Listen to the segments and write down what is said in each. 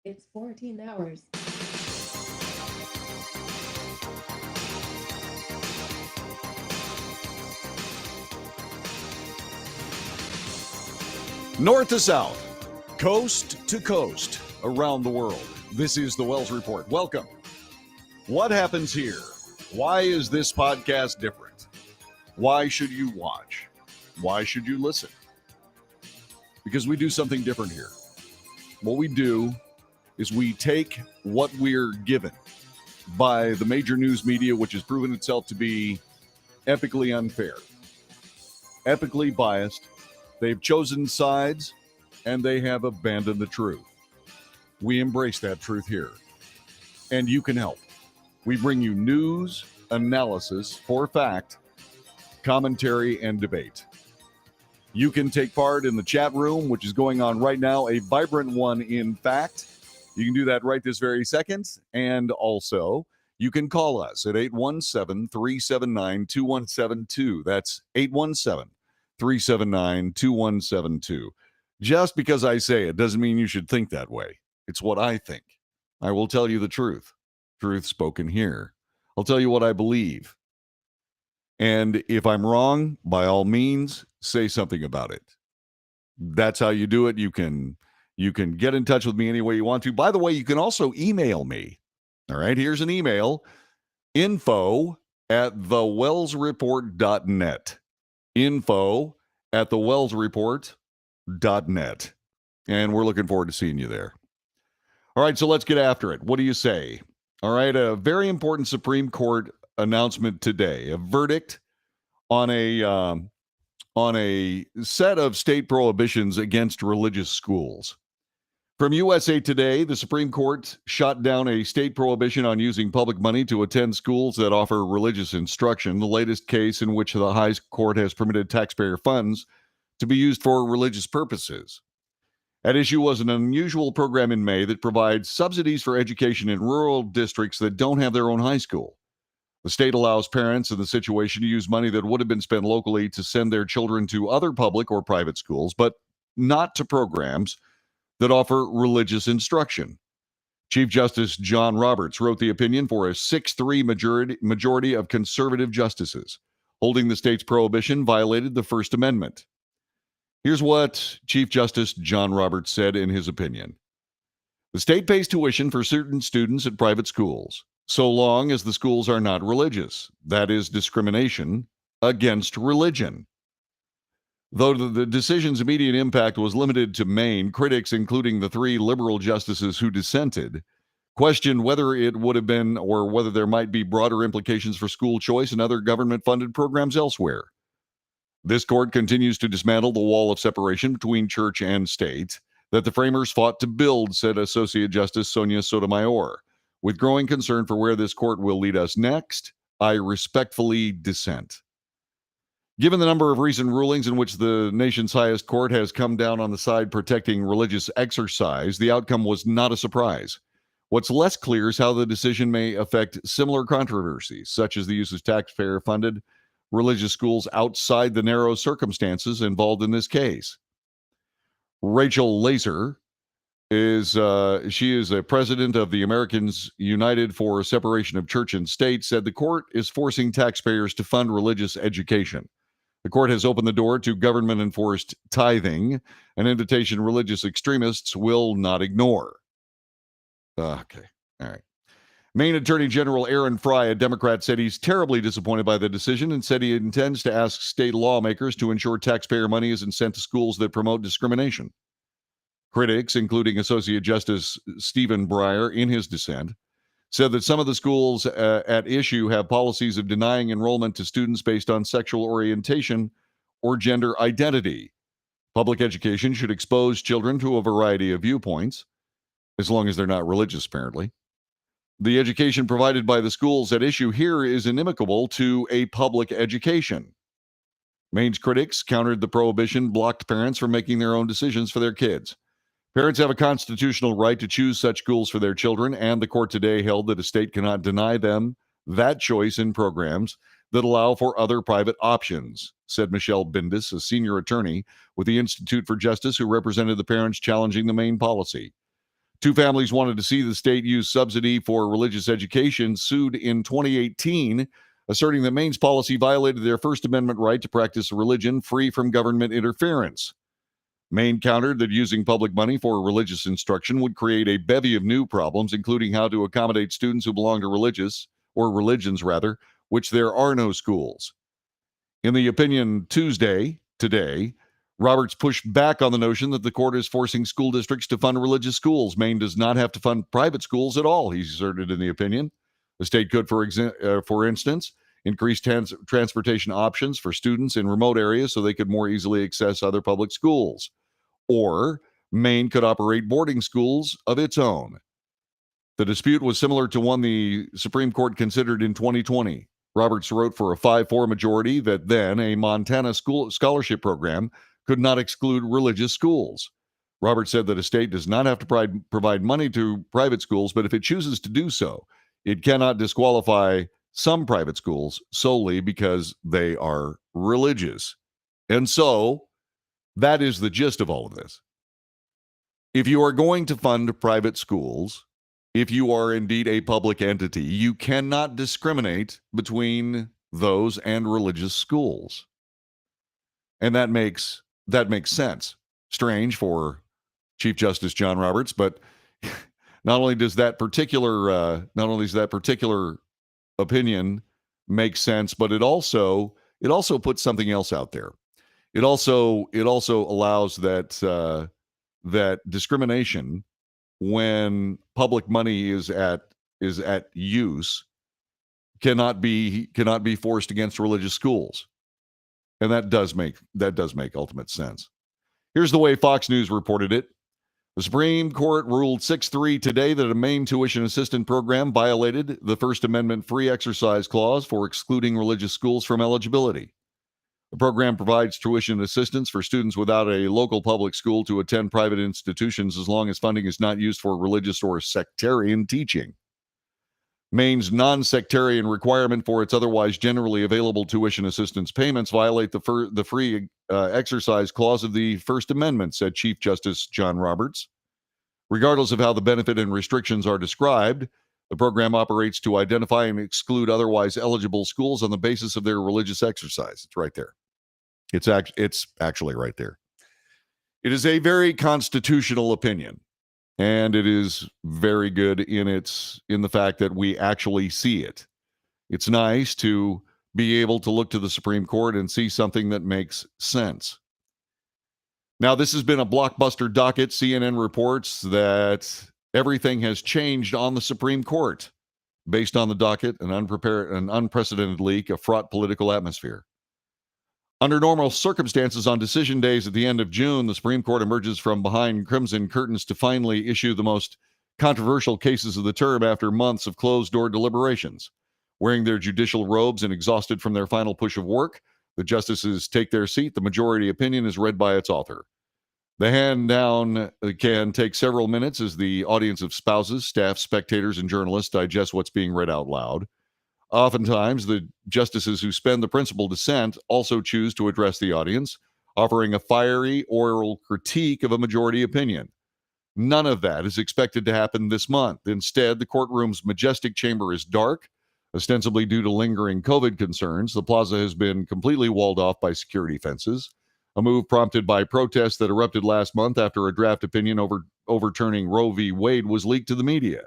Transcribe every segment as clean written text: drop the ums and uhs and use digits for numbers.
It's 14 hours. North to south, coast to coast, around the world. This is the Wells Report. Welcome. What happens here? Why is this podcast different? Why should you watch? Why should you listen? Because we do something different here. What we do is we take what we're given by the major news media, which has proven itself to be epically unfair, epically biased. They've chosen sides, and they have abandoned the truth. We embrace that truth here, and you can help. We bring you news, analysis, for fact, commentary, and debate. You can take part in the chat room, which is going on right now, a vibrant one, in fact. You can do that right this very second, and also you can call us at 817-379-2172. That's 817-379-2172. Just because I say it doesn't mean you should think that way. It's what I think. I will tell you the truth. Truth spoken here. I'll tell you what I believe. And if I'm wrong, by all means, say something about it. That's how you do it. You can get in touch with me any way you want to. By the way, you can also email me. All right, here's an email. info@thewellsreport.net. info@thewellsreport.net. And we're looking forward to seeing you there. All right, so let's get after it. What do you say? All right, a very important Supreme Court announcement today. A verdict on a set of state prohibitions against religious schools. From USA Today, the Supreme Court shot down a state prohibition on using public money to attend schools that offer religious instruction, the latest case in which the high court has permitted taxpayer funds to be used for religious purposes. At issue was an unusual program in May that provides subsidies for education in rural districts that don't have their own high school. The state allows parents in the situation to use money that would have been spent locally to send their children to other public or private schools, but not to programs that offer religious instruction. Chief Justice John Roberts wrote the opinion for a 6-3 majority of conservative justices, holding the state's prohibition violated the First Amendment. Here's what Chief Justice John Roberts said in his opinion. The state pays tuition for certain students at private schools, so long as the schools are not religious. That is discrimination against religion. Though the decision's immediate impact was limited to Maine, critics, including the 3 liberal justices who dissented, questioned whether it would have been or whether there might be broader implications for school choice and other government-funded programs elsewhere. This court continues to dismantle the wall of separation between church and state that the framers fought to build, said Associate Justice Sonia Sotomayor. With growing concern for where this court will lead us next, I respectfully dissent. Given the number of recent rulings in which the nation's highest court has come down on the side protecting religious exercise, the outcome was not a surprise. What's less clear is how the decision may affect similar controversies, such as the use of taxpayer-funded religious schools outside the narrow circumstances involved in this case. Rachel Laser is a president of the Americans United for Separation of Church and State, said the court is forcing taxpayers to fund religious education. The court has opened the door to government-enforced tithing, an invitation religious extremists will not ignore. Okay, all right. Maine Attorney General Aaron Fry, a Democrat, said he's terribly disappointed by the decision and said he intends to ask state lawmakers to ensure taxpayer money isn't sent to schools that promote discrimination. Critics, including Associate Justice Stephen Breyer in his dissent, said that some of the schools at issue have policies of denying enrollment to students based on sexual orientation or gender identity. Public education should expose children to a variety of viewpoints, as long as they're not religious, apparently. The education provided by the schools at issue here is inimical to a public education. Maine's critics countered the prohibition blocked parents from making their own decisions for their kids. Parents have a constitutional right to choose such schools for their children, and the court today held that a state cannot deny them that choice in programs that allow for other private options, said Michelle Bindis, a senior attorney with the Institute for Justice who represented the parents challenging the Maine policy. Two families wanted to see the state use subsidy for religious education, sued in 2018, asserting that Maine's policy violated their First Amendment right to practice a religion free from government interference. Maine countered that using public money for religious instruction would create a bevy of new problems, including how to accommodate students who belong to religions, which there are no schools. In the opinion today, Roberts pushed back on the notion that the court is forcing school districts to fund religious schools. Maine does not have to fund private schools at all, he asserted in the opinion. The state could, for instance, increase transportation options for students in remote areas so they could more easily access other public schools. Or Maine could operate boarding schools of its own. The dispute was similar to one the Supreme Court considered in 2020. Roberts wrote for a 5-4 majority that then a Montana school scholarship program could not exclude religious schools. Roberts said that a state does not have to provide money to private schools, but if it chooses to do so, it cannot disqualify some private schools solely because they are religious. And so that is the gist of all of this. If you are going to fund private schools, if you are indeed a public entity, you cannot discriminate between those and religious schools. And that makes sense. Strange for Chief Justice John Roberts, but not only does that particular opinion make sense, but it also puts something else out there. It also allows that discrimination when public money is at use cannot be forced against religious schools. And that does make ultimate sense. Here's the way Fox News reported it. The Supreme Court ruled 6-3 today that a Maine tuition assistance program violated the First Amendment free exercise clause for excluding religious schools from eligibility. The program provides tuition assistance for students without a local public school to attend private institutions as long as funding is not used for religious or sectarian teaching. Maine's non-sectarian requirement for its otherwise generally available tuition assistance payments violate the free exercise clause of the First Amendment, said Chief Justice John Roberts. Regardless of how the benefit and restrictions are described, the program operates to identify and exclude otherwise eligible schools on the basis of their religious exercise. It's right there. It's actually right there. It is a very constitutional opinion, and it is very good in the fact that we actually see it. It's nice to be able to look to the Supreme Court and see something that makes sense. Now, this has been a blockbuster docket. CNN reports that everything has changed on the Supreme Court based on the docket, an unprecedented leak, a fraught political atmosphere. Under normal circumstances, on decision days at the end of June, the Supreme Court emerges from behind crimson curtains to finally issue the most controversial cases of the term after months of closed-door deliberations. Wearing their judicial robes and exhausted from their final push of work, the justices take their seat. The majority opinion is read by its author. The hand down can take several minutes as the audience of spouses, staff, spectators, and journalists digest what's being read out loud. Oftentimes, the justices who spend the principal dissent also choose to address the audience, offering a fiery oral critique of a majority opinion. None of that is expected to happen this month. Instead, the courtroom's majestic chamber is dark, ostensibly due to lingering COVID concerns. The plaza has been completely walled off by security fences, a move prompted by protests that erupted last month after a draft opinion overturning Roe v. Wade was leaked to the media.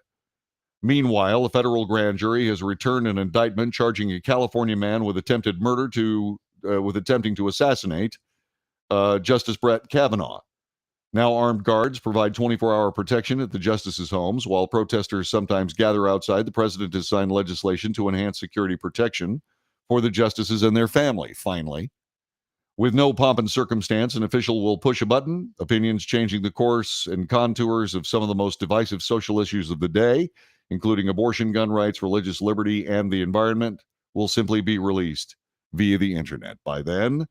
Meanwhile, a federal grand jury has returned an indictment charging a California man with attempted murder with attempting to assassinate Justice Brett Kavanaugh. Now, armed guards provide 24-hour protection at the justices' homes, while protesters sometimes gather outside. The president has signed legislation to enhance security protection for the justices and their family, finally. With no pomp and circumstance, an official will push a button. Opinions changing the course and contours of some of the most divisive social issues of the day, including abortion, gun rights, religious liberty, and the environment, will simply be released via the internet. By then,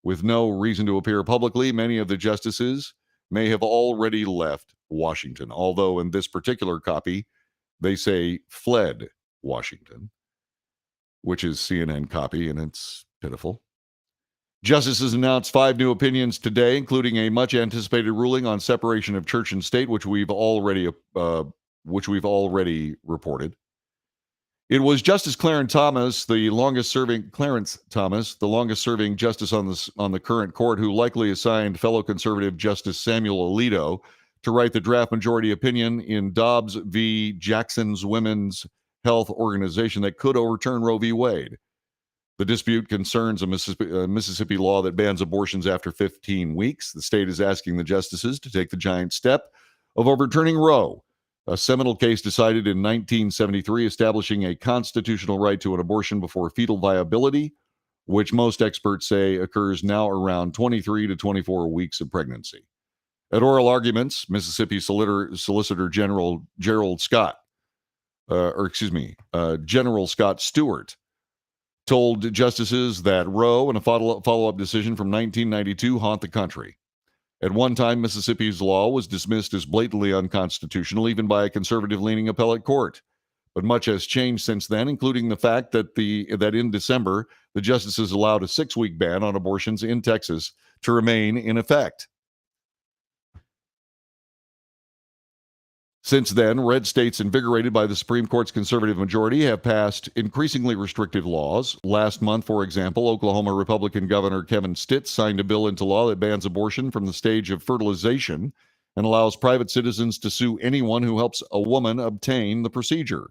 with no reason to appear publicly, many of the justices may have already left Washington, although in this particular copy, they say fled Washington, which is CNN copy, and it's pitiful. Justices announced 5 new opinions today, including a much anticipated ruling on separation of church and state, which we've already reported. It was Justice Clarence Thomas, the longest-serving justice on the current court, who likely assigned fellow conservative Justice Samuel Alito to write the draft majority opinion in Dobbs v. Jackson's Women's Health Organization that could overturn Roe v. Wade. The dispute concerns a Mississippi law that bans abortions after 15 weeks. The state is asking the justices to take the giant step of overturning Roe, a seminal case decided in 1973 establishing a constitutional right to an abortion before fetal viability, which most experts say occurs now around 23 to 24 weeks of pregnancy. At oral arguments, Mississippi Solicitor General General Scott Stewart told justices that Roe and a follow-up decision from 1992 haunt the country. At one time, Mississippi's law was dismissed as blatantly unconstitutional, even by a conservative-leaning appellate court. But much has changed since then, including the fact that in December, the justices allowed a 6-week ban on abortions in Texas to remain in effect. Since then, red states invigorated by the Supreme Court's conservative majority have passed increasingly restrictive laws. Last month, for example, Oklahoma Republican Governor Kevin Stitt signed a bill into law that bans abortion from the stage of fertilization and allows private citizens to sue anyone who helps a woman obtain the procedure.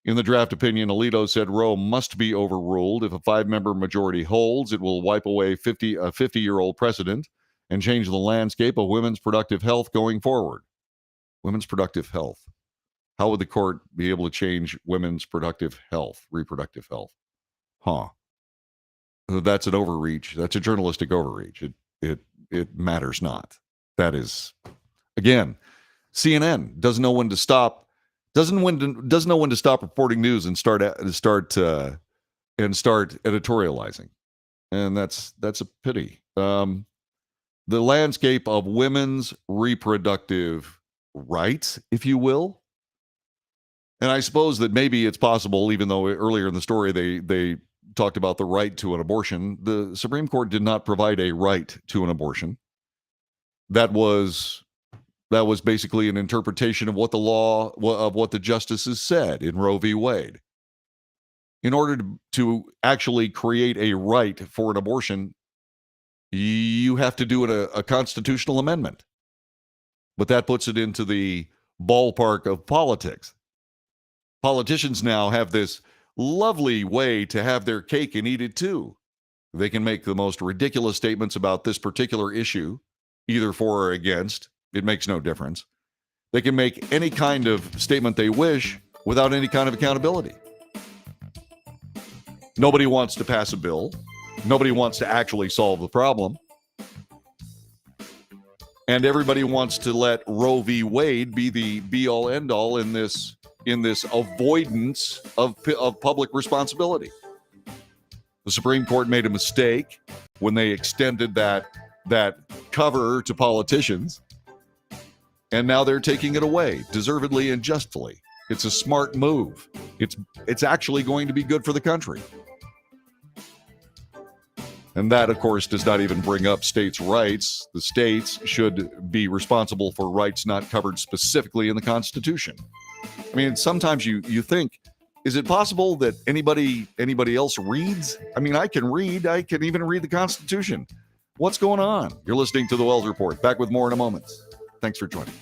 In the draft opinion, Alito said Roe must be overruled. If a 5-member majority holds, it will wipe away a 50-year-old precedent and change the landscape of women's productive health going forward. Women's productive health. How would the court be able to change women's reproductive health? That's an overreach. That's a journalistic overreach. It matters not. That is, again, CNN doesn't know when to stop. Doesn't know when to stop reporting news and start editorializing, and that's a pity. The landscape of women's reproductive rights, if you will. And I suppose that maybe it's possible, even though earlier in the story they talked about the right to an abortion, the Supreme Court did not provide a right to an abortion. That was basically an interpretation of what the justices said in Roe v. Wade. In order to actually create a right for an abortion, you have to do a constitutional amendment. But that puts it into the ballpark of politics. Politicians now have this lovely way to have their cake and eat it too. They can make the most ridiculous statements about this particular issue, either for or against. It makes no difference. They can make any kind of statement they wish without any kind of accountability. Nobody wants to pass a bill. Nobody wants to actually solve the problem. And everybody wants to let Roe v. Wade be the be-all, end-all in this avoidance of public responsibility. The Supreme Court made a mistake when they extended that cover to politicians, and now they're taking it away, deservedly and justly. It's a smart move. It's actually going to be good for the country. And that, of course, does not even bring up states' rights. The states should be responsible for rights not covered specifically in the Constitution. I mean, sometimes you think, is it possible that anybody else reads? I mean, I can read. I can even read the Constitution. What's going on? You're listening to The Wells Report. Back with more in a moment. Thanks for joining.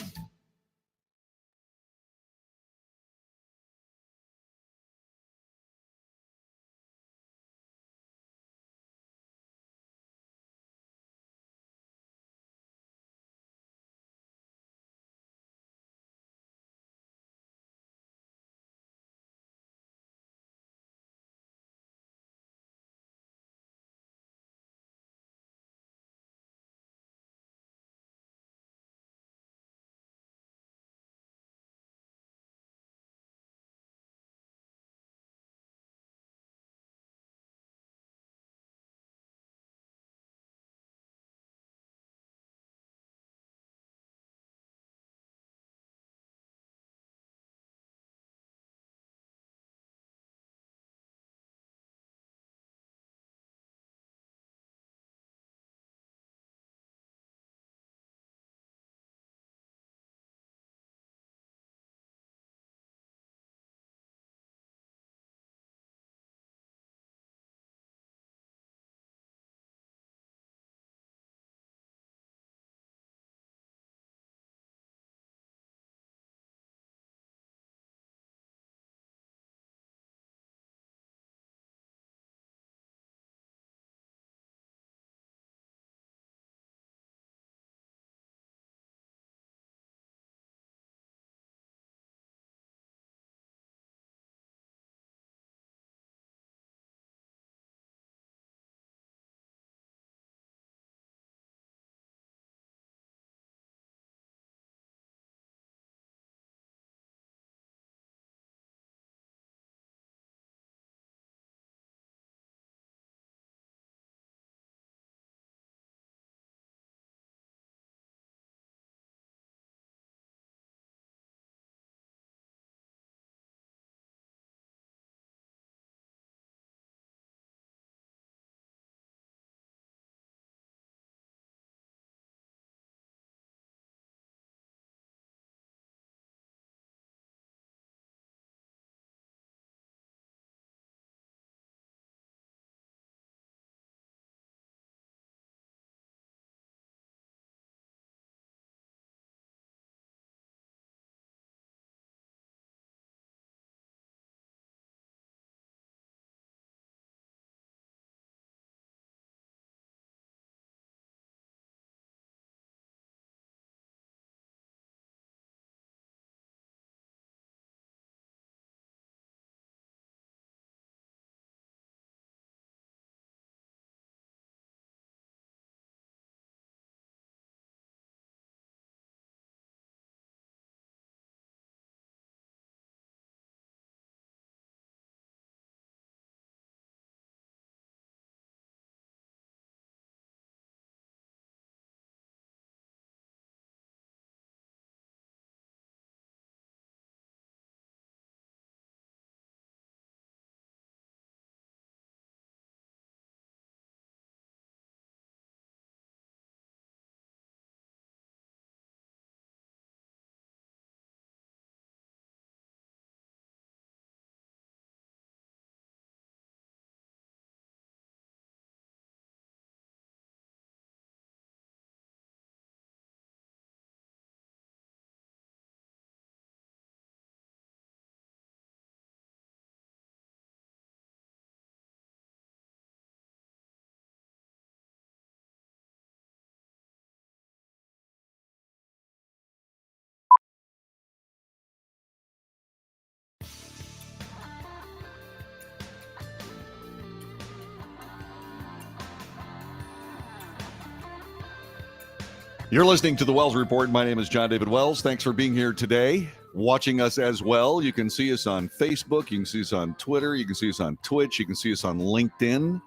You're listening to the Wells Report. My name is John David Wells. Thanks for being here today, watching us as well. You can see us on Facebook. You can see us on Twitter. You can see us on Twitch. You can see us on LinkedIn.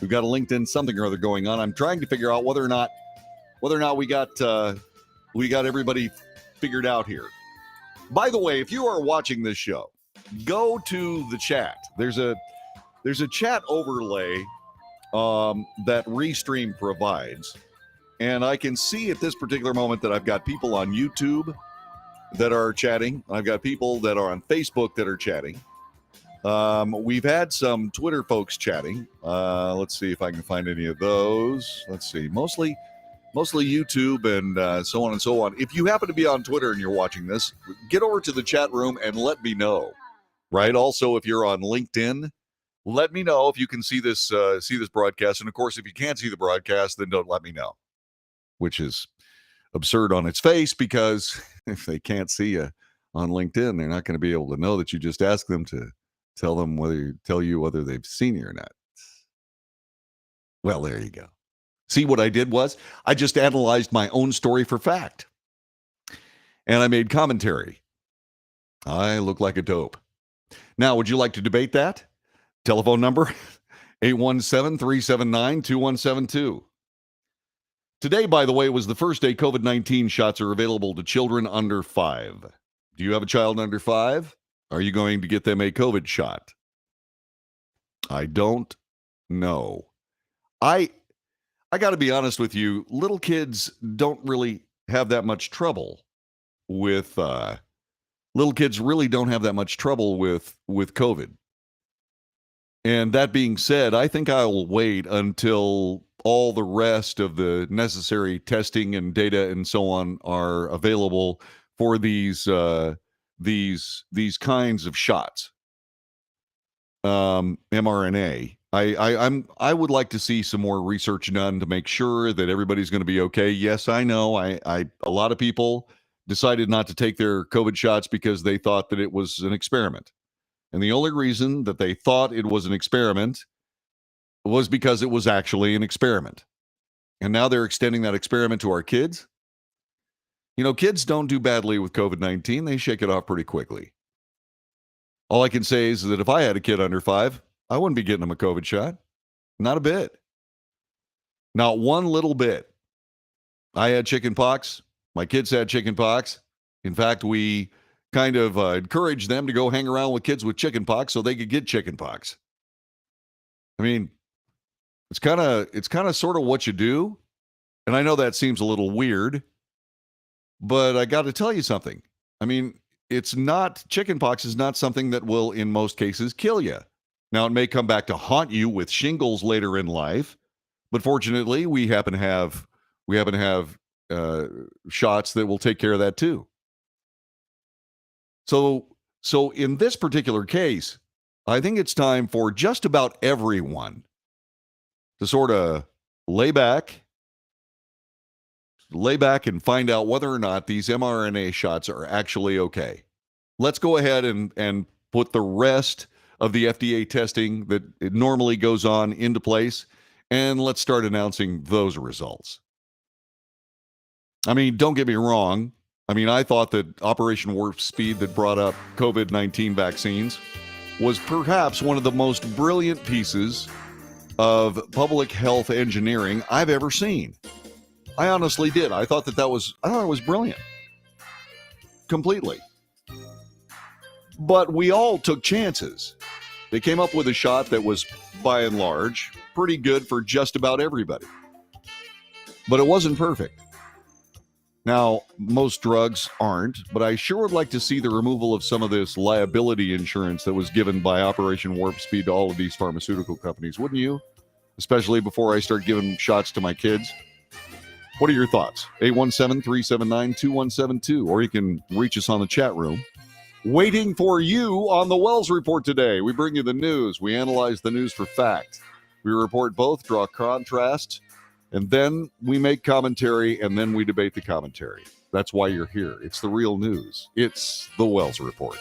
We've got a LinkedIn something or other going on. I'm trying to figure out whether or not we got everybody figured out here. By the way, if you are watching this show, go to the chat. There's a chat overlay that Restream provides. And I can see at this particular moment that I've got people on YouTube that are chatting. I've got people that are on Facebook that are chatting. We've had some Twitter folks chatting. Let's see if I can find any of those. Let's see. Mostly YouTube and so on and so on. If you happen to be on Twitter and you're watching this, get over to the chat room and let me know. Right? Also, if you're on LinkedIn, let me know if you can see this broadcast. And of course, if you can't see the broadcast, then don't let me know. Which is absurd on its face, because if they can't see you on LinkedIn, they're not going to be able to know that you just asked them to tell you whether they've seen you or not. Well, there you go. See, what I did was I just analyzed my own story for fact. And I made commentary. I look like a dope. Now, would you like to debate that? Telephone number 817-379-2172. Today, by the way, was the first day COVID-19 shots are available to children under 5. Do you have a child under 5? Are you going to get them a COVID shot? I don't know. I got to be honest with you. Little kids don't really have that much trouble with COVID. And that being said, I think I'll wait until all the rest of the necessary testing and data and so on are available for these kinds of shots. mRNA. I would like to see some more research done to make sure that everybody's going to be okay. Yes, I know. A lot of people decided not to take their COVID shots because they thought that it was an experiment. And the only reason that they thought it was an experiment was because it was actually an experiment. And now they're extending that experiment to our kids. You know, kids don't do badly with COVID-19. They shake it off pretty quickly. All I can say is that if I had a kid under 5, I wouldn't be getting them a COVID shot. Not a bit. Not one little bit. I had chicken pox. My kids had chicken pox. In fact, we kind of encouraged them to go hang around with kids with chicken pox so they could get chicken pox. I mean, it's kind of sort of what you do. And I know that seems a little weird, but I got to tell you something. I mean, chickenpox is not something that will, in most cases, kill you. Now, it may come back to haunt you with shingles later in life, but fortunately, we happen to have shots that will take care of that too. So in this particular case, I think it's time for just about everyone to sort of lay back and find out whether or not these mRNA shots are actually okay. Let's go ahead and put the rest of the FDA testing that it normally goes on into place, and let's start announcing those results. I mean, don't get me wrong. I mean, I thought that Operation Warp Speed that brought up COVID-19 vaccines was perhaps one of the most brilliant pieces of public health engineering I've ever seen. I honestly did. I thought it was brilliant. Completely. But we all took chances. They came up with a shot that was, by and large, pretty good for just about everybody. But it wasn't perfect. Now, most drugs aren't, but I sure would like to see the removal of some of this liability insurance that was given by Operation Warp Speed to all of these pharmaceutical companies, wouldn't you? Especially before I start giving shots to my kids. What are your thoughts? 817-379-2172, or you can reach us on the chat room. Waiting for you on the Wells Report today. We bring you the news. We analyze the news for fact. We report both, draw contrast, and then we make commentary, and then we debate the commentary. That's why you're here. It's the real news. It's the Wells Report.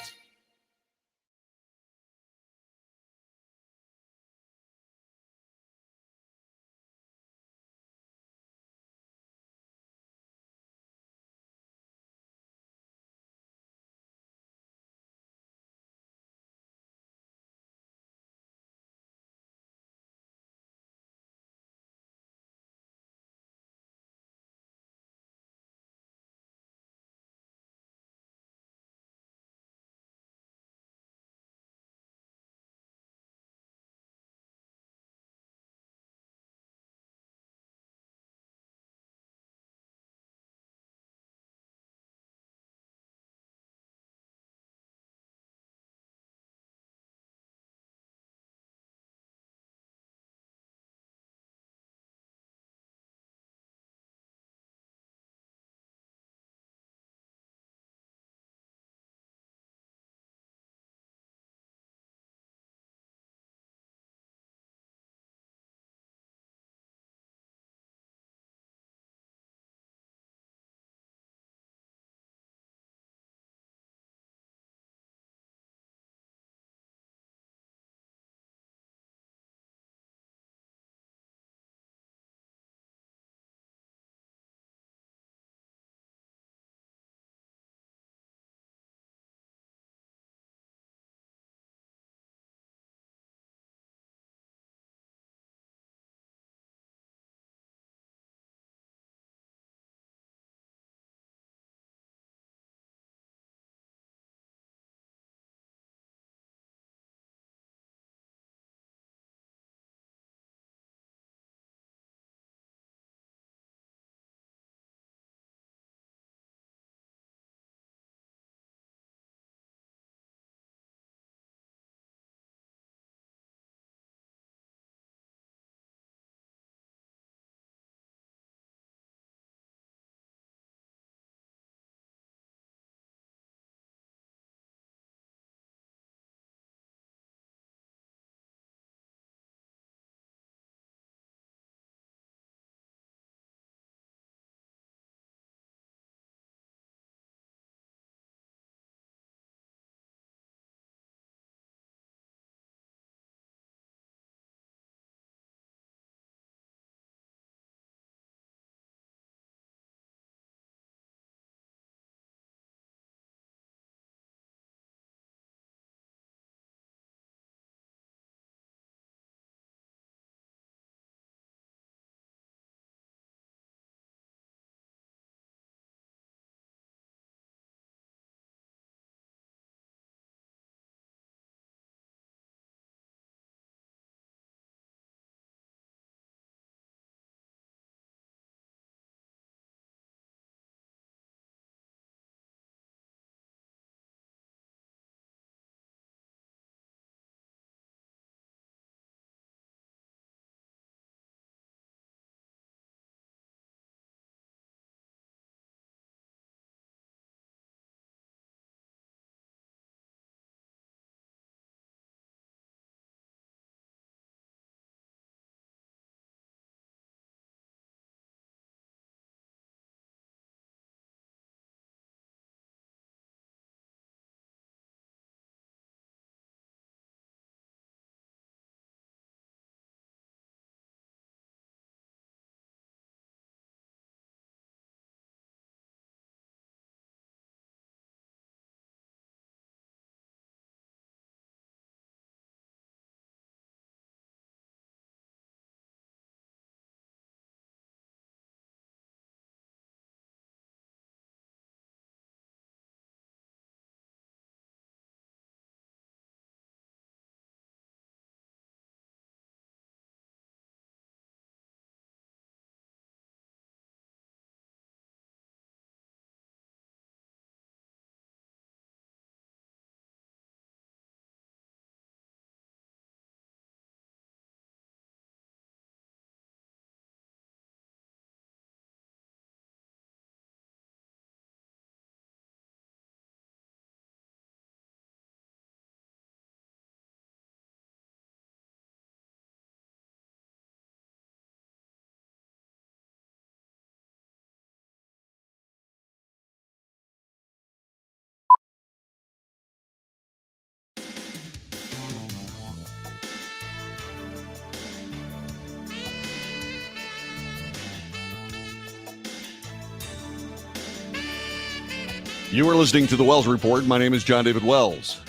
You are listening to the Wells Report. My name is John David Wells.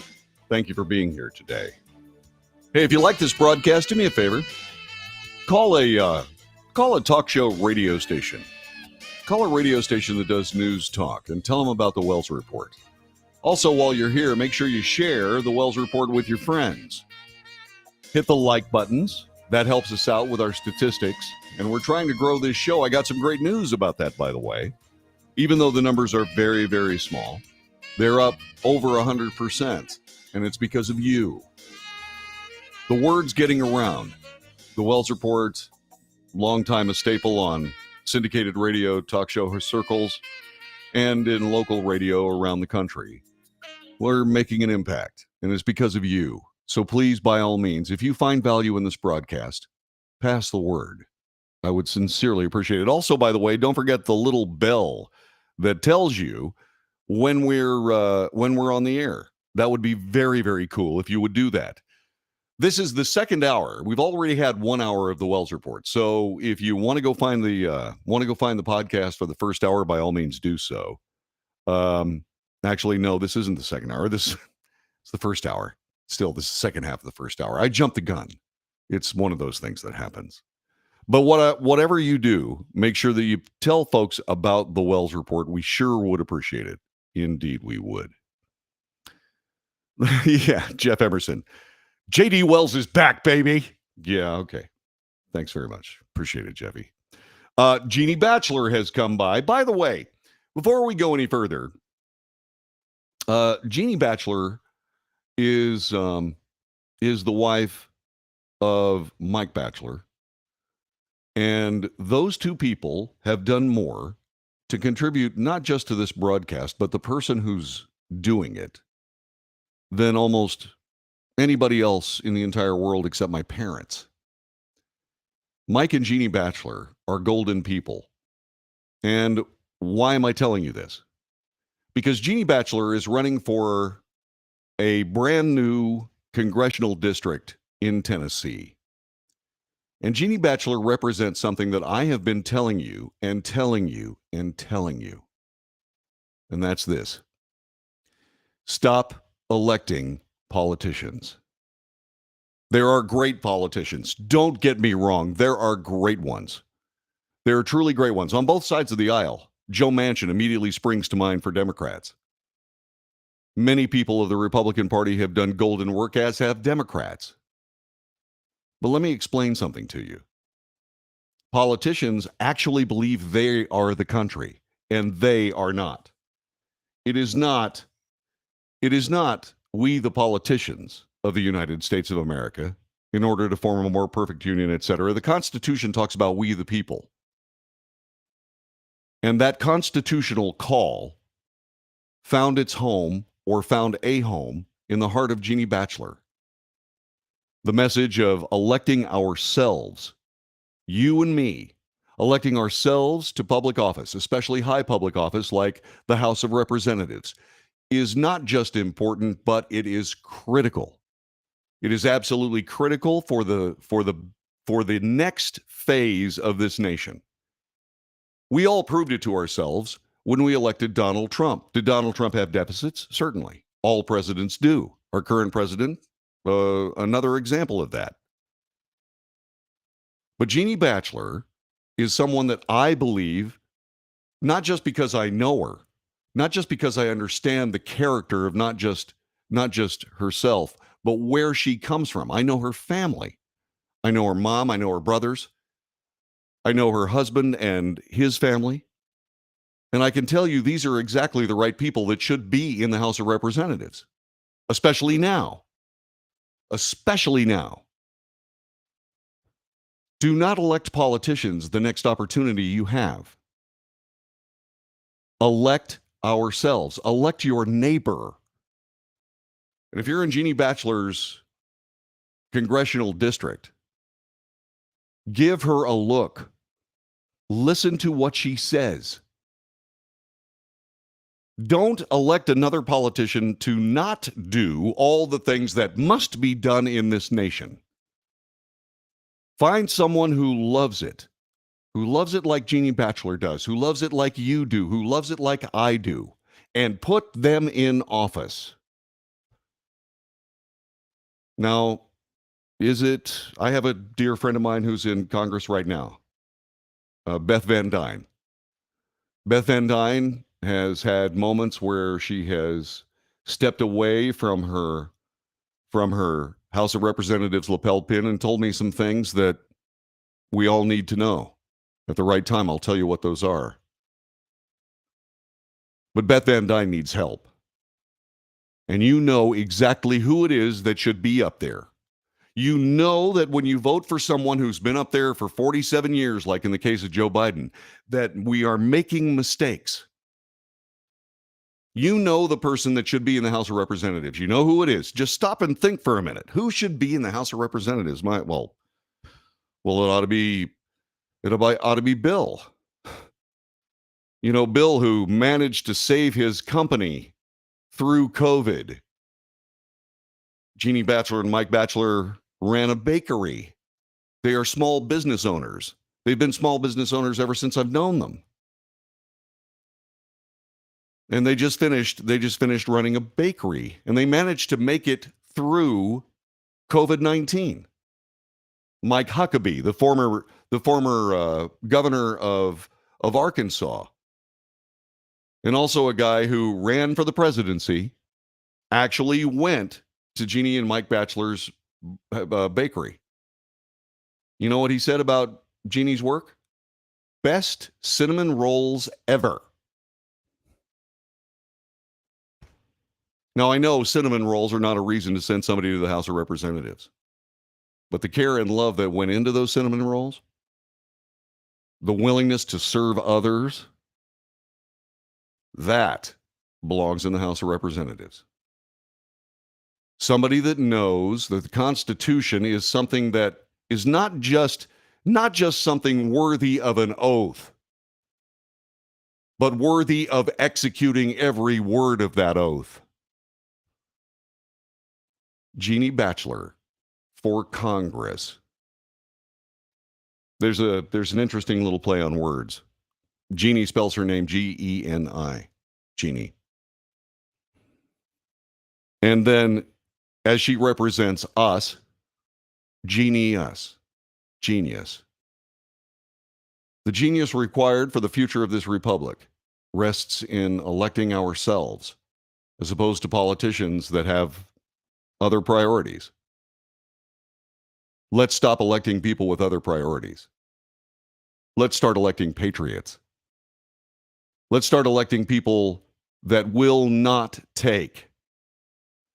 Thank you for being here today. Hey, if you like this broadcast, do me a favor. Call a talk show radio station. Call a radio station that does news talk and tell them about the Wells Report. Also, while you're here, make sure you share the Wells Report with your friends. Hit the like buttons. That helps us out with our statistics. And we're trying to grow this show. I got some great news about that, by the way. Even though the numbers are very, very small, they're up over 100%. And it's because of you. The word's getting around. The Wells Report, long time a staple on syndicated radio, talk show circles, and in local radio around the country. We're making an impact, and it's because of you. So please, by all means, if you find value in this broadcast, pass the word. I would sincerely appreciate it. Also, by the way, don't forget the little bell that tells you when we're on the air. That would be very, very cool if you would do that. This is the second hour. We've already had 1 hour of the Wells Report. So if you want to go find the podcast for the first hour, by all means do so. Actually, no, this isn't the second hour. This is the first hour. Still, this is the second half of the first hour. I jumped the gun. It's one of those things that happens. But whatever you do, make sure that you tell folks about the Wells Report. We sure would appreciate it. Indeed, we would. Yeah, Jeff Emerson. J.D. Wells is back, baby. Yeah, okay. Thanks very much. Appreciate it, Jeffy. Jeannie Batchelor has come by. By the way, before we go any further, Jeannie Batchelor is the wife of Mike Batchelor. And those two people have done more to contribute not just to this broadcast, but the person who's doing it than almost anybody else in the entire world except my parents. Mike and Jeannie Batchelor are golden people. And why am I telling you this? Because Jeannie Batchelor is running for a brand new congressional district in Tennessee. And Jeannie Batchelor represents something that I have been telling you and telling you and telling you. And that's this. Stop electing politicians. There are great politicians. Don't get me wrong. There are great ones. There are truly great ones. On both sides of the aisle, Joe Manchin immediately springs to mind for Democrats. Many people of the Republican Party have done golden work, as have Democrats. But let me explain something to you. Politicians actually believe they are the country, and they are not. It is not we, the politicians of the United States of America, in order to form a more perfect union, etc. The Constitution talks about we, the people. And that constitutional call found its home, or found a home, in the heart of Jeannie Batchelor. The message of electing ourselves, you and me, electing ourselves to public office, especially high public office like the House of Representatives, is not just important, but it is critical. It is absolutely critical for the next phase of this nation. We all proved it to ourselves when we elected Donald Trump. Did Donald Trump have deficits? Certainly. All presidents do. Our current president, another example of that. But Jeannie Batchelor is someone that I believe, not just because I know her, not just because I understand the character of not just herself, but where she comes from. I know her family. I know her mom. I know her brothers. I know her husband and his family. And I can tell you these are exactly the right people that should be in the House of Representatives, especially now. Especially now. Do not elect politicians the next opportunity you have. Elect ourselves. Elect your neighbor. And if you're in Jeannie Batchelor's congressional district, give her a look. Listen to what she says. Don't elect another politician to not do all the things that must be done in this nation. Find someone who loves it like Jeannie Batchelor does, who loves it like you do, who loves it like I do, and put them in office. Now, I have a dear friend of mine who's in Congress right now, Beth Van Dyne. Beth Van Dyne has had moments where she has stepped away from her House of Representatives lapel pin and told me some things that we all need to know. At the right time, I'll tell you what those are. But Beth Van Dyne needs help. And you know exactly who it is that should be up there. You know that when you vote for someone who's been up there for 47 years, like in the case of Joe Biden, that we are making mistakes. You know the person that should be in the House of Representatives. You know who it is. Just stop and think for a minute. Who should be in the House of Representatives? Well, it ought to be Bill. You know, Bill, who managed to save his company through COVID. Jeannie Batchelor and Mike Batchelor ran a bakery. They are small business owners. They've been small business owners ever since I've known them. And they just finished running a bakery, and they managed to make it through COVID-19. Mike Huckabee, the former governor of Arkansas, and also a guy who ran for the presidency, actually went to Jeannie and Mike Batchelor's bakery. You know what he said about Jeannie's work? Best cinnamon rolls ever. Now, I know cinnamon rolls are not a reason to send somebody to the House of Representatives. But the care and love that went into those cinnamon rolls, the willingness to serve others, that belongs in the House of Representatives. Somebody that knows that the Constitution is something that is not just something worthy of an oath, but worthy of executing every word of that oath. Jeannie Batchelor for Congress. There's an interesting little play on words. Jeannie spells her name Geni. Jeannie. And then as she represents us, genius. Genius. The genius required for the future of this republic rests in electing ourselves, as opposed to politicians that have other priorities. Let's stop electing people with other priorities. Let's start electing patriots. Let's start electing people that will not take.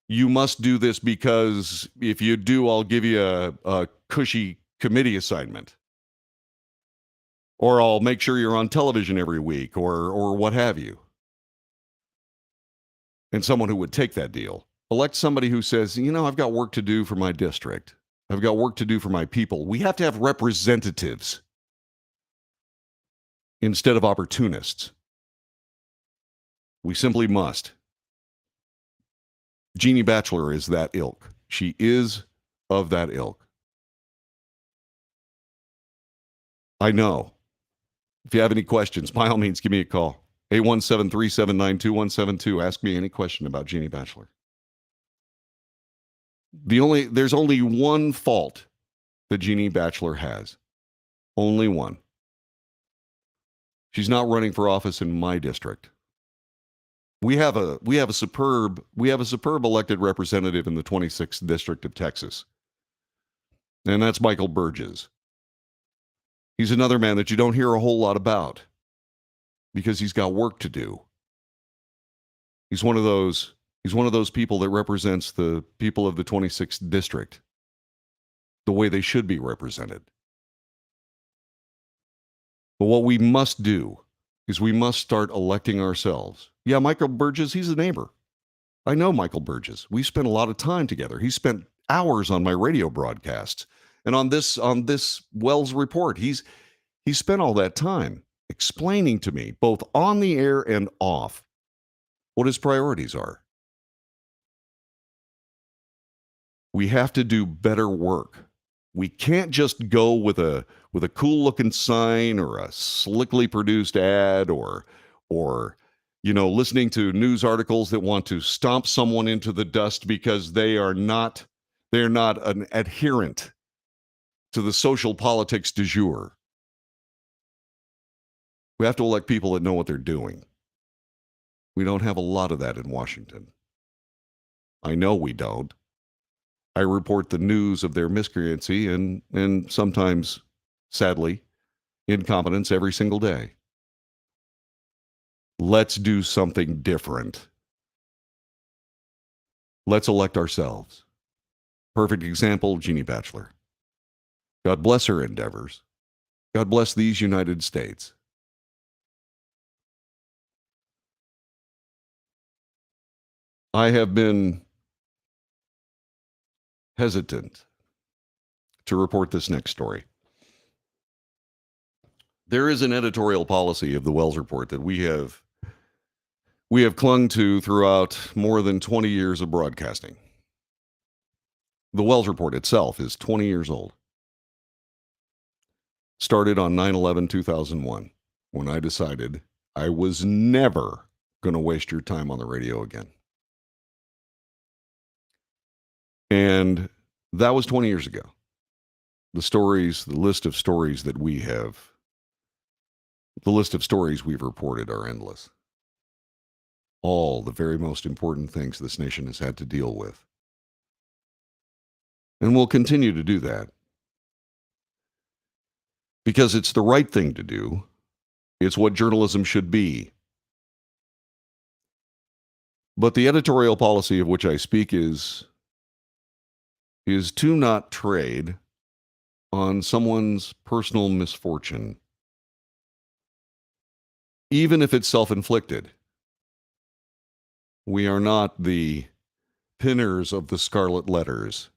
You must do this because if you do, I'll give you a cushy committee assignment. Or I'll make sure you're on television every week, or what have you. And someone who would take that deal. Elect somebody who says, I've got work to do for my district. I've got work to do for my people. We have to have representatives instead of opportunists. We simply must. Jeannie Batchelor is that ilk. She is of that ilk. I know. If you have any questions, by all means, give me a call. 817-379-2172. Ask me any question about Jeannie Batchelor. There's only one fault that Jeannie Batchelor has. Only one. She's not running for office in my district. We have a superb elected representative in the 26th district of Texas. And that's Michael Burgess. He's another man that you don't hear a whole lot about because he's got work to do. He's one of those people that represents the people of the 26th district the way they should be represented. But what we must do is we must start electing ourselves. Yeah, Michael Burgess, he's a neighbor. I know Michael Burgess. We spent a lot of time together. He spent hours on my radio broadcasts. And on this Wells report, he spent all that time explaining to me, both on the air and off, what his priorities are. We have to do better work. We can't just go with a cool looking sign or a slickly produced ad or listening to news articles that want to stomp someone into the dust because they're not an adherent to the social politics du jour. We have to elect people that know what they're doing. We don't have a lot of that in Washington. I know we don't. I report the news of their miscreancy and sometimes, sadly, incompetence every single day. Let's do something different. Let's elect ourselves. Perfect example, Jeannie Batchelor. God bless her endeavors. God bless these United States. I have been hesitant to report this next story. There is an editorial policy of the Wells Report that we have clung to throughout more than 20 years of broadcasting. The Wells Report itself is 20 years old. Started on 9/11/2001, when I decided I was never going to waste your time on the radio again. And that was 20 years ago. The list of stories we've reported are endless. All the very most important things this nation has had to deal with. And we'll continue to do that. Because it's the right thing to do. It's what journalism should be. But the editorial policy of which I speak is to not trade on someone's personal misfortune, even if it's self-inflicted. We are not the pinners of the scarlet letters.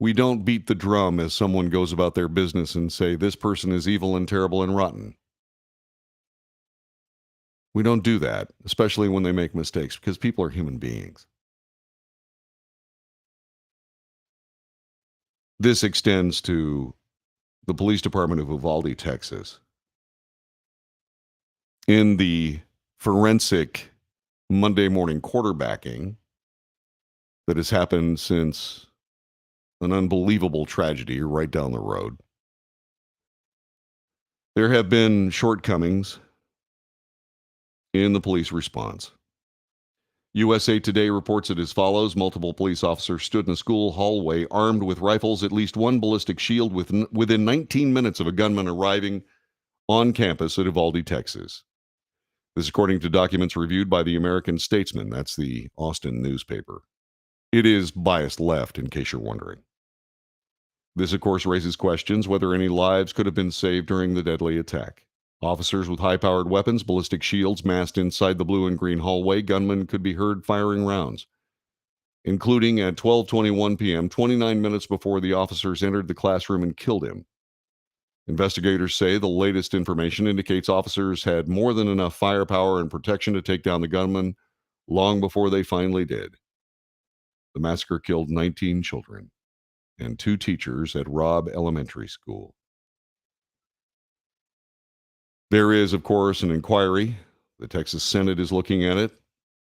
We don't beat the drum as someone goes about their business and say, this person is evil and terrible and rotten. We don't do that, especially when they make mistakes, because people are human beings. This extends to the police department of Uvalde, Texas. In the forensic Monday morning quarterbacking that has happened since an unbelievable tragedy right down the road, there have been shortcomings in the police response. USA Today reports it as follows. Multiple police officers stood in a school hallway armed with rifles, at least one ballistic shield within 19 minutes of a gunman arriving on campus at Uvalde, Texas. This according to documents reviewed by the American Statesman. That's the Austin newspaper. It is biased left, in case you're wondering. This, of course, raises questions whether any lives could have been saved during the deadly attack. Officers with high-powered weapons, ballistic shields massed inside the blue and green hallway. Gunmen could be heard firing rounds, including at 12:21 p.m., 29 minutes before the officers entered the classroom and killed him. Investigators say the latest information indicates officers had more than enough firepower and protection to take down the gunman long before they finally did. The massacre killed 19 children and 2 teachers at Robb Elementary School. There is, of course, an inquiry. The Texas Senate is looking at it.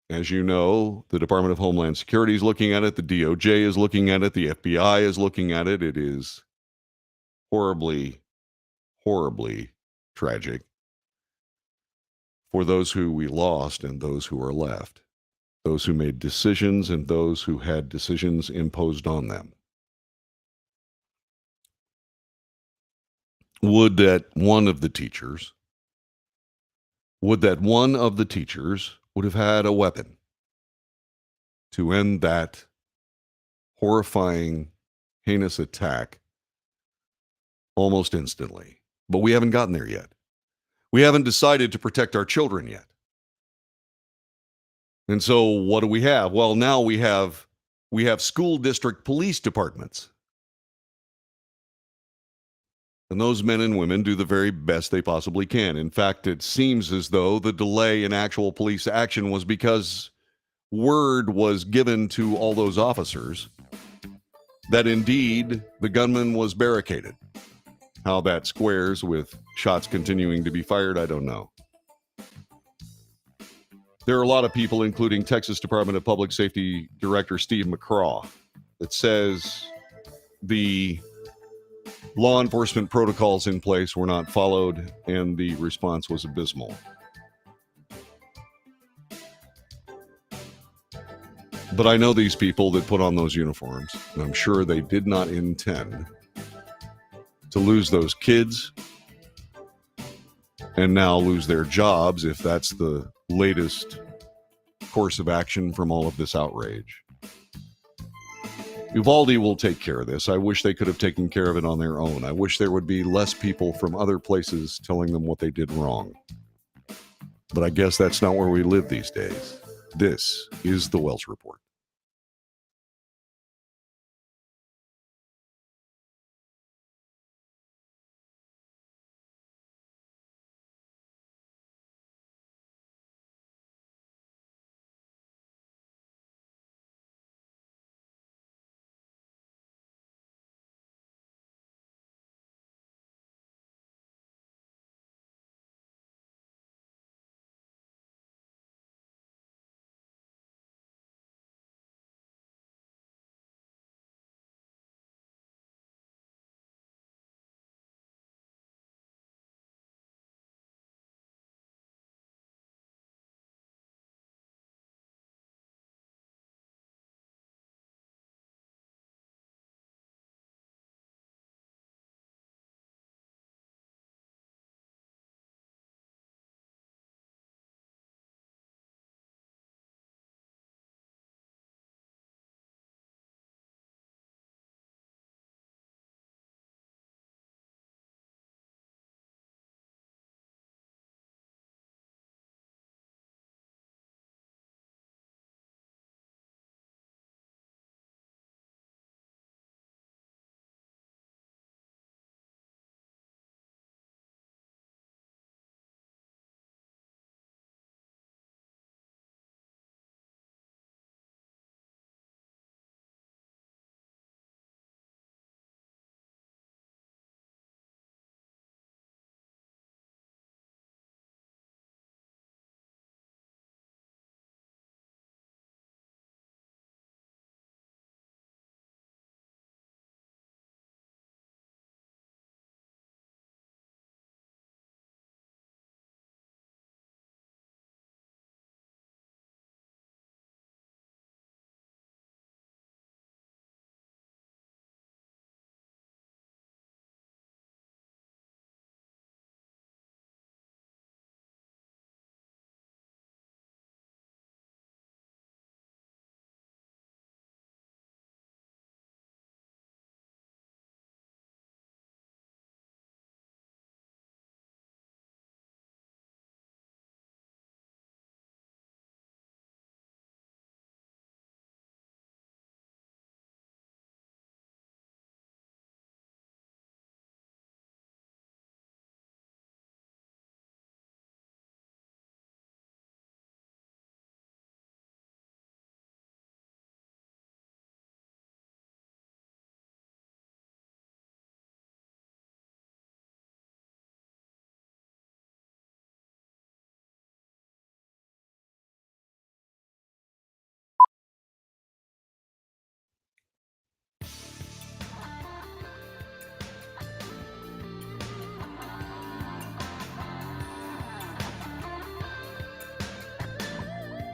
As you know, the Department of Homeland Security is looking at it. The DOJ is looking at it. The FBI is looking at it. It is horribly, horribly tragic for those who we lost and those who are left, those who made decisions and those who had decisions imposed on them. Would that one of the teachers would have had a weapon to end that horrifying, heinous attack almost instantly. But we haven't gotten there yet. We haven't decided to protect our children yet. And so what do we have? Well, now we have school district police departments. And those men and women do the very best they possibly can. In fact, it seems as though the delay in actual police action was because word was given to all those officers that indeed the gunman was barricaded. How that squares with shots continuing to be fired, I don't know. There are a lot of people, including Texas Department of Public Safety Director Steve McCraw, that says the law enforcement protocols in place were not followed and the response was abysmal. But I know these people that put on those uniforms, and I'm sure they did not intend to lose those kids and now lose their jobs if that's the latest course of action from all of this outrage. Uvalde will take care of this. I wish they could have taken care of it on their own. I wish there would be less people from other places telling them what they did wrong. But I guess that's not where we live these days. This is the Wells Report.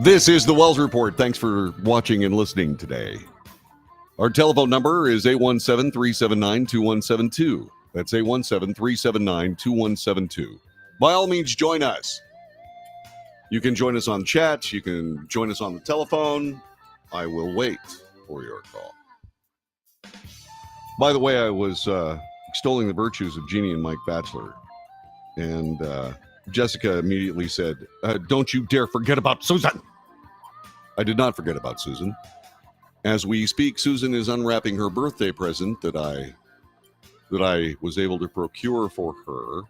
This is the Wells Report. Thanks for watching and listening today. Our telephone number is 817-379-2172. That's 817-379-2172. By all means, join us. You can join us on chat. You can join us on the telephone. I will wait for your call. By the way, I was extolling the virtues of Jeannie and Mike Batchelor. And Jessica immediately said, don't you dare forget about Susan. I did not forget about Susan. As we speak, Susan is unwrapping her birthday present that I was able to procure for her,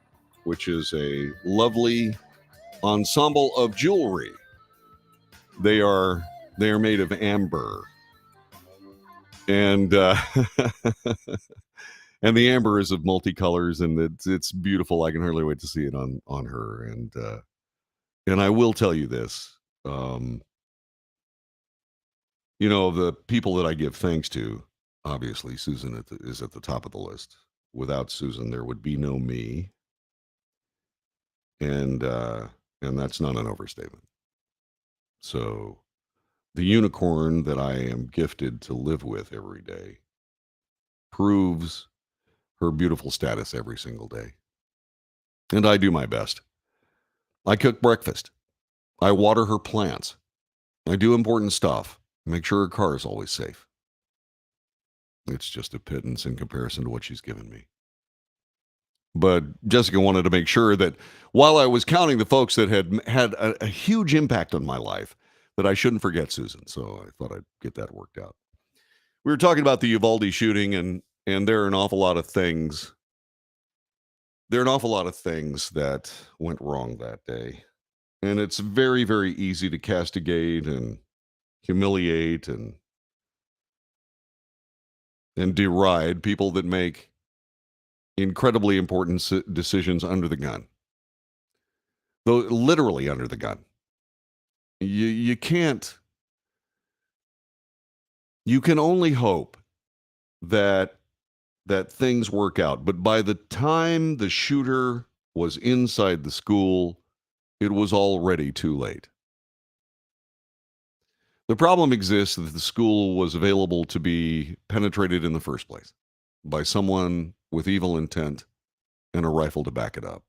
which is a lovely ensemble of jewelry. They are made of amber. And and the amber is of multicolors, and it's beautiful. I can hardly wait to see it on her. And I will tell you this. The people that I give thanks to, obviously, Susan is at the top of the list. Without Susan, there would be no me. And that's not an overstatement. So the unicorn that I am gifted to live with every day proves her beautiful status every single day. And I do my best. I cook breakfast. I water her plants. I do important stuff. Make sure her car is always safe. It's just a pittance in comparison to what she's given me. But Jessica wanted to make sure that while I was counting the folks that had a huge impact on my life, that I shouldn't forget Susan. So I thought I'd get that worked out. We were talking about the Uvalde shooting, and there are an awful lot of things. There are an awful lot of things that went wrong that day. And it's very, very easy to castigate and humiliate and deride people that make incredibly important decisions under the gun. Though literally under the gun. You can't. You can only hope that things work out. But by the time the shooter was inside the school, it was already too late. The problem exists that the school was available to be penetrated in the first place by someone with evil intent and a rifle to back it up.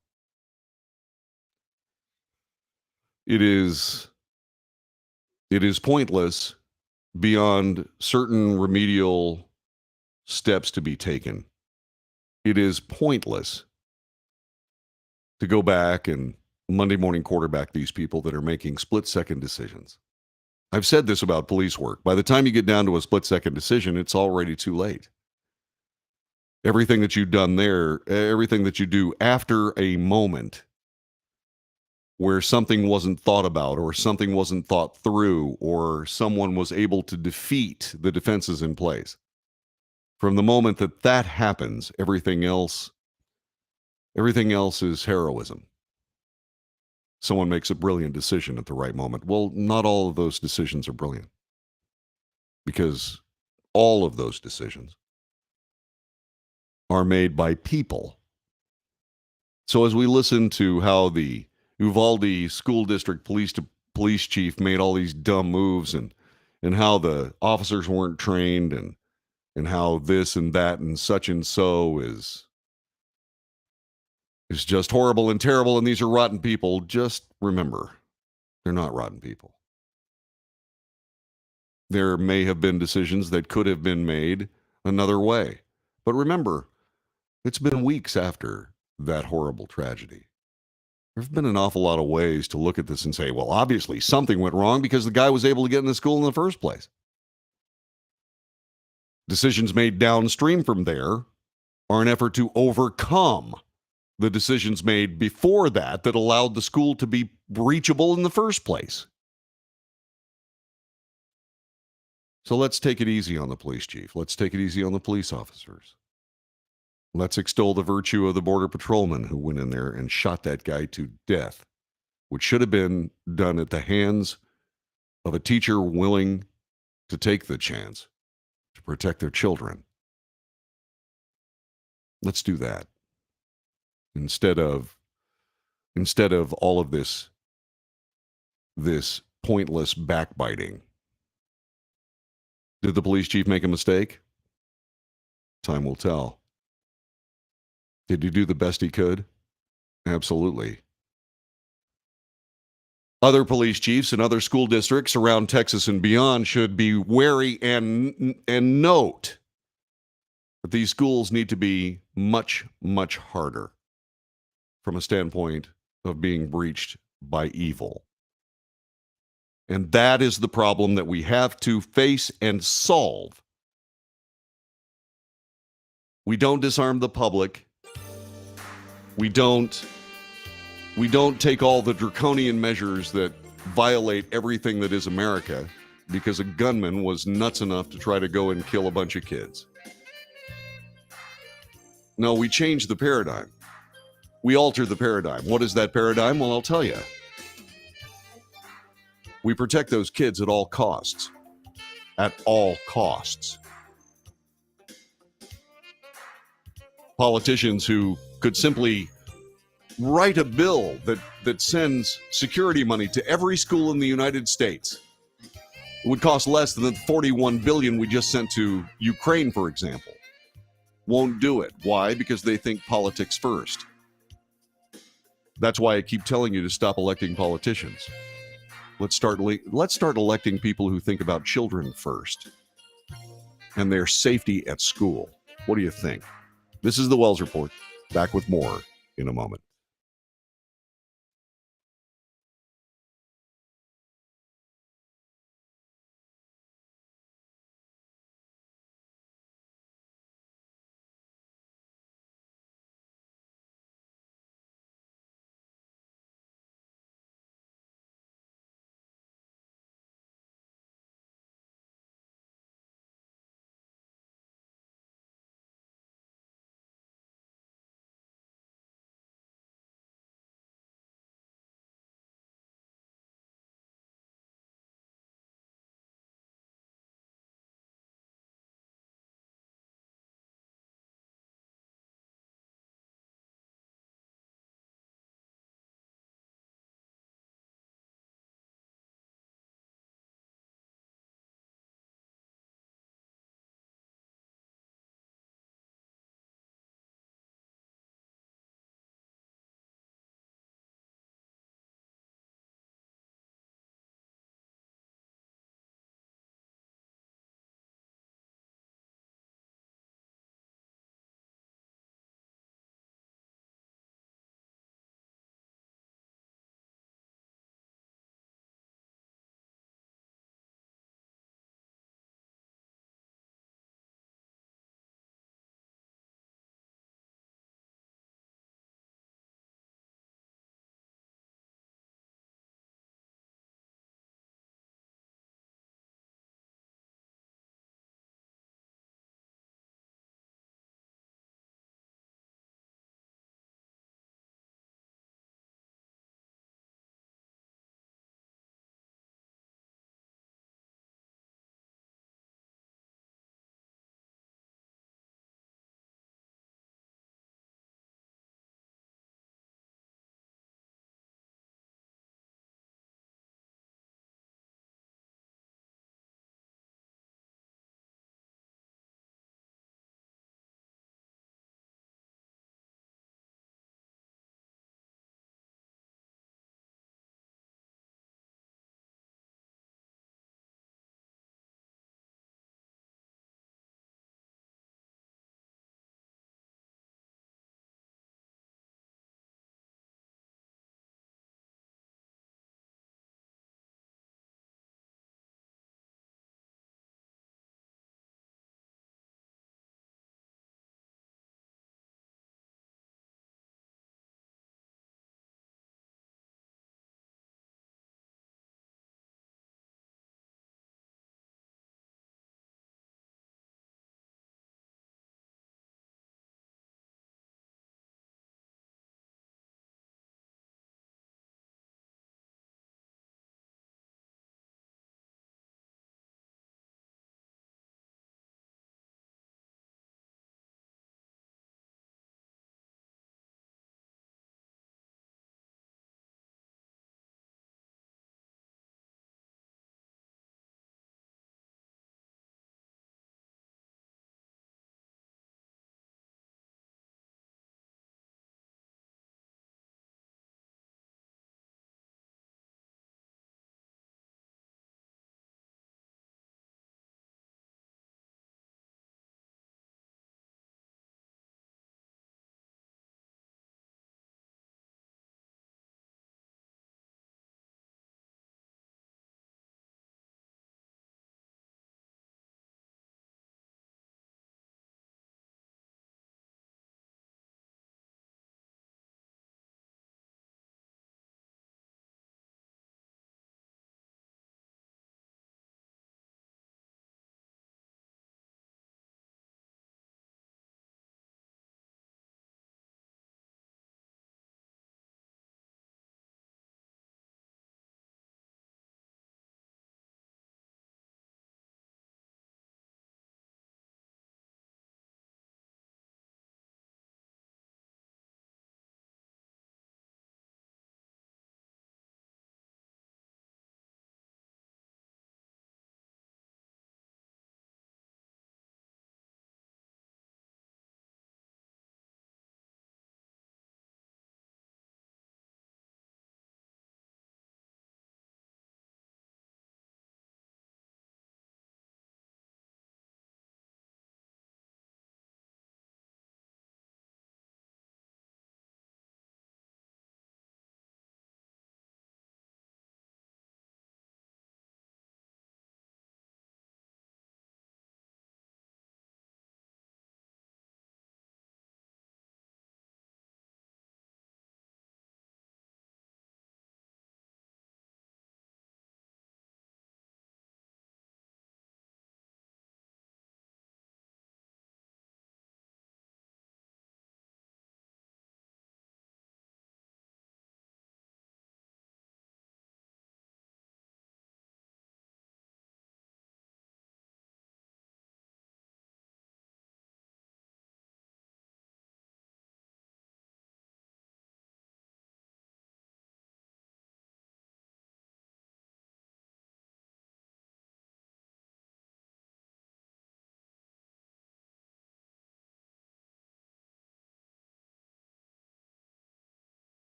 It is pointless beyond certain remedial steps to be taken. It is pointless to go back and Monday morning quarterback these people that are making split-second decisions. I've said this about police work. By the time you get down to a split-second decision, it's already too late. Everything that you've done there, everything that you do after a moment where something wasn't thought about or something wasn't thought through or someone was able to defeat the defenses in place. From the moment that happens, everything else is heroism. Someone makes a brilliant decision at the right moment. Well, not all of those decisions are brilliant, because all of those decisions are made by people. So as we listen to how the Uvalde School District police chief made all these dumb moves and how the officers weren't trained and how this and that and such and so is just horrible and terrible, and these are rotten people, just remember, they're not rotten people. There may have been decisions that could have been made another way. But remember, it's been weeks after that horrible tragedy. There have been an awful lot of ways to look at this and say, well, obviously something went wrong because the guy was able to get in the school in the first place. Decisions made downstream from there are an effort to overcome the decisions made before that allowed the school to be breachable in the first place. So let's take it easy on the police chief. Let's take it easy on the police officers. Let's extol the virtue of the border patrolman who went in there and shot that guy to death, which should have been done at the hands of a teacher willing to take the chance to protect their children. Let's do that. Instead of all of this pointless backbiting. Did the police chief make a mistake? Time will tell. Did he do the best he could? Absolutely. Other police chiefs and other school districts around Texas and beyond should be wary and note that these schools need to be much, much harder from a standpoint of being breached by evil. And that is the problem that we have to face and solve. We don't disarm the public. We don't take all the draconian measures that violate everything that is America because a gunman was nuts enough to try to go and kill a bunch of kids. No, we change the paradigm. We alter the paradigm. What is that paradigm? Well, I'll tell you. We protect those kids at all costs. At all costs. Politicians who could simply write a bill that sends security money to every school in the United States. It would cost less than the $41 billion we just sent to Ukraine, for example. Won't do it. Why? Because they think politics first. That's why I keep telling you to stop electing politicians. Let's start electing people who think about children first and their safety at school. What do you think? This is the Wells Report. Back with more in a moment.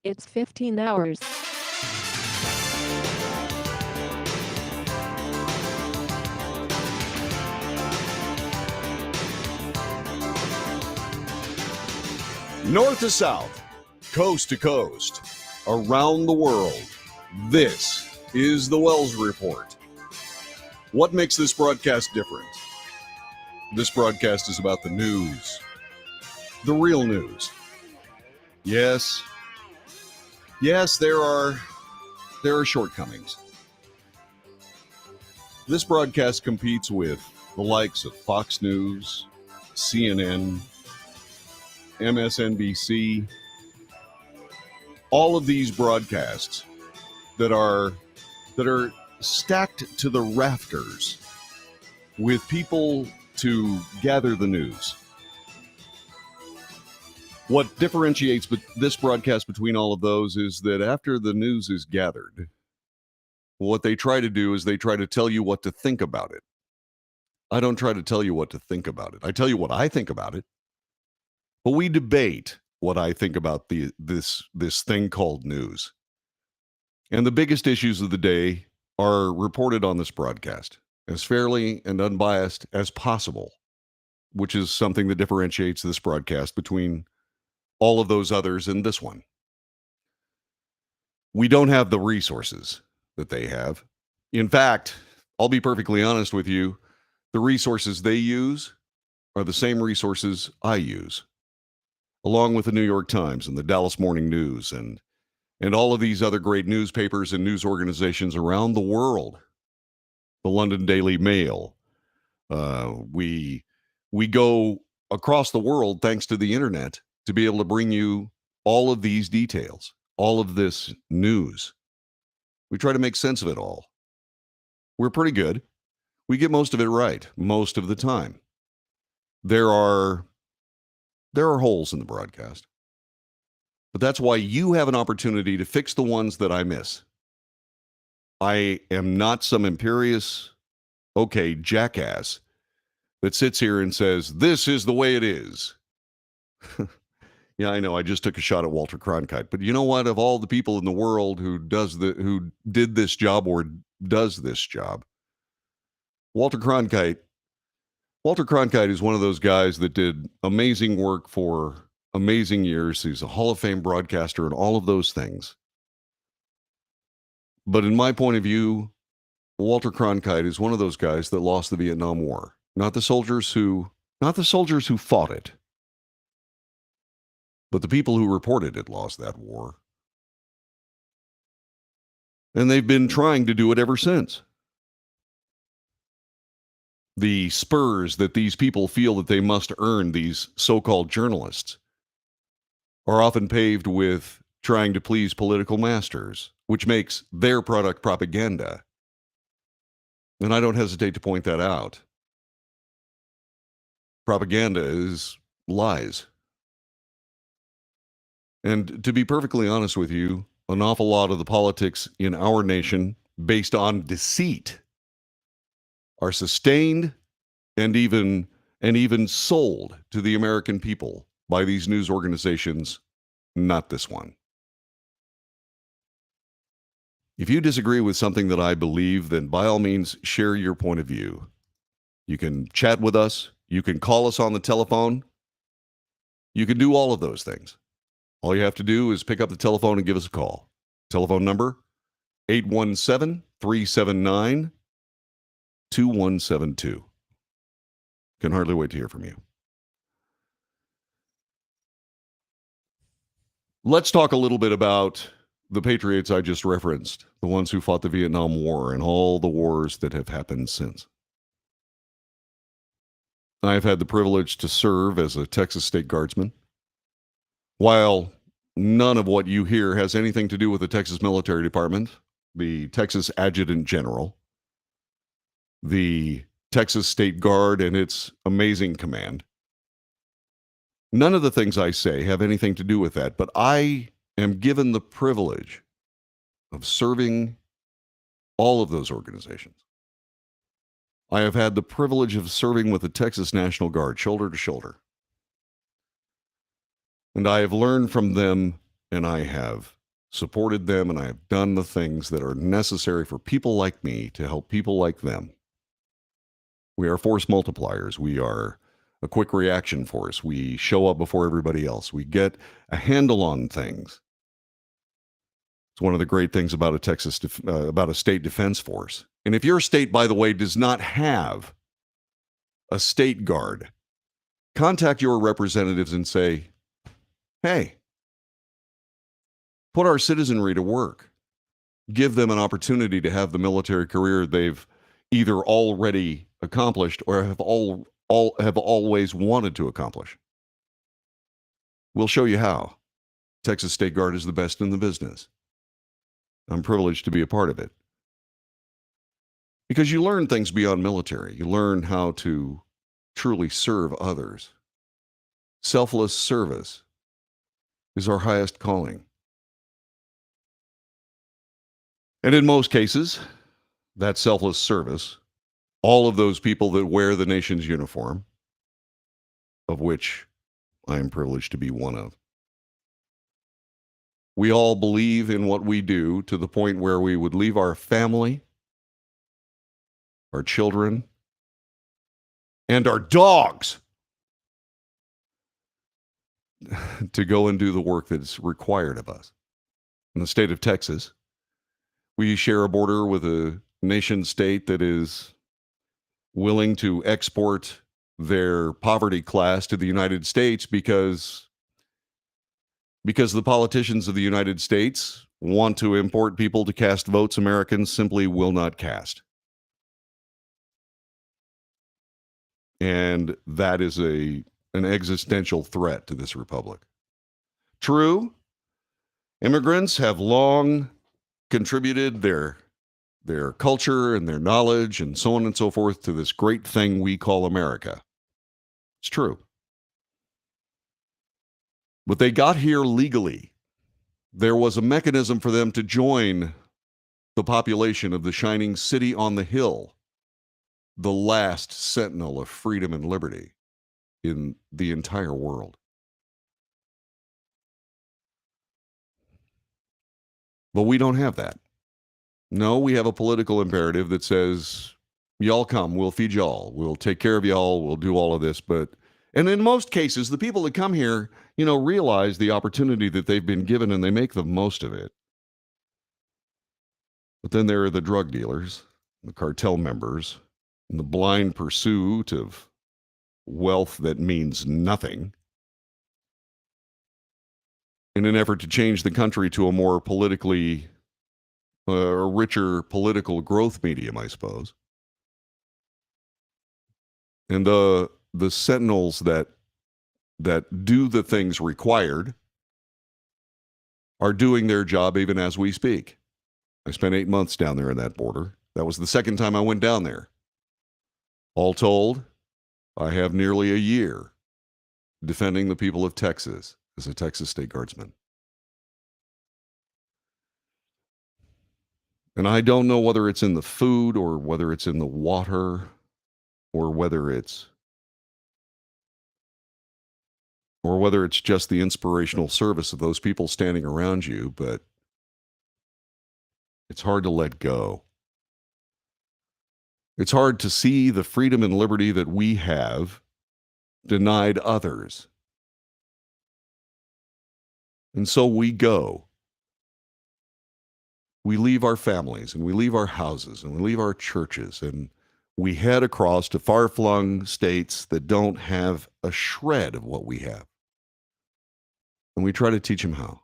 It's 15 hours. North to south, coast to coast, around the world, this is the Wells Report. What makes this broadcast different? This broadcast is about the news, the real news. Yes, there are shortcomings. This broadcast competes with the likes of Fox News, CNN, MSNBC, all of these broadcasts that are stacked to the rafters with people to gather the news. What differentiates this broadcast between all of those is that after the news is gathered, what they try to do is they try to tell you what to think about it. I don't try to tell you what to think about it. I tell you what I think about it. But we debate what I think about this thing called news. And the biggest issues of the day are reported on this broadcast as fairly and unbiased as possible, which is something that differentiates this broadcast between all of those others and this one. We don't have the resources that they have. In fact, I'll be perfectly honest with you, the resources they use are the same resources I use, along with the New York Times and the Dallas Morning News and all of these other great newspapers and news organizations around the world. The London Daily Mail. We go across the world thanks to the internet to be able to bring you all of these details, all of this news. We try to make sense of it all. We're pretty good. We get most of it right, most of the time. There are holes in the broadcast. But that's why you have an opportunity to fix the ones that I miss. I am not some imperious, jackass that sits here and says, this is the way it is. Yeah, I know. I just took a shot at Walter Cronkite. But you know what? Of all the people in the world who did this job or does this job, Walter Cronkite is one of those guys that did amazing work for amazing years. He's a Hall of Fame broadcaster and all of those things. But in my point of view, Walter Cronkite is one of those guys that lost the Vietnam War. Not the soldiers who fought it, but the people who reported it lost that war. And they've been trying to do it ever since. The spurs that these people feel that they must earn, these so-called journalists, are often paved with trying to please political masters, which makes their product propaganda. And I don't hesitate to point that out. Propaganda is lies. And to be perfectly honest with you, an awful lot of the politics in our nation based on deceit are sustained and even sold to the American people by these news organizations, not this one. If you disagree with something that I believe, then by all means, share your point of view. You can chat with us. You can call us on the telephone. You can do all of those things. All you have to do is pick up the telephone and give us a call. Telephone number, 817-379-2172. Can hardly wait to hear from you. Let's talk a little bit about the patriots I just referenced, the ones who fought the Vietnam War and all the wars that have happened since. I've had the privilege to serve as a Texas State Guardsman. While none of what you hear has anything to do with the Texas Military Department, the Texas Adjutant General, the Texas State Guard and its amazing command, none of the things I say have anything to do with that, but I am given the privilege of serving all of those organizations. I have had the privilege of serving with the Texas National Guard, shoulder to shoulder. And I have learned from them and I have supported them, and I have done the things that are necessary for people like me to help people like them. We are force multipliers. We are a quick reaction force. We show up before everybody else. We get a handle on things. It's one of the great things about about a state defense force. And if your state, by the way, does not have a state guard, contact your representatives and say, hey, put our citizenry to work. Give them an opportunity to have the military career they've either already accomplished or have always wanted to accomplish. We'll show you how. Texas State Guard is the best in the business. I'm privileged to be a part of it. Because you learn things beyond military. You learn how to truly serve others. Selfless service is our highest calling. And in most cases, that selfless service, all of those people that wear the nation's uniform, of which I am privileged to be one of, we all believe in what we do to the point where we would leave our family, our children, and our dogs to go and do the work that's required of us. In the state of Texas, we share a border with a nation state that is willing to export their poverty class to the United States because the politicians of the United States want to import people to cast votes Americans simply will not cast. And that is an existential threat to this republic. True, immigrants have long contributed their culture and their knowledge and so on and so forth to this great thing we call America. It's true. But they got here legally. There was a mechanism for them to join the population of the shining city on the hill, the last sentinel of freedom and liberty in the entire world. But we don't have that. No, we have a political imperative that says, y'all come, we'll feed y'all, we'll take care of y'all, we'll do all of this. And in most cases, the people that come here, realize the opportunity that they've been given and they make the most of it. But then there are the drug dealers, the cartel members, and the blind pursuit of wealth that means nothing in an effort to change the country to a more politically, a richer political growth medium, I suppose. And the sentinels that do the things required are doing their job even as we speak. I spent 8 months down there in that border. That was the second time I went down there. All told, I have nearly a year defending the people of Texas as a Texas State Guardsman. And I don't know whether it's in the food or whether it's in the water or whether it's just the inspirational service of those people standing around you, but it's hard to let go. It's hard to see the freedom and liberty that we have denied others. And so we go. We leave our families and we leave our houses and we leave our churches and we head across to far-flung states that don't have a shred of what we have. And we try to teach them how.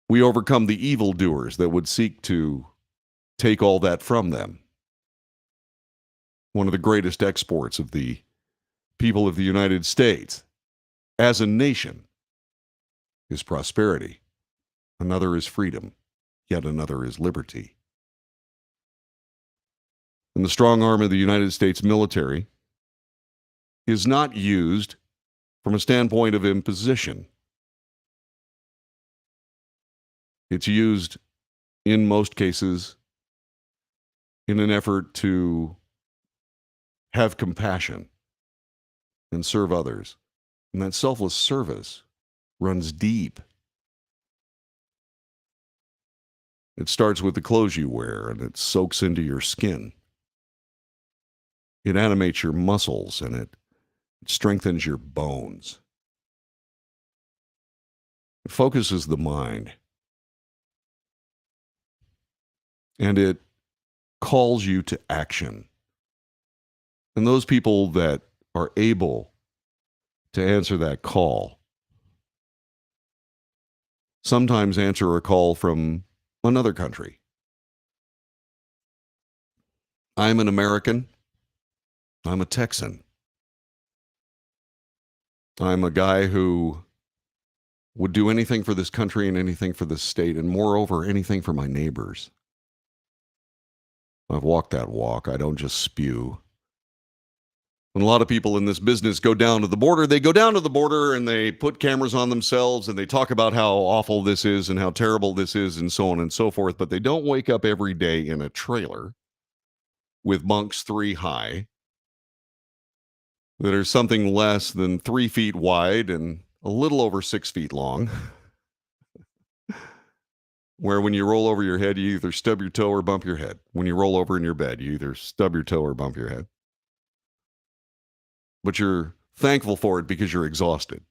We overcome the evildoers that would seek to take all that from them. One of the greatest exports of the people of the United States as a nation is prosperity. Another is freedom. Yet another is liberty. And the strong arm of the United States military is not used from a standpoint of imposition. It's used in most cases in an effort to have compassion and serve others. And that selfless service runs deep. It starts with the clothes you wear, and it soaks into your skin. It animates your muscles, and it strengthens your bones. It focuses the mind. And it calls you to action. And those people that are able to answer that call sometimes answer a call from another country. I'm an American. I'm a Texan. I'm a guy who would do anything for this country and anything for this state, and moreover, anything for my neighbors. I've walked that walk. I don't just spew. When a lot of people in this business go down to the border, they go down to the border and they put cameras on themselves and they talk about how awful this is and how terrible this is and so on and so forth, but they don't wake up every day in a trailer with bunks 3 high that are something less than 3 feet wide and a little over 6 feet long, where when you roll over your head, you either stub your toe or bump your head. When you roll over in your bed, you either stub your toe or bump your head. But you're thankful for it because you're exhausted.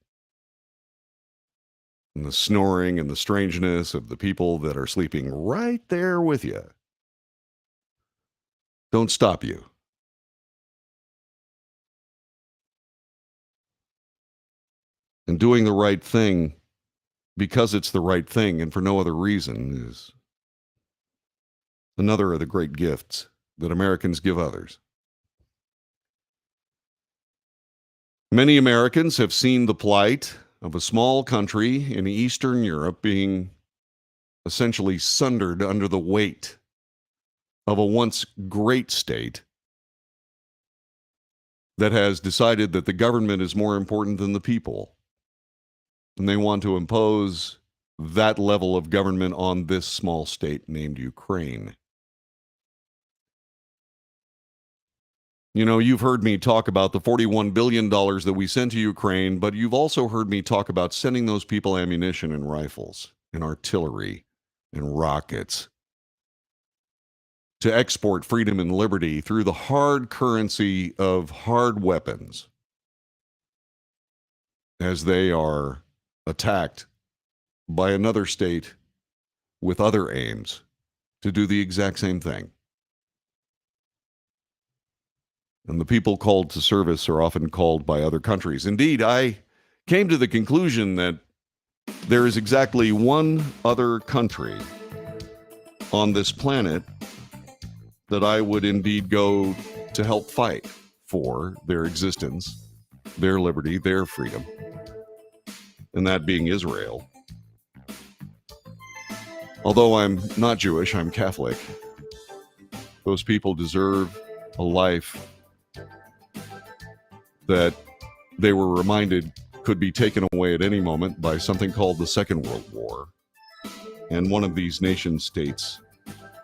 And the snoring and the strangeness of the people that are sleeping right there with you don't stop you. And doing the right thing because it's the right thing and for no other reason is another of the great gifts that Americans give others. Many Americans have seen the plight of a small country in Eastern Europe being essentially sundered under the weight of a once great state that has decided that the government is more important than the people. And they want to impose that level of government on this small state named Ukraine. You know, you've heard me talk about the $41 billion that we sent to Ukraine, but you've also heard me talk about sending those people ammunition and rifles and artillery and rockets to export freedom and liberty through the hard currency of hard weapons as they are attacked by another state with other aims to do the exact same thing. And the people called to service are often called by other countries. Indeed, I came to the conclusion that there is exactly one other country on this planet that I would indeed go to help fight for their existence, their liberty, their freedom, and that being Israel. Although I'm not Jewish, I'm Catholic. Those people deserve a life that they were reminded could be taken away at any moment by something called the Second World War. And one of these nation states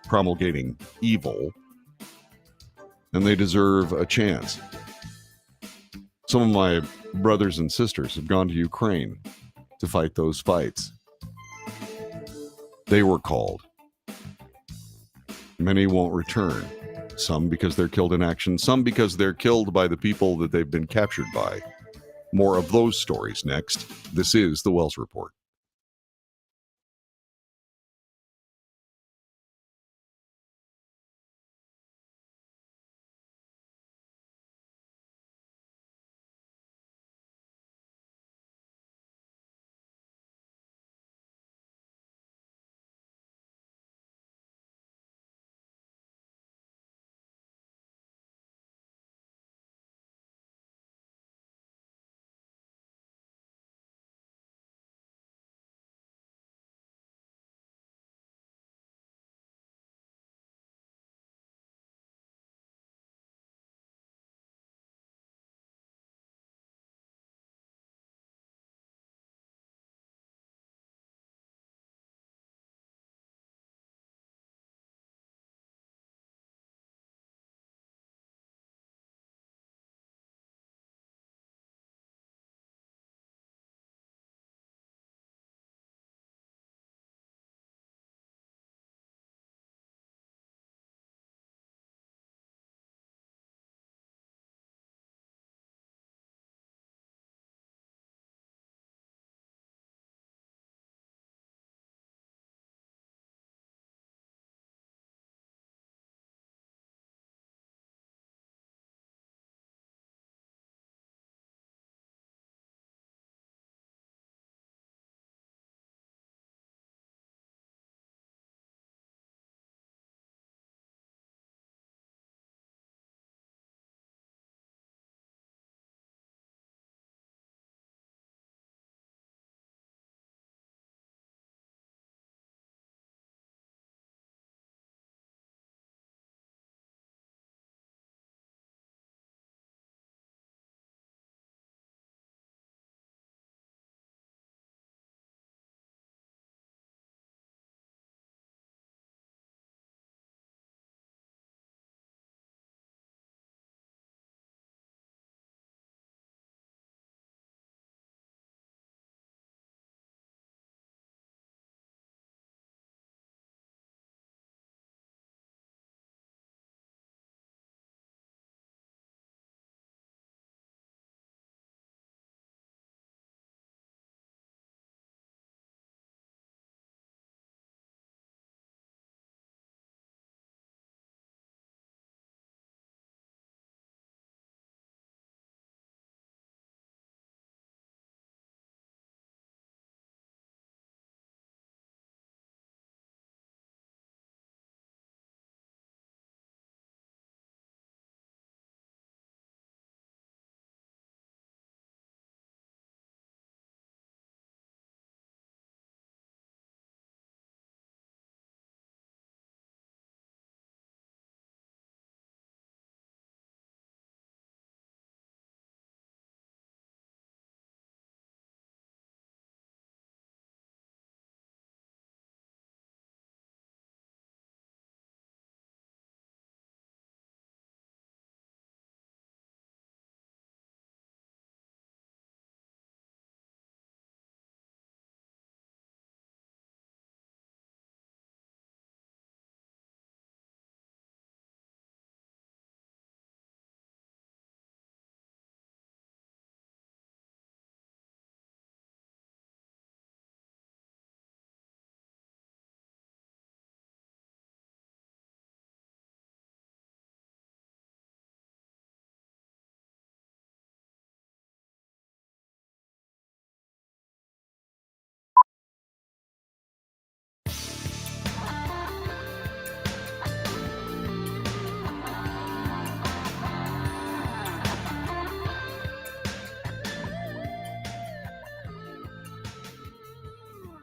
promulgating evil, and they deserve a chance. Some of my brothers and sisters have gone to Ukraine to fight those fights. They were called. Many won't return. Some because they're killed in action, some because they're killed by the people that they've been captured by. More of those stories next. This is the Wells Report.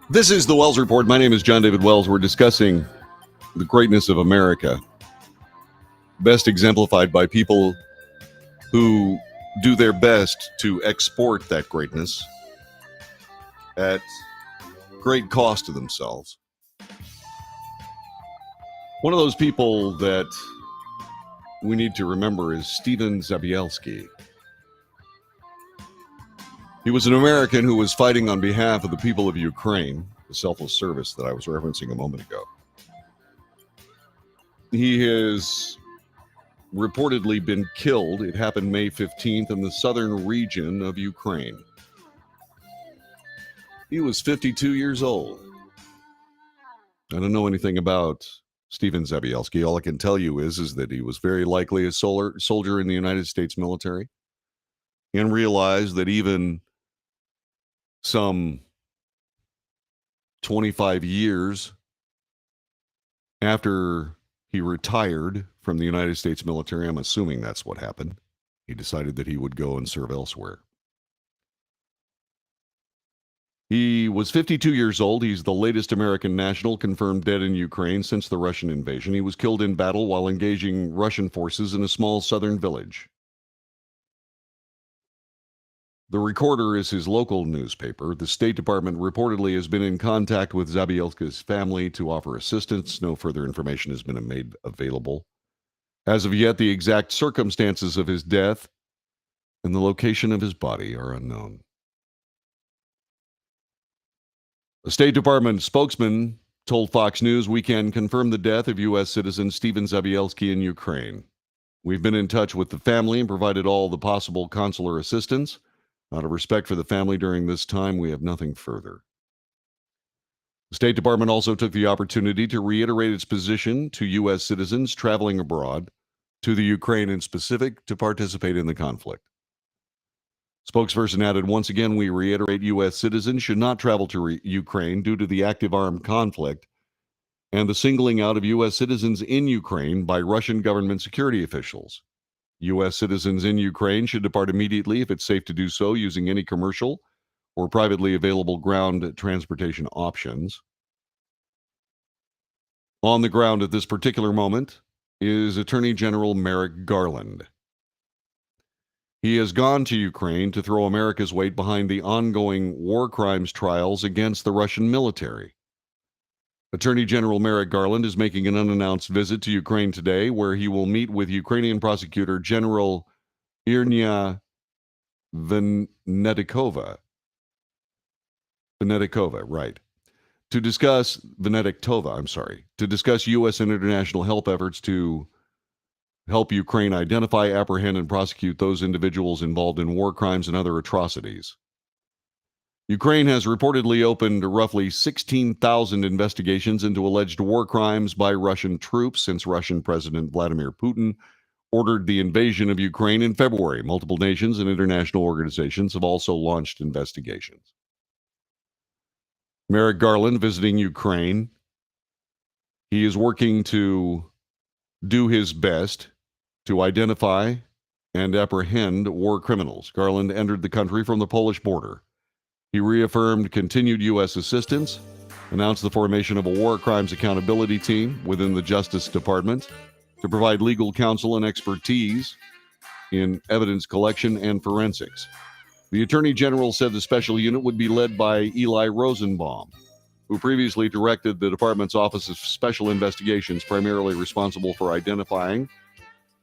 This is the Wells Report. My name is John David Wells. We're discussing the greatness of America, best exemplified by people who do their best to export that greatness at great cost to themselves. One of those people that we need to remember is Stephen Zabielski. He was an American who was fighting on behalf of the people of Ukraine, the selfless service that I was referencing a moment ago. He has reportedly been killed. It happened May 15th in the southern region of Ukraine. He was 52 years old. I don't know anything about Stephen Zabielski. All I can tell you is that he was very likely a soldier in the United States military and realized that even some 25 years after he retired from the United States military, I'm assuming that's what happened, he decided that he would go and serve elsewhere. He was 52 years old. He's the latest American national confirmed dead in Ukraine since the Russian invasion. He was killed in battle while engaging Russian forces in a small southern village. The Recorder is his local newspaper. The State Department reportedly has been in contact with Zabielski's family to offer assistance. No further information has been made available. As of yet, the exact circumstances of his death and the location of his body are unknown. A State Department spokesman told Fox News we can confirm the death of U.S. citizen Stephen Zabielski in Ukraine. We've been in touch with the family and provided all the possible consular assistance. Out of respect for the family during this time, we have nothing further. The State Department also took the opportunity to reiterate its position to U.S. citizens traveling abroad, to the Ukraine in specific, to participate in the conflict. Spokesperson added, once again, we reiterate U.S. citizens should not travel to Ukraine due to the active armed conflict and the singling out of U.S. citizens in Ukraine by Russian government security officials. U.S. citizens in Ukraine should depart immediately if it's safe to do so using any commercial or privately available ground transportation options. On the ground at this particular moment is Attorney General Merrick Garland. He has gone to Ukraine to throw America's weight behind the ongoing war crimes trials against the Russian military. Attorney General Merrick Garland is making an unannounced visit to Ukraine today, where he will meet with Ukrainian prosecutor General Irina Venetikova, right, to discuss to discuss U.S. and international help efforts to help Ukraine identify, apprehend, and prosecute those individuals involved in war crimes and other atrocities. Ukraine has reportedly opened roughly 16,000 investigations into alleged war crimes by Russian troops since Russian President Vladimir Putin ordered the invasion of Ukraine in February. Multiple nations and international organizations have also launched investigations. Merrick Garland visiting Ukraine. He is working to do his best to identify and apprehend war criminals. Garland entered the country from the Polish border. He reaffirmed continued U.S. assistance, announced the formation of a war crimes accountability team within the Justice Department to provide legal counsel and expertise in evidence collection and forensics. The Attorney General said the special unit would be led by Eli Rosenbaum, who previously directed the department's Office of Special Investigations, primarily responsible for identifying,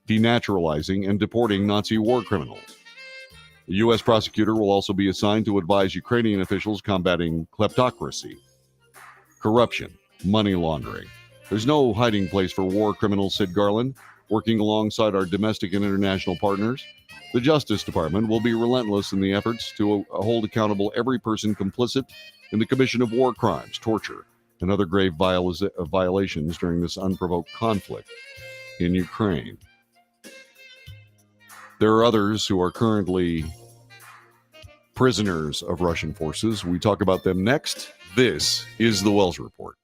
denaturalizing, and deporting Nazi war criminals. The U.S. prosecutor will also be assigned to advise Ukrainian officials combating kleptocracy, corruption, money laundering. There's no hiding place for war criminals, said Garland. Working alongside our domestic and international partners, the Justice Department will be relentless in the efforts to hold accountable every person complicit in the commission of war crimes, torture, and other grave violations during this unprovoked conflict in Ukraine. There are others who are currently prisoners of Russian forces. We talk about them next. This is the Wells Report.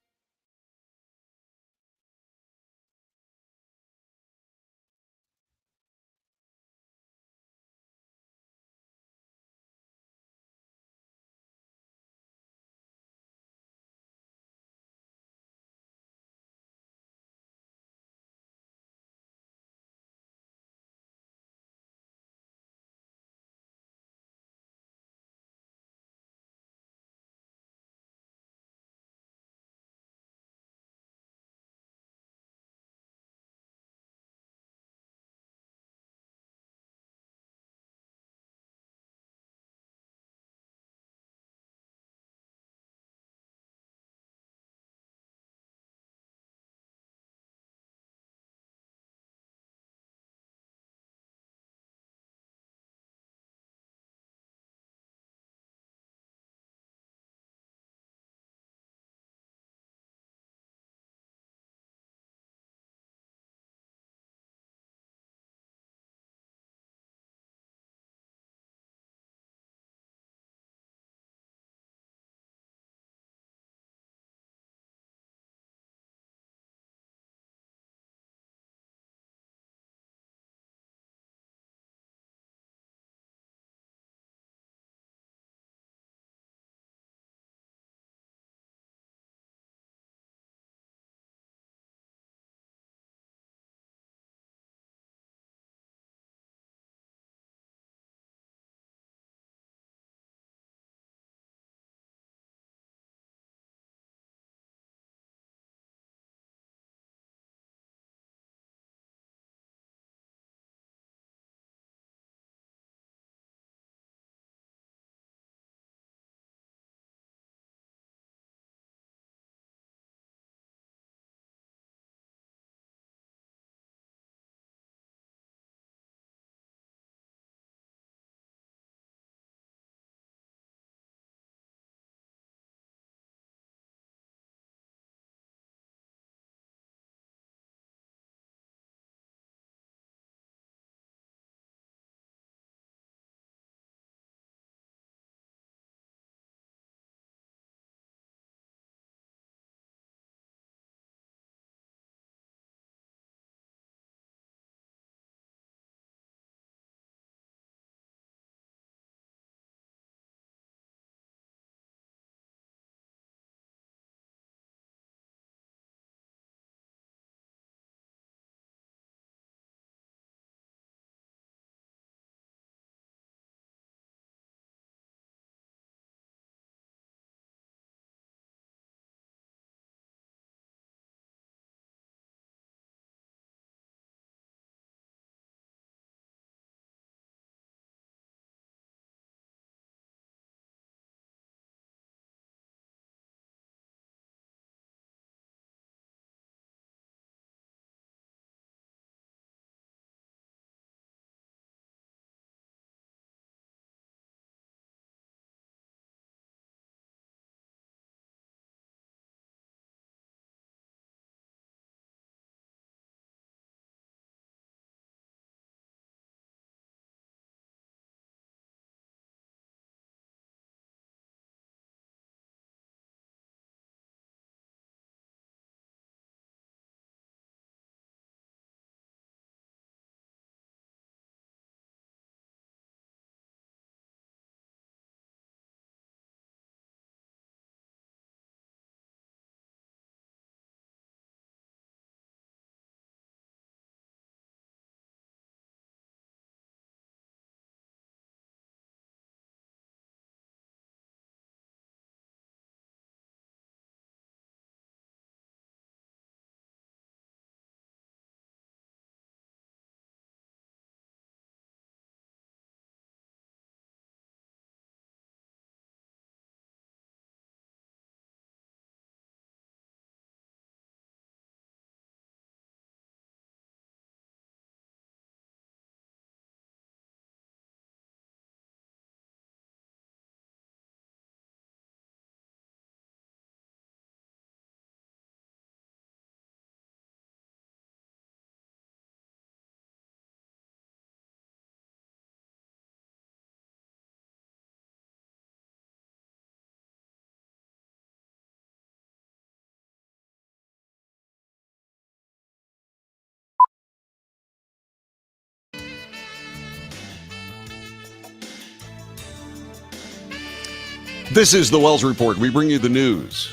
This is the Wells Report. We bring you the news.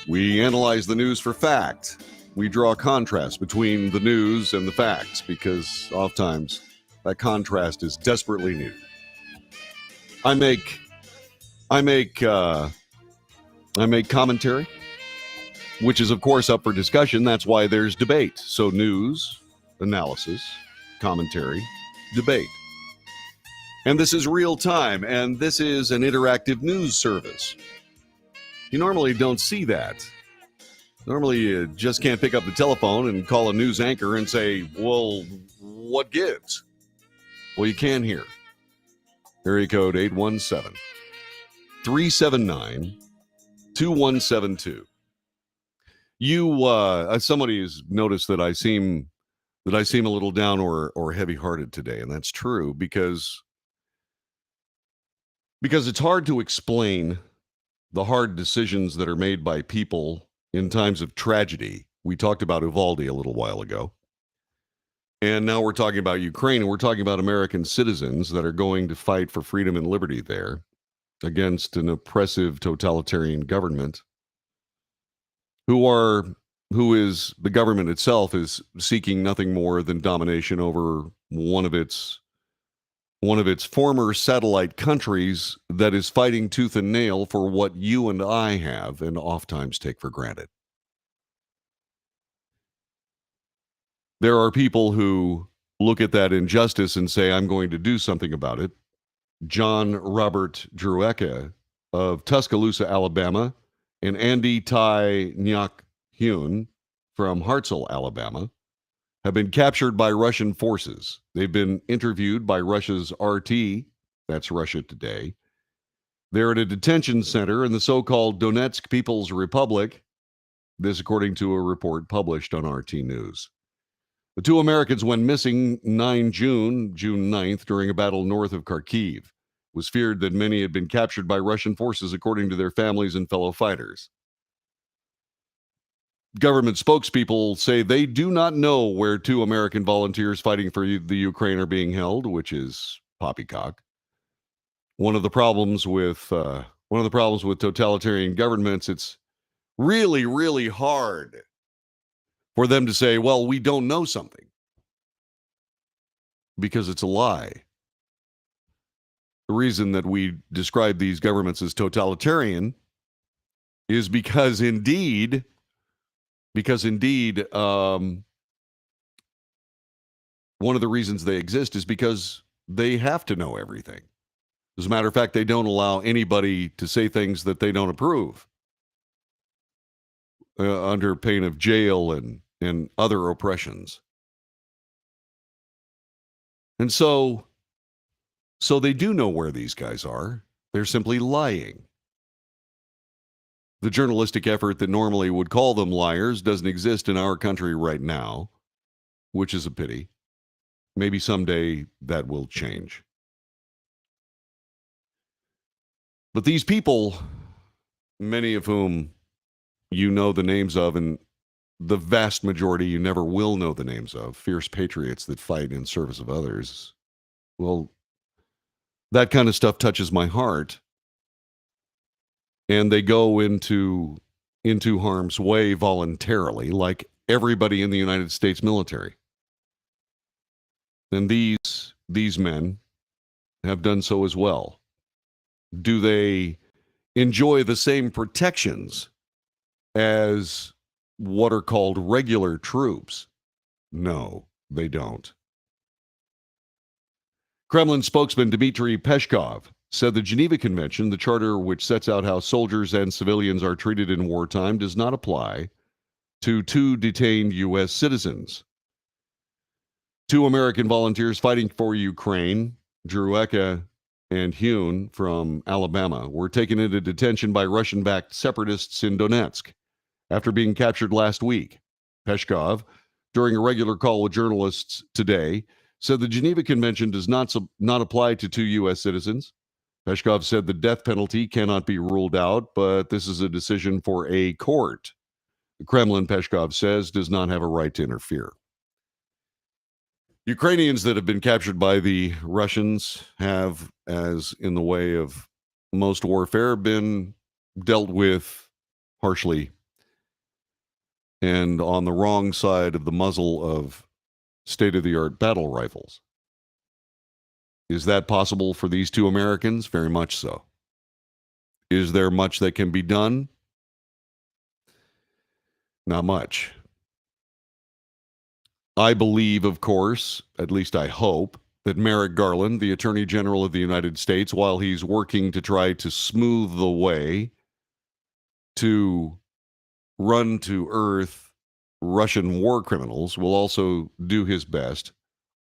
We analyze the news for fact. We draw a contrast between the news and the facts because oftentimes that contrast is desperately needed. I make commentary, which is of course up for discussion. That's why there's debate. So news, analysis, commentary, debate. And this is real time, and this is an interactive news service. You normally don't see that. Normally, you just can't pick up the telephone and call a news anchor and say, well, what gives? Well, you can here. Area code 817-379-2172. Somebody has noticed that I seem a little down or heavy-hearted today, and that's true because it's hard to explain the hard decisions that are made by people in times of tragedy. We talked about Uvalde a little while ago. And now we're talking about Ukraine, and we're talking about American citizens that are going to fight for freedom and liberty there against an oppressive totalitarian government who is the government itself is seeking nothing more than domination over one of its former satellite countries that is fighting tooth and nail for what you and I have and oftentimes take for granted. There are people who look at that injustice and say, I'm going to do something about it. John Robert Druecka of Tuscaloosa, Alabama, and Andy Tai Nyak Hyun from Hartselle, Alabama, have been captured by Russian forces. They've been interviewed by Russia's RT, that's Russia Today. They're at a detention center in the so-called Donetsk People's Republic, this according to a report published on RT News. The two Americans went missing June 9th, during a battle north of Kharkiv. It was feared that many had been captured by Russian forces, according to their families and fellow fighters. Government spokespeople say they do not know where two American volunteers fighting for the Ukraine are being held, which is poppycock. One of the problems with totalitarian governments, it's really, really hard for them to say, well, we don't know something, because it's a lie. The reason that we describe these governments as totalitarian is because indeed, one of the reasons they exist is because they have to know everything. As a matter of fact, they don't allow anybody to say things that they don't approve under pain of jail and other oppressions. And so they do know where these guys are. They're simply lying. The journalistic effort that normally would call them liars doesn't exist in our country right now, which is a pity. Maybe someday that will change. But these people, many of whom you know the names of, and the vast majority you never will know the names of, fierce patriots that fight in service of others, well, that kind of stuff touches my heart. And they go into harm's way voluntarily, like everybody in the United States military. And these men have done so as well. Do they enjoy the same protections as what are called regular troops? No, they don't. Kremlin spokesman Dmitry Peskov said the Geneva Convention, the charter which sets out how soldiers and civilians are treated in wartime, does not apply to two detained U.S. citizens. Two American volunteers fighting for Ukraine, Druecka and Hyun from Alabama, were taken into detention by Russian-backed separatists in Donetsk after being captured last week. Peskov, during a regular call with journalists today, said the Geneva Convention does not apply to two U.S. citizens. Peskov said the death penalty cannot be ruled out, but this is a decision for a court. The Kremlin, Peskov says, does not have a right to interfere. Ukrainians that have been captured by the Russians have, as in the way of most warfare been dealt with harshly and on the wrong side of the muzzle of state-of-the-art battle rifles. Is that possible for these two Americans? Very much so. Is there much that can be done? Not much. I believe, of course, at least I hope, that Merrick Garland, the Attorney General of the United States, while he's working to try to smooth the way to run to earth Russian war criminals, will also do his best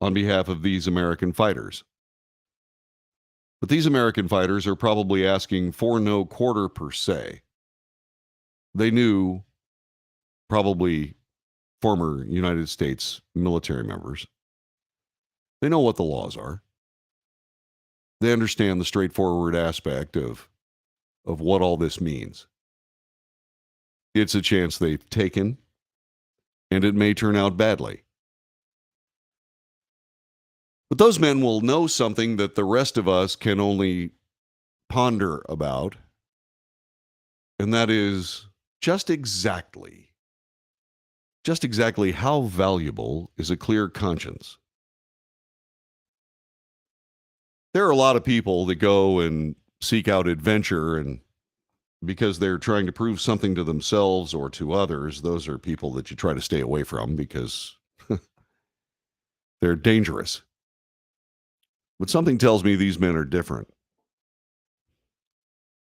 on behalf of these American fighters. But these American fighters are probably asking for no quarter per se. They knew, probably former United States military members, they know what the laws are. They understand the straightforward aspect of what all this means. It's a chance they've taken, and it may turn out badly. But those men will know something that the rest of us can only ponder about, and that is just exactly how valuable is a clear conscience. There are a lot of people that go and seek out adventure, and because they're trying to prove something to themselves or to others, those are people that you try to stay away from because they're dangerous. But something tells me these men are different.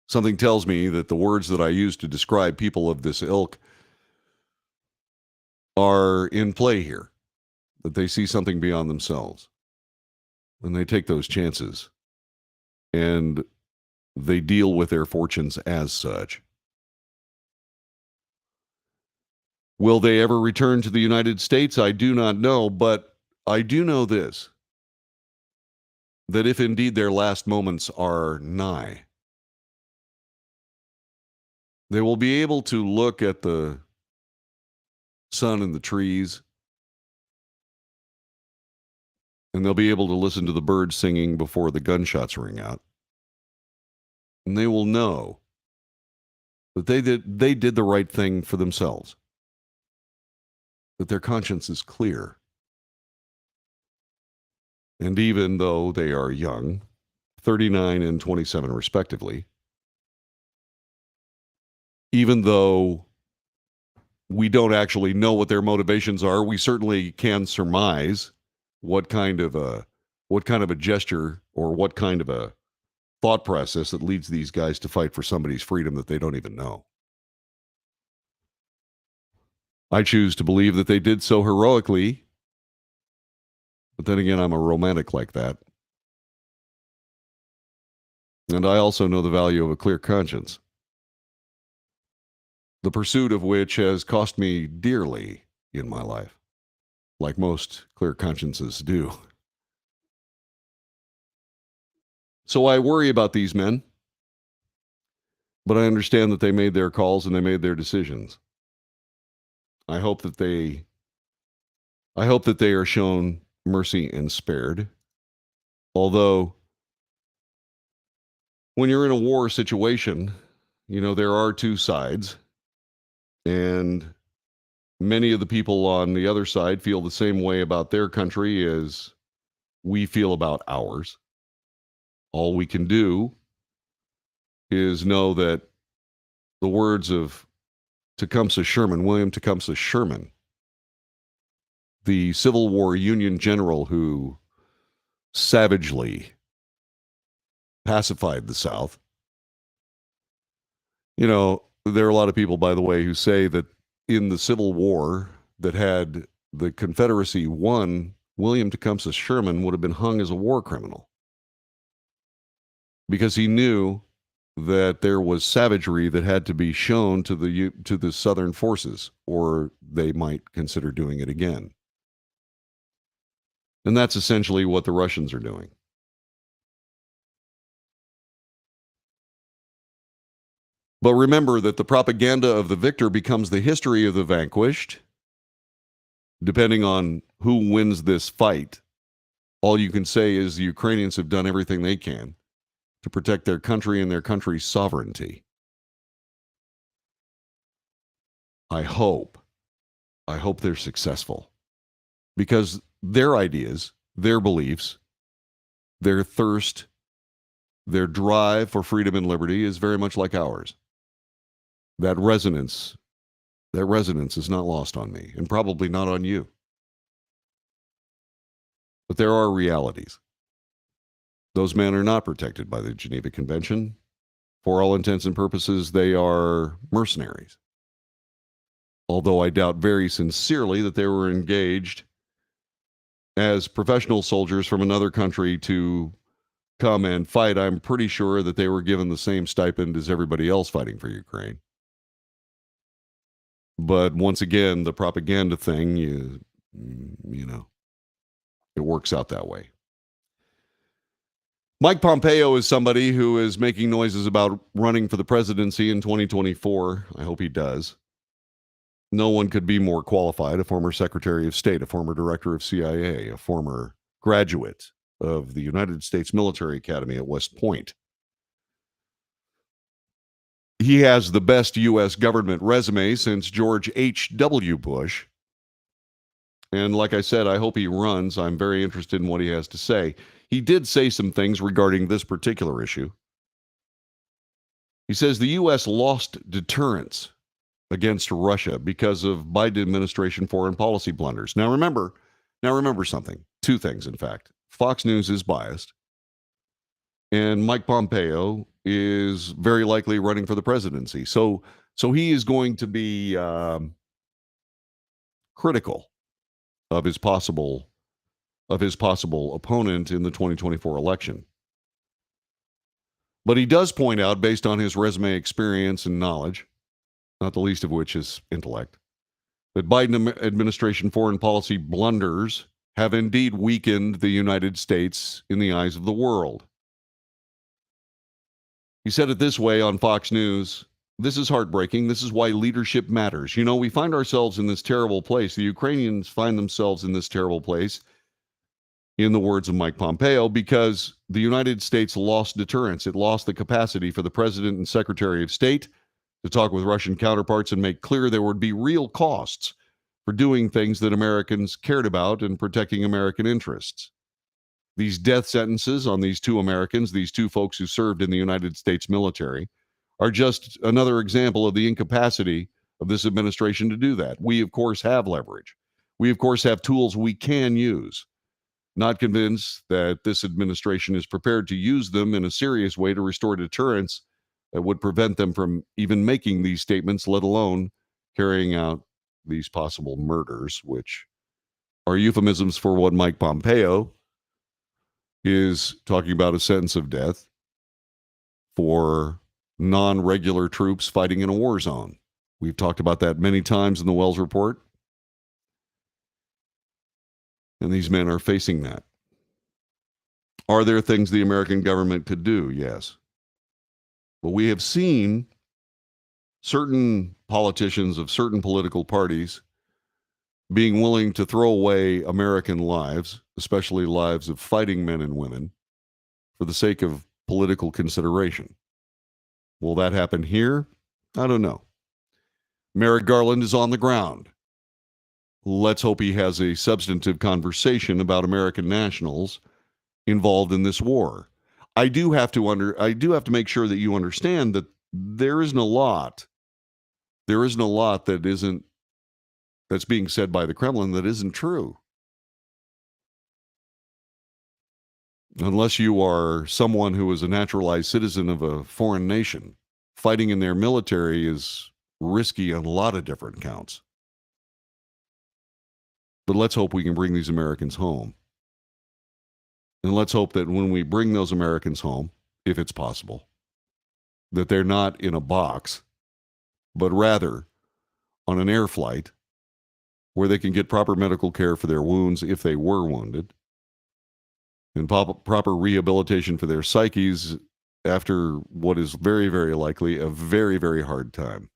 Something tells me that the words that I use to describe people of this ilk are in play here, that they see something beyond themselves. And they take those chances. And they deal with their fortunes as such. Will they ever return to the United States? I do not know, but I do know this, that if indeed their last moments are nigh, they will be able to look at the sun and the trees, and they'll be able to listen to the birds singing before the gunshots ring out. And they will know that they did the right thing for themselves, that their conscience is clear. And even though they are young, 39 and 27 respectively, even though we don't actually know what their motivations are, we certainly can surmise what kind of a gesture or what kind of a thought process that leads these guys to fight for somebody's freedom that they don't even know. I choose to believe that they did so heroically, but then again, I'm a romantic like that. And I also know the value of a clear conscience, the pursuit of which has cost me dearly in my life, like most clear consciences do. So I worry about these men, but I understand that they made their calls and they made their decisions. I hope that they are shown mercy and spared. Although, when you're in a war situation, there are two sides, and many of the people on the other side feel the same way about their country as we feel about ours. All we can do is know that the words of William Tecumseh Sherman, the Civil War Union general who savagely pacified the South. There are a lot of people, by the way, who say that in the Civil War that had the Confederacy won, William Tecumseh Sherman would have been hung as a war criminal because he knew that there was savagery that had to be shown to the Southern forces, or they might consider doing it again. And that's essentially what the Russians are doing. But remember that the propaganda of the victor becomes the history of the vanquished. Depending on who wins this fight, all you can say is the Ukrainians have done everything they can. to protect their country and their country's sovereignty. I hope they're successful, because their ideas, their beliefs, their thirst, their drive for freedom and liberty is very much like ours. That resonance is not lost on me, and probably not on you. But there are realities. Those men are not protected by the Geneva Convention. For all intents and purposes, they are mercenaries. Although I doubt very sincerely that they were engaged as professional soldiers from another country to come and fight. I'm pretty sure that they were given the same stipend as everybody else fighting for Ukraine. But once again, the propaganda thing, you know, it works out that way. Mike Pompeo is somebody who is making noises about running for the presidency in 2024. I hope he does. No one could be more qualified. A former Secretary of State, a former director of CIA, a former graduate of the United States Military Academy at West Point. He has the best U.S. government resume since George H.W. Bush. And like I said, I hope he runs. I'm very interested in what he has to say. He did say some things regarding this particular issue. He says the U.S. lost deterrence against Russia because of Biden administration foreign policy blunders. Now remember something. Two things, in fact. Fox News is biased, and Mike Pompeo is very likely running for the presidency. So he is going to be critical of his possible opponent in the 2024 election. But he does point out, based on his resume, experience, and knowledge, not the least of which is intellect, that Biden administration foreign policy blunders have indeed weakened the United States in the eyes of the world. He said it this way on Fox News: "This is heartbreaking. This is why leadership matters. You know, we find ourselves in this terrible place. The Ukrainians find themselves in this terrible place, in the words of Mike Pompeo, because the United States lost deterrence. It lost the capacity for the President and Secretary of State to talk with Russian counterparts and make clear there would be real costs for doing things that Americans cared about and protecting American interests. These death sentences on these two Americans, these two folks who served in the United States military, are just another example of the incapacity of this administration to do that. We, of course, have leverage. We, of course, have tools we can use. Not convinced that this administration is prepared to use them in a serious way to restore deterrence that would prevent them from even making these statements, let alone carrying out these possible murders," which are euphemisms for what Mike Pompeo is talking about: a sentence of death for non-regular troops fighting in a war zone. We've talked about that many times in the Wells Report. And these men are facing that. Are there things the American government could do? Yes. But we have seen certain politicians of certain political parties being willing to throw away American lives, especially lives of fighting men and women, for the sake of political consideration. Will that happen here? I don't know. Merrick Garland is on the ground. Let's hope he has a substantive conversation about American nationals involved in this war. I do have to make sure that you understand that there isn't a lot that's being said by the Kremlin that isn't true. Unless you are someone who is a naturalized citizen of a foreign nation, fighting in their military is risky on a lot of different counts. But let's hope we can bring these Americans home. And let's hope that when we bring those Americans home, if it's possible, that they're not in a box, but rather on an air flight where they can get proper medical care for their wounds if they were wounded, and proper rehabilitation for their psyches after what is very, very likely a very, very hard time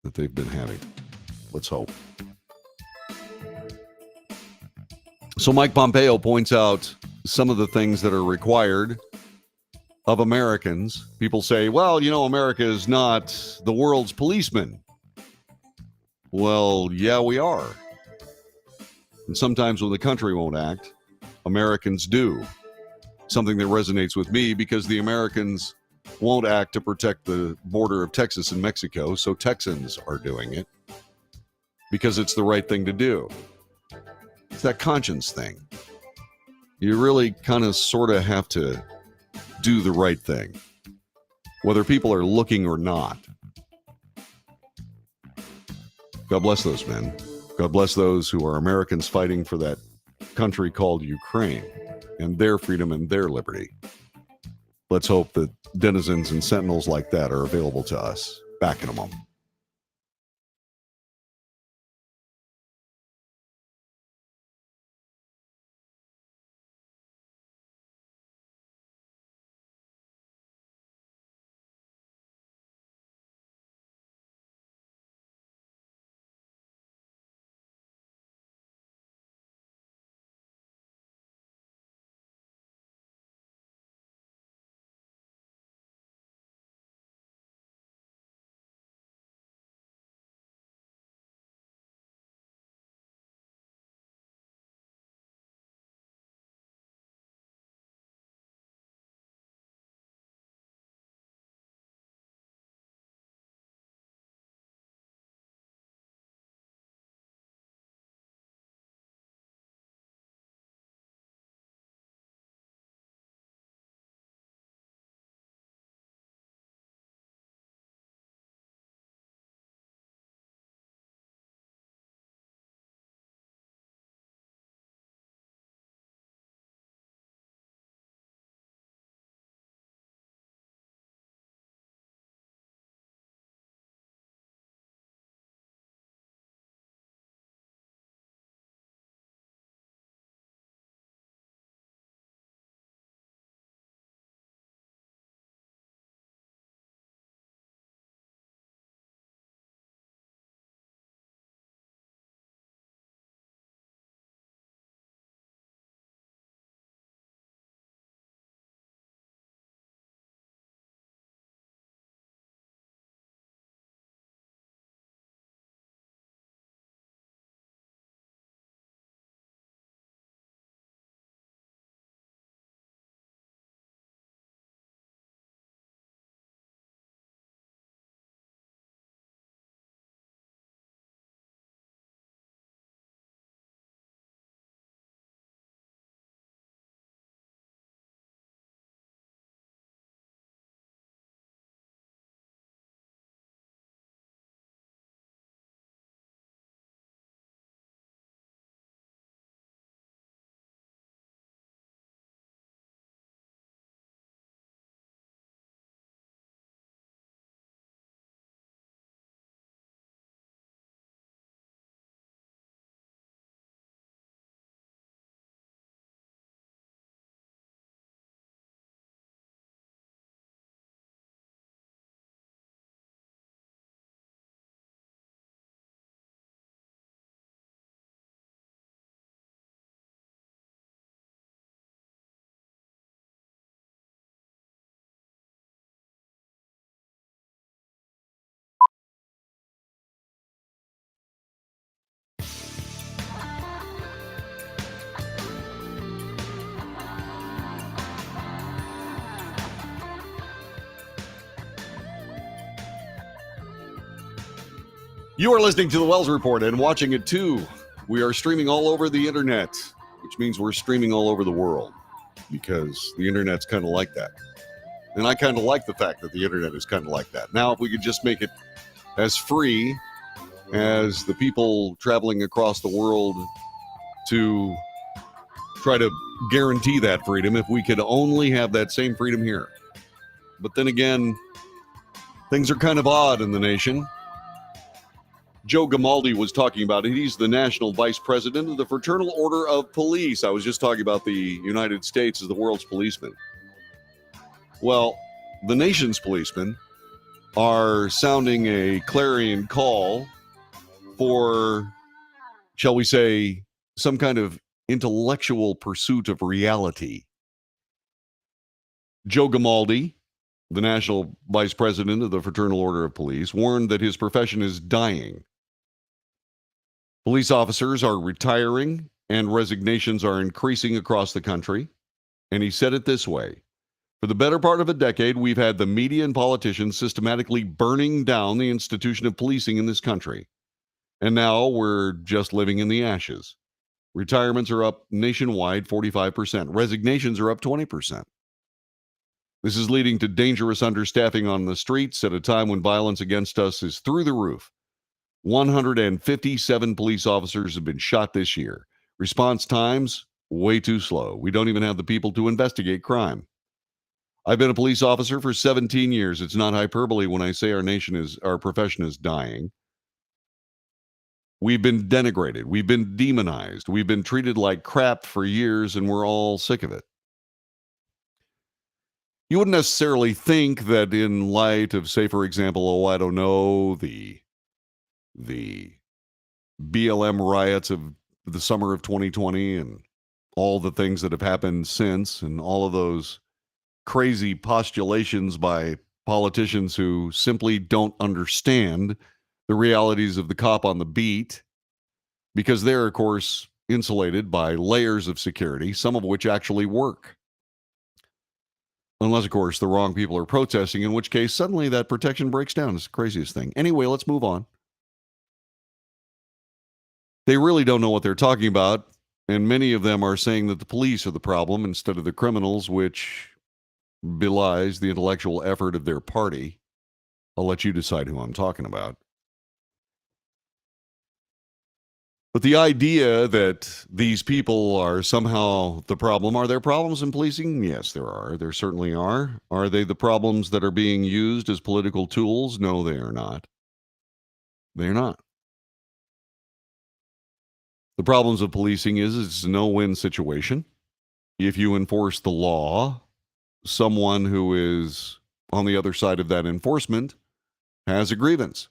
that they've been having. Let's hope. So Mike Pompeo points out some of the things that are required of Americans, people say, well, America is not the world's policeman. Well, yeah, we are. And sometimes when the country won't act, Americans do. Something that resonates with me because the Americans won't act to protect the border of Texas and Mexico, so Texans are doing it because it's the right thing to do. It's that conscience thing. You really kind of sort of have to do the right thing, whether people are looking or not. God bless those men. God bless those who are Americans fighting for that country called Ukraine and their freedom and their liberty. Let's hope that denizens and sentinels like that are available to us. Back in a moment. You are listening to the Wells Report and watching it too. We are streaming all over the internet, which means we're streaming all over the world because the internet's kind of like that. And I kind of like the fact that the internet is kind of like that. Now, if we could just make it as free as the people traveling across the world to try to guarantee that freedom, if we could only have that same freedom here. But then again, things are kind of odd in the nation. Joe Gamaldi was talking about it. He's the national vice president of the Fraternal Order of Police. I was just talking about the United States as the world's policeman. Well, the nation's policemen are sounding a clarion call for, shall we say, some kind of intellectual pursuit of reality. Joe Gamaldi, the national vice president of the Fraternal Order of Police, warned that his profession is dying. Police officers are retiring and resignations are increasing across the country. And he said it this way: for the better part of a decade, we've had the media and politicians systematically burning down the institution of policing in this country. And now we're just living in the ashes. Retirements are up nationwide 45%. Resignations are up 20%. This is leading to dangerous understaffing on the streets at a time when violence against us is through the roof. 157 police officers have been shot this year. Response times, way too slow. We don't even have the people to investigate crime. I've been a police officer for 17 years. It's not hyperbole when I say our profession is dying. We've been denigrated. We've been demonized. We've been treated like crap for years, and we're all sick of it. You wouldn't necessarily think that in light of, say, for example, the BLM riots of the summer of 2020 and all the things that have happened since, and all of those crazy postulations by politicians who simply don't understand the realities of the cop on the beat, because they're, of course, insulated by layers of security, some of which actually work. Unless, of course, the wrong people are protesting, in which case suddenly that protection breaks down. It's the craziest thing. Anyway, let's move on. They really don't know what they're talking about, and many of them are saying that the police are the problem instead of the criminals, which belies the intellectual effort of their party. I'll let you decide who I'm talking about. But the idea that these people are somehow the problem, are there problems in policing? Yes, there are. There certainly are. Are they the problems that are being used as political tools? No, they are not. They're not. The problems of policing is it's a no-win situation. If you enforce the law, someone who is on the other side of that enforcement has a grievance.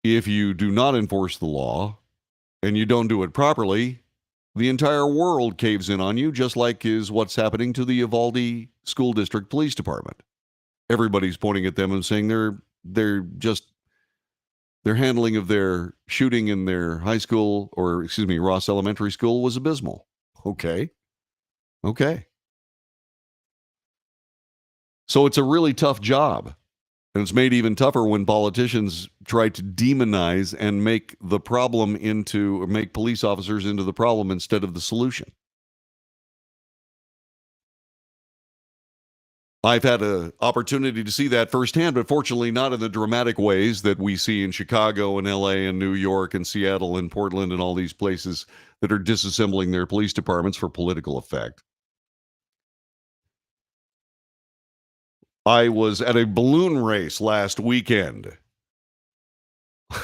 If you do not enforce the law and you don't do it properly, the entire world caves in on you, just like is what's happening to the Uvalde School District Police Department. Everybody's pointing at them and saying their handling of their shooting in their high school, or Ross Elementary School, was abysmal. Okay. So it's a really tough job. And it's made even tougher when politicians try to demonize and make police officers into the problem instead of the solution. I've had an opportunity to see that firsthand, but fortunately not in the dramatic ways that we see in Chicago and LA and New York and Seattle and Portland and all these places that are disassembling their police departments for political effect. I was at a balloon race last weekend.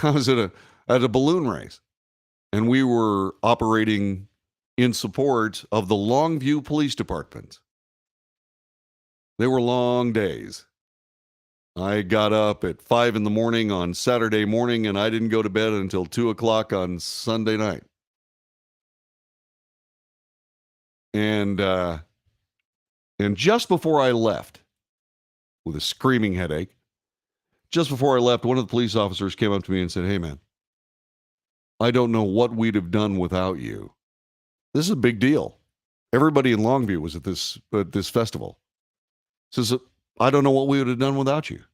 I was at a balloon race, and we were operating in support of the Longview Police Department. They were long days. I got up at 5 a.m. on Saturday morning, and I didn't go to bed until 2 o'clock on Sunday night. And just before I left, with a screaming headache, just before I left, one of the police officers came up to me and said, "Hey, man, I don't know what we'd have done without you." This is a big deal. Everybody in Longview was at this festival. Says, "I don't know what we would have done without you."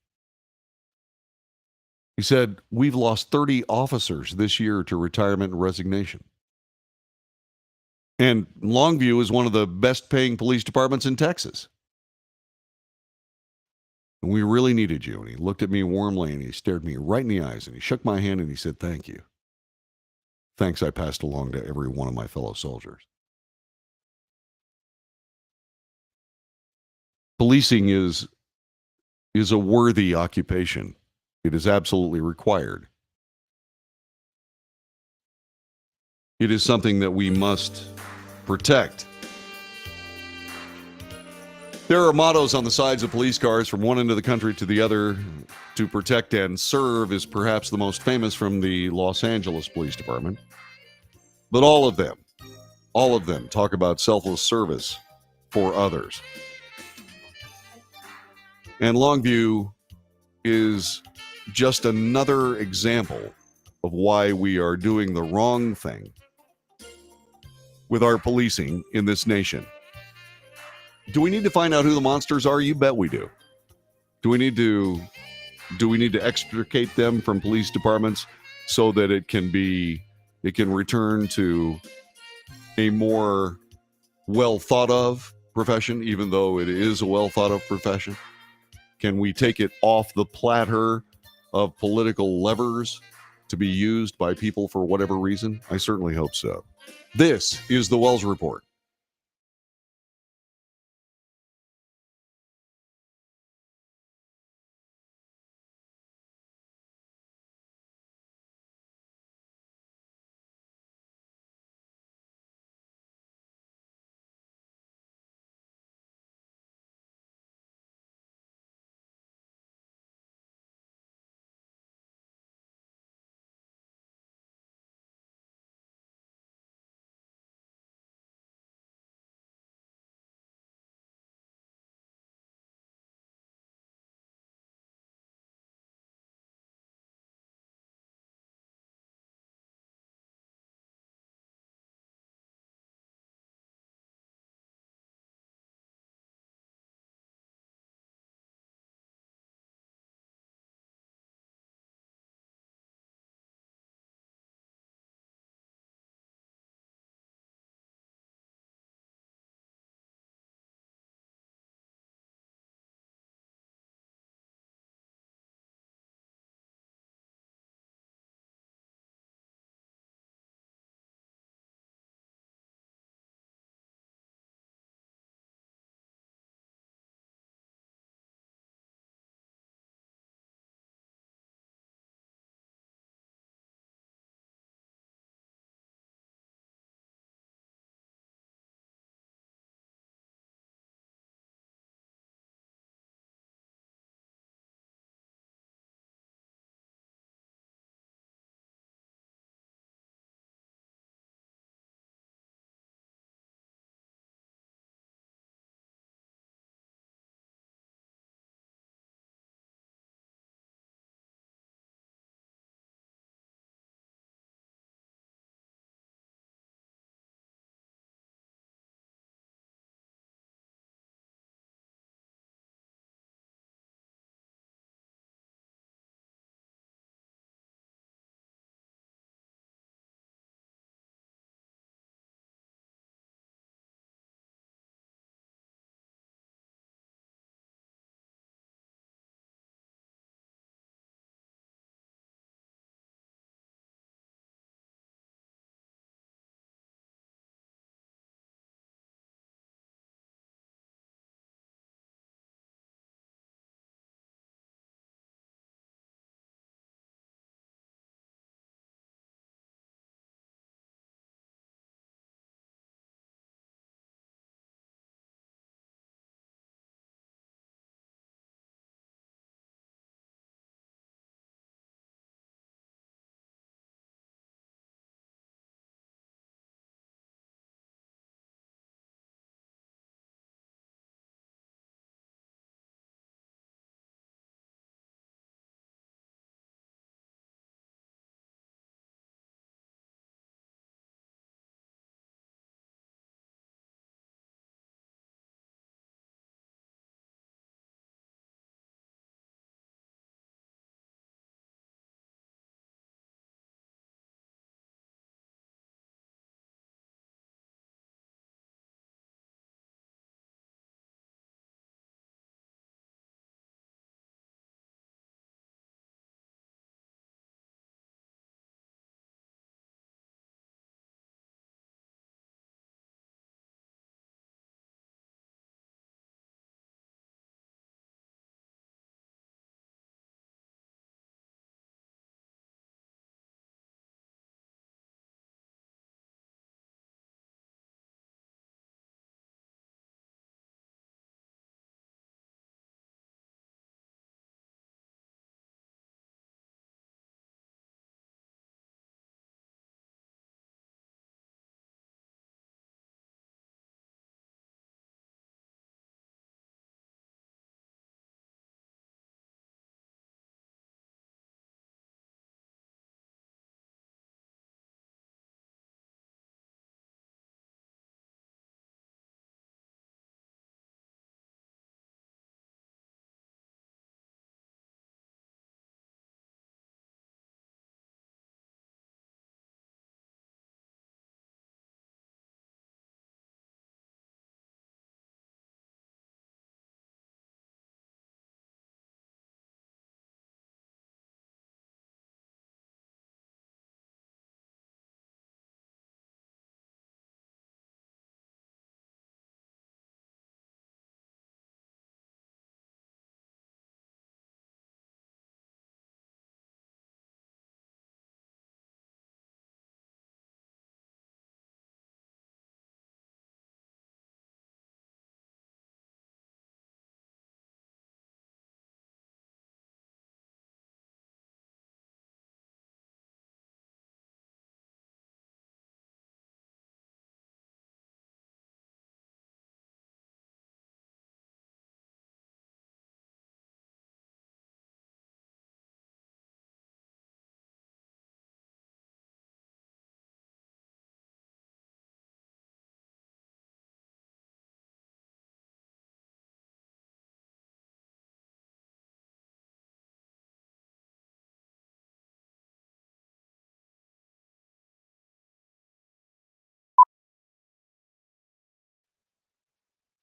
He said, "We've lost 30 officers this year to retirement and resignation. And Longview is one of the best paying police departments in Texas. And we really needed you." And he looked at me warmly and he stared me right in the eyes and he shook my hand and he said, "Thank you. Thanks I passed along to every one of my fellow soldiers." Policing is a worthy occupation. It is absolutely required. It is something that we must protect. There are mottos on the sides of police cars from one end of the country to the other. "To protect and serve" is perhaps the most famous from the Los Angeles Police Department. But all of them talk about selfless service for others. And Longview is just another example of why we are doing the wrong thing with our policing in this nation. Do we need to find out who the monsters are? You bet we do. Do we need to extricate them from police departments so that it can return to a more well thought of profession, even though it is a well thought of profession? Can we take it off the platter of political levers to be used by people for whatever reason? I certainly hope so. This is the Wells Report.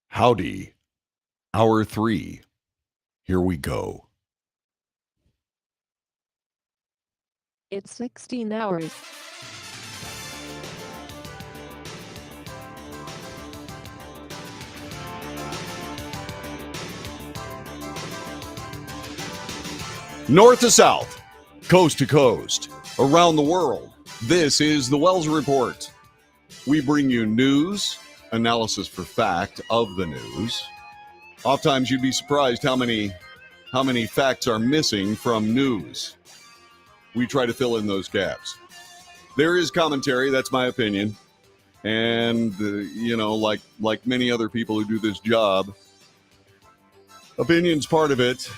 Howdy. Hour 3. Here we go. It's 16 hours. North to south, coast to coast, around the world. This is the Wells Report. We bring you news, analysis for fact of the news. Oftentimes you'd be surprised how many facts are missing from news. We try to fill in those gaps. There is commentary, that's my opinion. And, like many other people who do this job, opinion's part of it.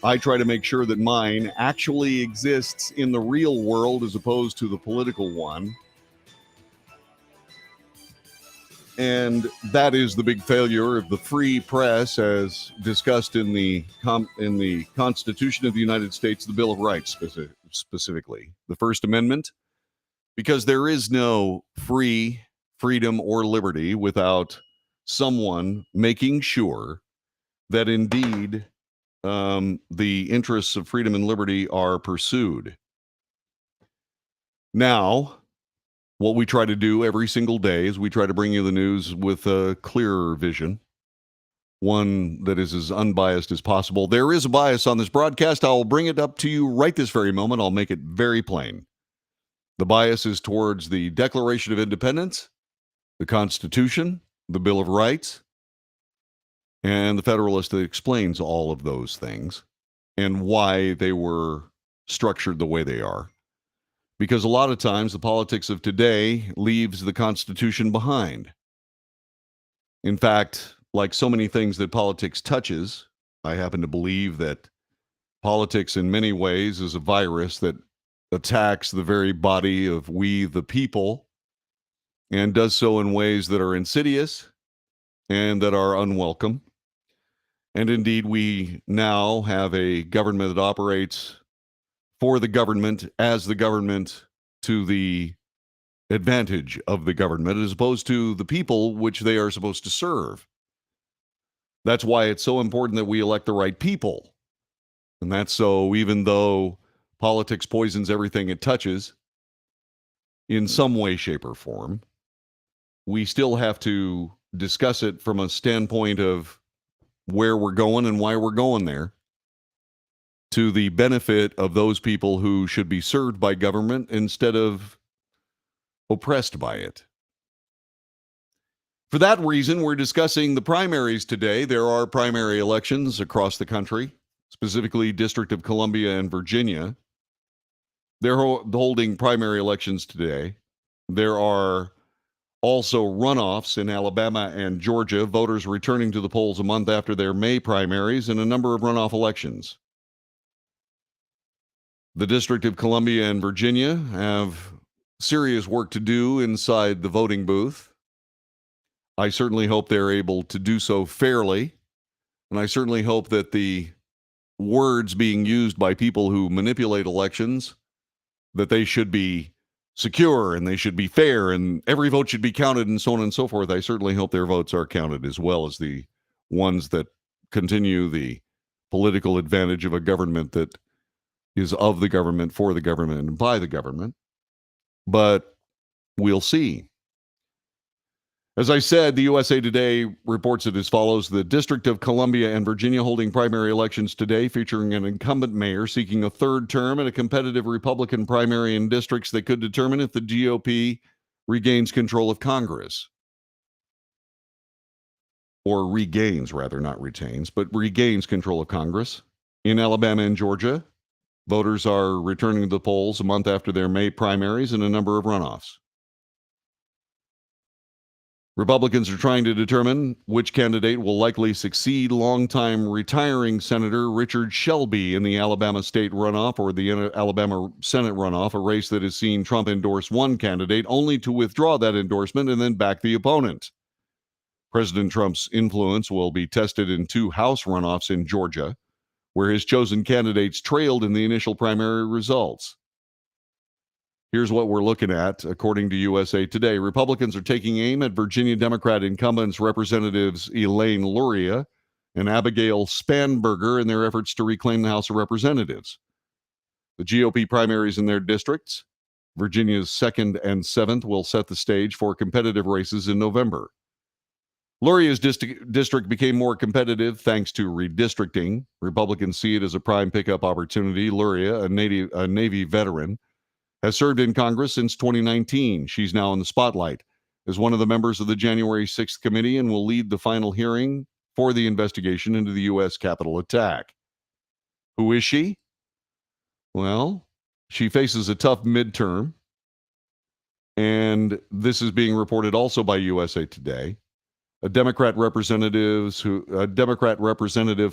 I try to make sure that mine actually exists in the real world as opposed to the political one. And that is the big failure of the free press, as discussed in the Constitution of the United States, the Bill of Rights specifically, the First Amendment, because there is no freedom or liberty without someone making sure that indeed the interests of freedom and liberty are pursued. Now, what we try to do every single day is we try to bring you the news with a clearer vision, one that is as unbiased as possible. There is a bias on this broadcast. I'll bring it up to you right this very moment. I'll make it very plain. The bias is towards the Declaration of Independence, the Constitution, the Bill of Rights, and the Federalist that explains all of those things and why they were structured the way they are. Because a lot of times the politics of today leaves the Constitution behind. In fact, like so many things that politics touches, I happen to believe that politics in many ways is a virus that attacks the very body of we the people and does so in ways that are insidious and that are unwelcome. And indeed, we now have a government that operates for the government, as the government, to the advantage of the government, as opposed to the people which they are supposed to serve. That's why it's so important that we elect the right people. And that's so even though politics poisons everything it touches, in some way, shape, or form, we still have to discuss it from a standpoint of where we're going and why we're going there, to the benefit of those people who should be served by government instead of oppressed by it. For that reason, we're discussing the primaries today. There are primary elections across the country, specifically District of Columbia and Virginia. They're holding primary elections today. There are also runoffs in Alabama and Georgia, voters returning to the polls a month after their May primaries, and a number of runoff elections. The District of Columbia and Virginia have serious work to do inside the voting booth. I certainly hope they're able to do so fairly, and I certainly hope that the words being used by people who manipulate elections, that they should be secure and they should be fair and every vote should be counted and so on and so forth. I certainly hope their votes are counted, as well as the ones that continue the political advantage of a government that is of the government, for the government, and by the government. But we'll see. As I said, the USA Today reports it as follows. The District of Columbia and Virginia holding primary elections today, featuring an incumbent mayor seeking a third term and a competitive Republican primary in districts that could determine if the GOP regains control of Congress. Or regains, rather, not retains, but regains control of Congress. In Alabama and Georgia, voters are returning to the polls a month after their May primaries and a number of runoffs. Republicans are trying to determine which candidate will likely succeed longtime retiring Senator Richard Shelby in the Alabama state runoff or the Alabama Senate runoff, a race that has seen Trump endorse one candidate only to withdraw that endorsement and then back the opponent. President Trump's influence will be tested in two House runoffs in Georgia, where his chosen candidates trailed in the initial primary results. Here's what we're looking at, according to USA Today. Republicans are taking aim at Virginia Democrat incumbents Representatives Elaine Luria and Abigail Spanberger in their efforts to reclaim the House of Representatives. The GOP primaries in their districts, Virginia's 2nd and 7th, will set the stage for competitive races in November. Luria's district became more competitive thanks to redistricting. Republicans see it as a prime pickup opportunity. Luria, a Navy veteran, has served in Congress since 2019. She's now in the spotlight as one of the members of the January 6th committee and will lead the final hearing for the investigation into the U.S. Capitol attack. Who is she? Well, she faces a tough midterm, and this is being reported also by USA Today. A Democrat representative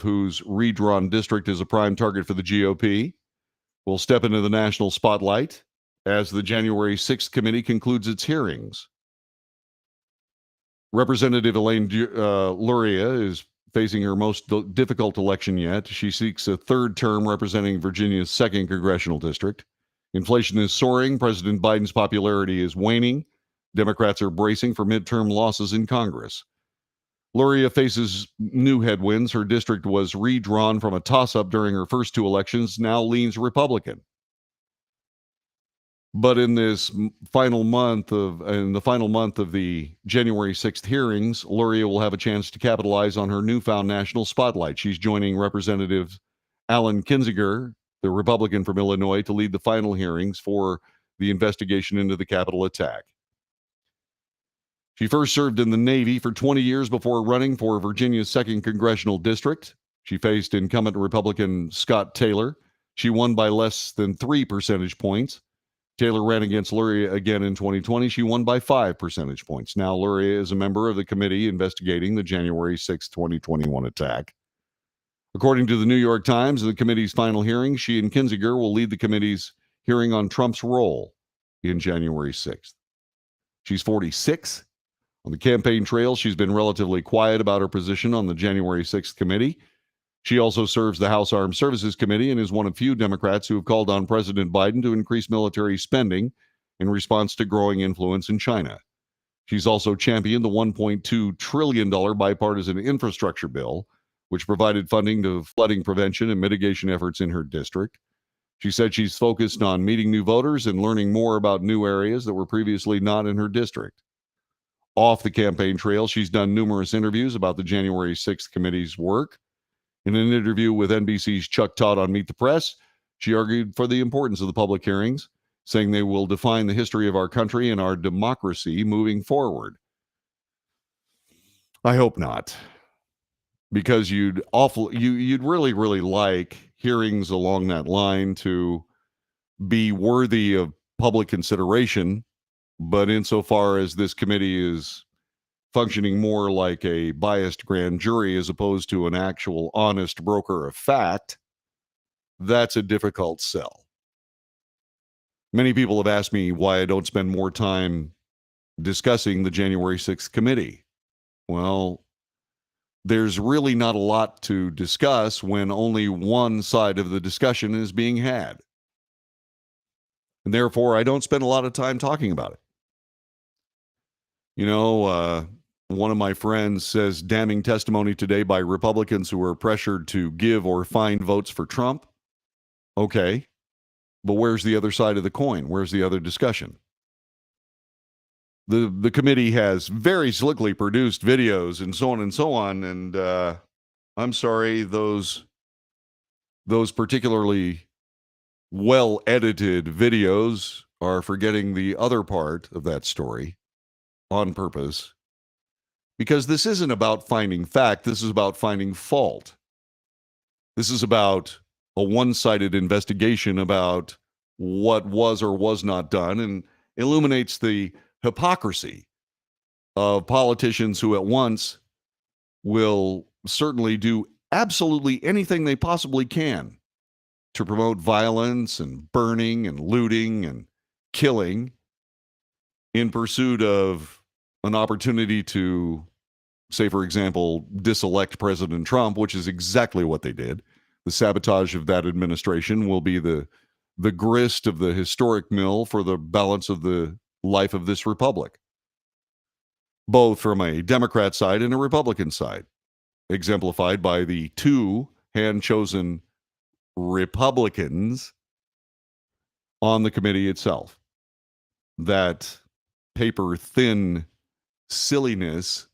whose redrawn district is a prime target for the GOP will step into the national spotlight as the January 6th committee concludes its hearings. Representative Elaine Luria is facing her most difficult election yet. She seeks a third term representing Virginia's 2nd congressional district. Inflation is soaring. President Biden's popularity is waning. Democrats are bracing for midterm losses in Congress. Luria faces new headwinds. Her district was redrawn from a toss-up during her first 2 elections, now leans Republican. But in the final month of the January 6th hearings, Luria will have a chance to capitalize on her newfound national spotlight. She's joining Representative Alan Kinzinger, the Republican from Illinois, to lead the final hearings for the investigation into the Capitol attack. She first served in the Navy for 20 years before running for Virginia's 2nd congressional district. She faced incumbent Republican Scott Taylor. She won by less than 3 percentage points. Taylor ran against Luria again in 2020. She won by 5 percentage points. Now Luria is a member of the committee investigating the January 6, 2021 attack. According to the New York Times, in the committee's final hearing, she and Kinzinger will lead the committee's hearing on Trump's role in January 6th. She's 46. On the campaign trail, she's been relatively quiet about her position on the January 6th committee. She also serves the House Armed Services Committee and is one of few Democrats who have called on President Biden to increase military spending in response to growing influence in China. She's also championed the $1.2 trillion bipartisan infrastructure bill, which provided funding to flooding prevention and mitigation efforts in her district. She said she's focused on meeting new voters and learning more about new areas that were previously not in her district. Off the campaign trail, she's done numerous interviews about the January 6th committee's work. In an interview with NBC's Chuck Todd on Meet the Press, she argued for the importance of the public hearings, saying they will define the history of our country and our democracy moving forward. I hope not, because you'd really like hearings along that line to be worthy of public consideration. But insofar as this committee is functioning more like a biased grand jury as opposed to an actual honest broker of fact, that's a difficult sell. Many people have asked me why I don't spend more time discussing the January 6th committee. Well, there's really not a lot to discuss when only one side of the discussion is being had. And therefore, I don't spend a lot of time talking about it. You know, one of my friends says damning testimony today by Republicans who were pressured to give or find votes for Trump. Okay, but where's the other side of the coin? Where's the other discussion? The committee has very slickly produced videos and so on, and I'm sorry, those particularly well-edited videos are forgetting the other part of that story on purpose, because this isn't about finding fact. This is about finding fault. This is about a one-sided investigation about what was or was not done, and illuminates the hypocrisy of politicians who at once will certainly do absolutely anything they possibly can to promote violence and burning and looting and killing in pursuit of an opportunity to, say, for example, diselect President Trump, which is exactly what they did. The sabotage of that administration will be the the grist of the historic mill for the balance of the life of this republic, both from a Democrat side and a Republican side, exemplified by the two hand-chosen Republicans on the committee itself. That paper-thin silliness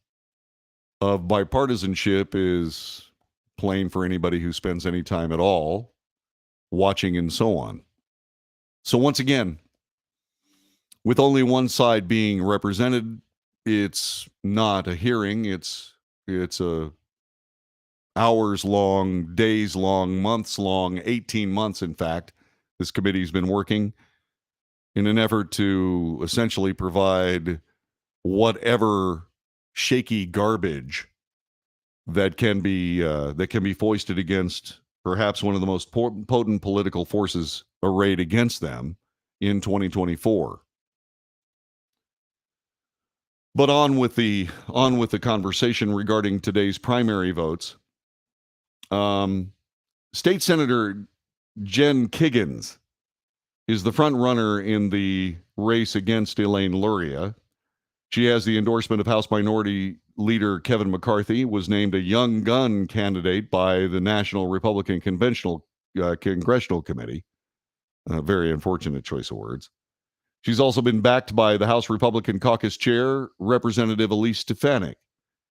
of bipartisanship is plain for anybody who spends any time at all watching and so on. So once again, with only one side being represented, it's not a hearing. It's a hours long, days long, months long, 18 months, in fact. This committee's been working in an effort to essentially provide whatever shaky garbage that can be foisted against perhaps one of the most potent political forces arrayed against them in 2024. But on with the conversation regarding today's primary votes. State Senator Jen Kiggins is the front runner in the race against Elaine Luria. She has the endorsement of House Minority Leader Kevin McCarthy, was named a young gun candidate by the National Republican Congressional Committee. A very unfortunate choice of words. She's also been backed by the House Republican Caucus Chair, Representative Elise Stefanik,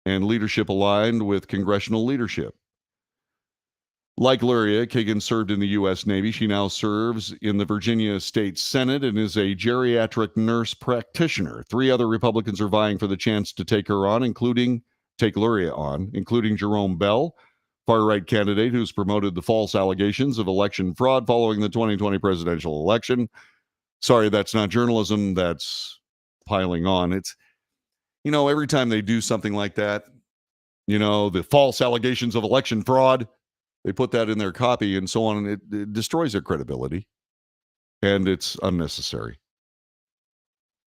and leadership aligned with congressional leadership. Like Luria, Kagan served in the U.S. Navy. She now serves in the Virginia State Senate and is a geriatric nurse practitioner. 3 other Republicans are vying for the chance to take Luria on, including Jerome Bell, far-right candidate who's promoted the false allegations of election fraud following the 2020 presidential election. Sorry, that's not journalism. That's piling on. It's, every time they do something like that, the false allegations of election fraud, they put that in their copy and so on, and it destroys their credibility, and it's unnecessary.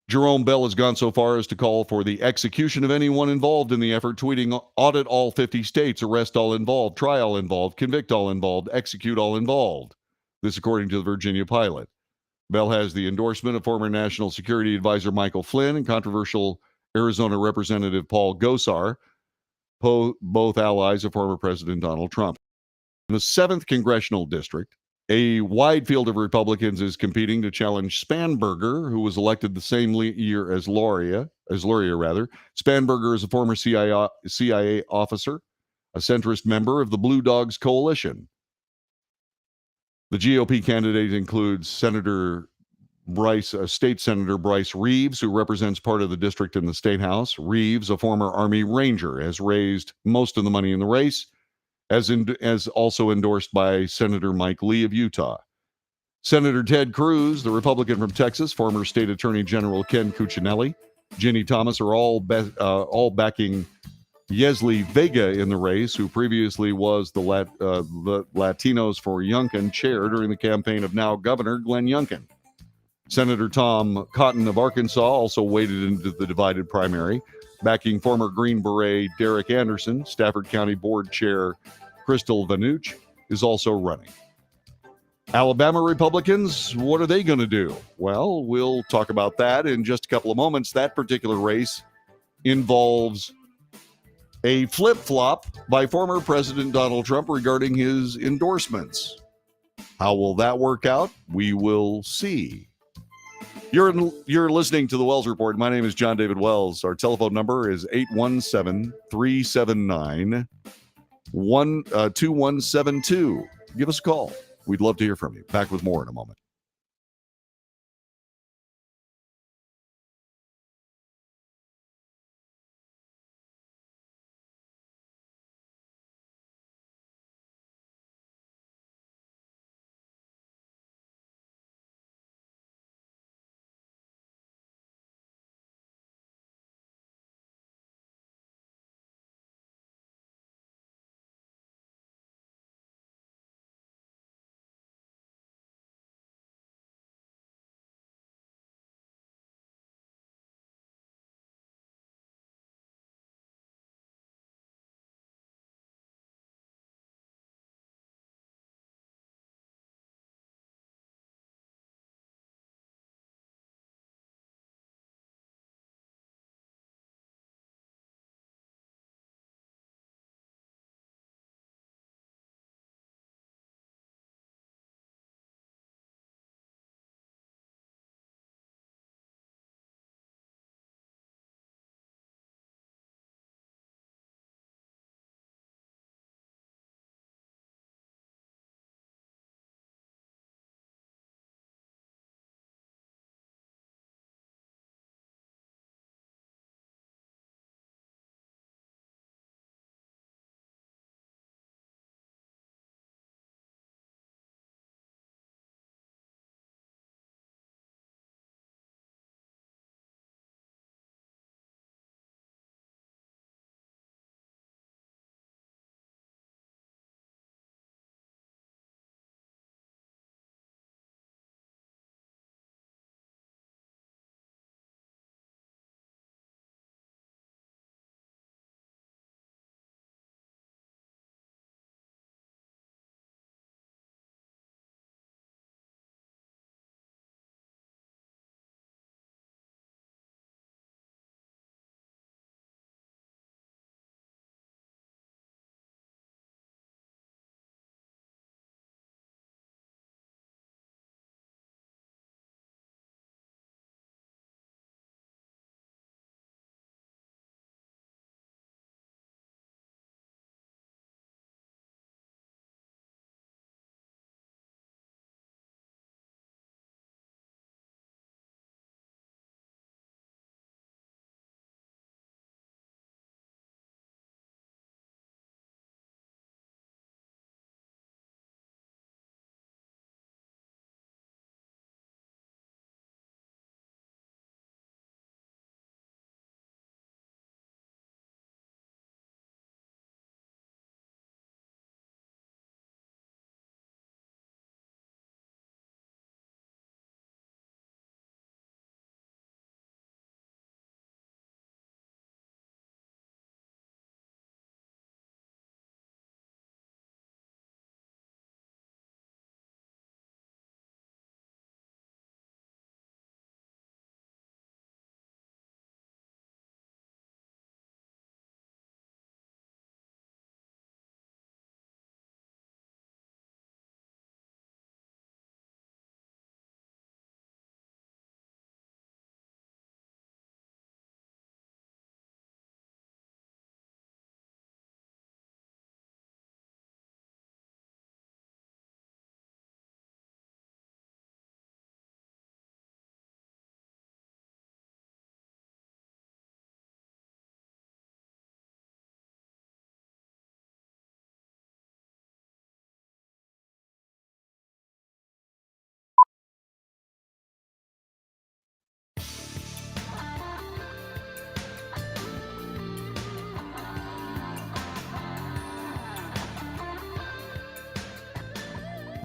Jerome Bell has gone so far as to call for the execution of anyone involved in the effort, tweeting, "Audit all 50 states, arrest all involved, try all involved, convict all involved, execute all involved." This according to the Virginia Pilot. Bell has the endorsement of former National Security Advisor Michael Flynn and controversial Arizona Representative Paul Gosar, both allies of former President Donald Trump. In the 7th Congressional District, a wide field of Republicans is competing to challenge Spanberger, who was elected the same year as Luria. Spanberger is a former CIA officer, a centrist member of the Blue Dogs Coalition. The GOP candidate includes State Senator Bryce Reeves, who represents part of the district in the State House. Reeves, a former Army Ranger, has raised most of the money in the race, as also endorsed by Senator Mike Lee of Utah. Senator Ted Cruz, the Republican from Texas, former State Attorney General Ken Cuccinelli, Ginny Thomas are all backing Yesli Vega in the race, who previously was the Latinos for Youngkin chair during the campaign of now Governor Glenn Youngkin. Senator Tom Cotton of Arkansas also waded into the divided primary, backing former Green Beret Derek Anderson. Stafford County Board Chair Crystal Vanuch is also running. Alabama Republicans, what are they going to do? Well, we'll talk about that in just a couple of moments. That particular race involves a flip-flop by former President Donald Trump regarding his endorsements. How will that work out? We will see. You're listening to the Wells Report. My name is John David Wells. Our telephone number is 817-379-2172. Give us a call. We'd love to hear from you. Back with more in a moment.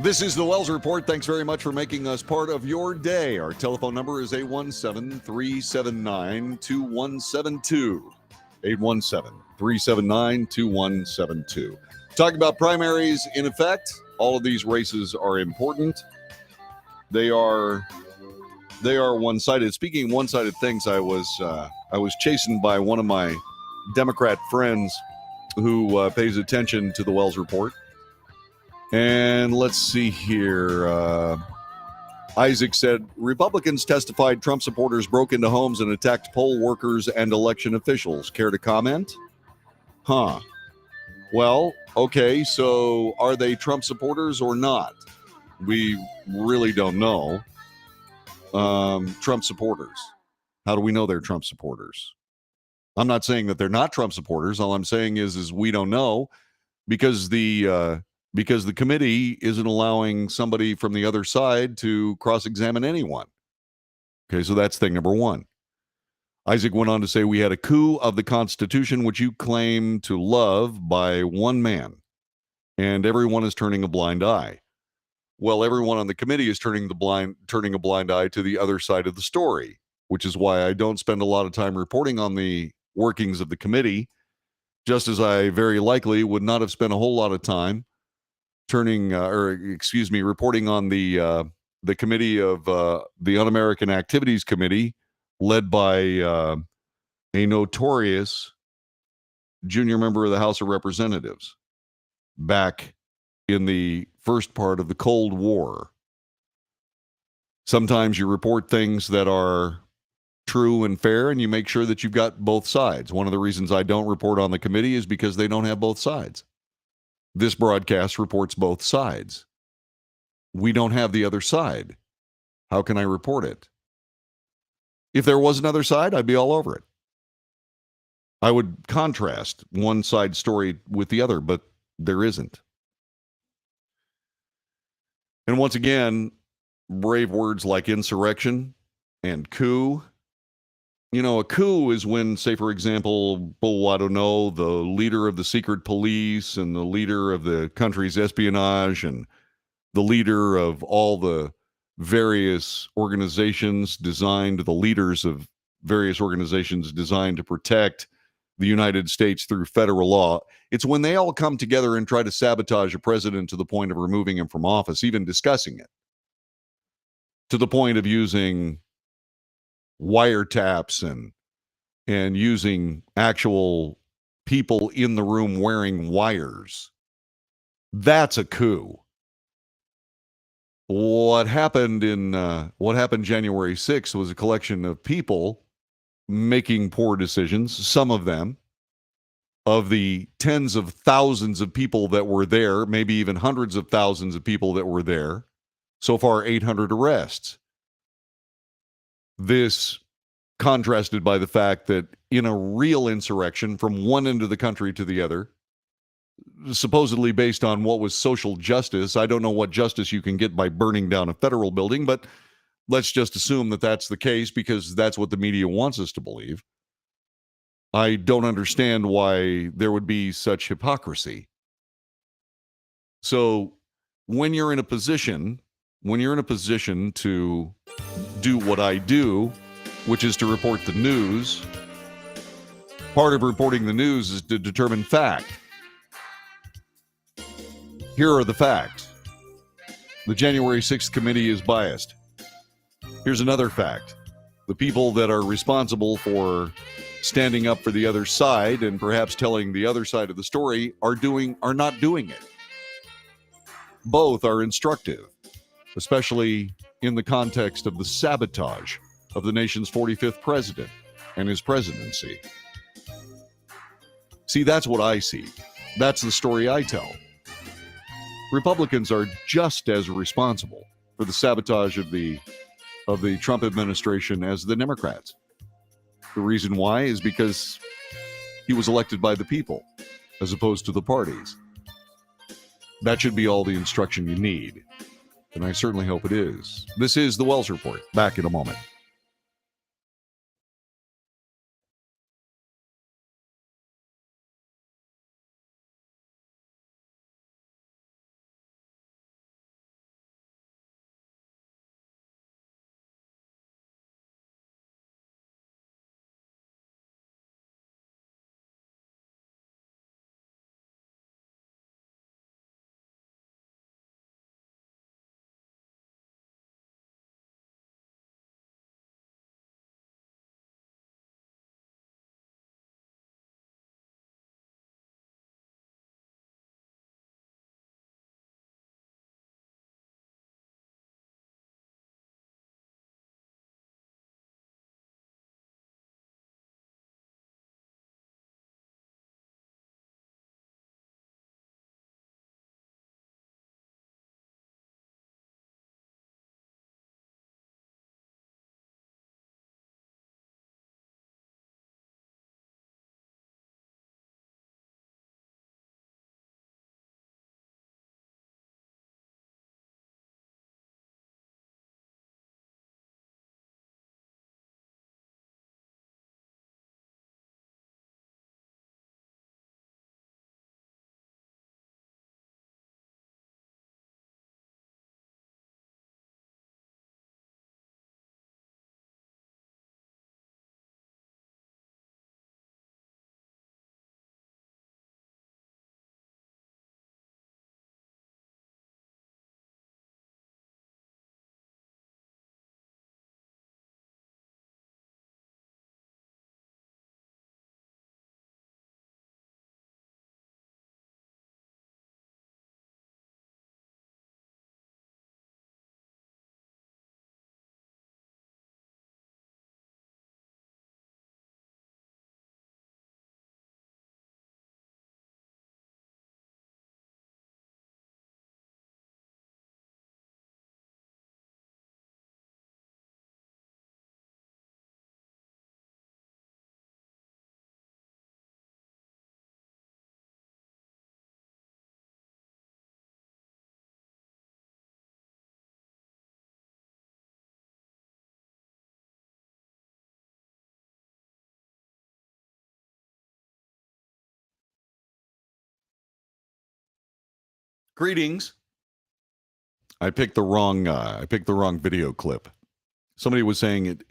This is the Wells Report. Thanks very much for making us part of your day. Our telephone number is 817-379-2172. 817-379-2172. Talking about primaries in effect. All of these races are important. They are one-sided. Speaking of one-sided things, I was chastened by one of my Democrat friends who pays attention to the Wells Report. And let's see here. Isaac said, Republicans testified Trump supporters broke into homes and attacked poll workers and election officials. Care to comment? Huh. Well, okay, so are they Trump supporters or not? We really don't know. Trump supporters. How do we know they're Trump supporters? I'm not saying that they're not Trump supporters. All I'm saying is we don't know because the committee isn't allowing somebody from the other side to cross-examine anyone. Okay, so that's thing number one. Isaac went on to say, we had a coup of the Constitution, which you claim to love, by one man, and everyone is turning a blind eye. Well, everyone on the committee is turning a blind eye to the other side of the story, which is why I don't spend a lot of time reporting on the workings of the committee, just as I very likely would not have spent a whole lot of time reporting on the committee of the Un-American Activities Committee, led by a notorious junior member of the House of Representatives back in the first part of the Cold War. Sometimes you report things that are true and fair, and you make sure that you've got both sides. One of the reasons I don't report on the committee is because they don't have both sides. This broadcast reports both sides. We don't have the other side. How can I report it? If there was another side, I'd be all over it. I would contrast one side story with the other, but there isn't. And once again, brave words like insurrection and coup. You know, a coup is when, say, for example, I don't know, the leader of the secret police and the leader of the country's espionage and the leader of all the various organizations designed, the leaders of various organizations designed to protect the United States through federal law. It's when they all come together and try to sabotage a president to the point of removing him from office, even discussing it, to the point of using wiretaps and using actual people in the room wearing wires. That's a coup. What happened January 6th was a collection of people making poor decisions, some of them, of the tens of thousands of people that were there, maybe even hundreds of thousands of people that were there. So far, 800 arrests. This contrasted by the fact that in a real insurrection from one end of the country to the other, supposedly based on what was social justice, I don't know what justice you can get by burning down a federal building, but let's just assume that that's the case because that's what the media wants us to believe. I don't understand why there would be such hypocrisy. So when you're in a position to do what I do, which is to report the news, part of reporting the news is to determine fact. Here are the facts. The January 6th committee is biased. Here's another fact. The people that are responsible for standing up for the other side and perhaps telling the other side of the story are not doing it. Both are instructive, especially in the context of the sabotage of the nation's 45th president and his presidency. See, that's what I see. That's the story I tell. Republicans are just as responsible for the sabotage of the Trump administration as the Democrats. The reason why is because he was elected by the people as opposed to the parties. That should be all the instruction you need. And I certainly hope it is. This is the Wells Report. Back in a moment. Greetings. I picked the wrong video clip. Somebody was saying it.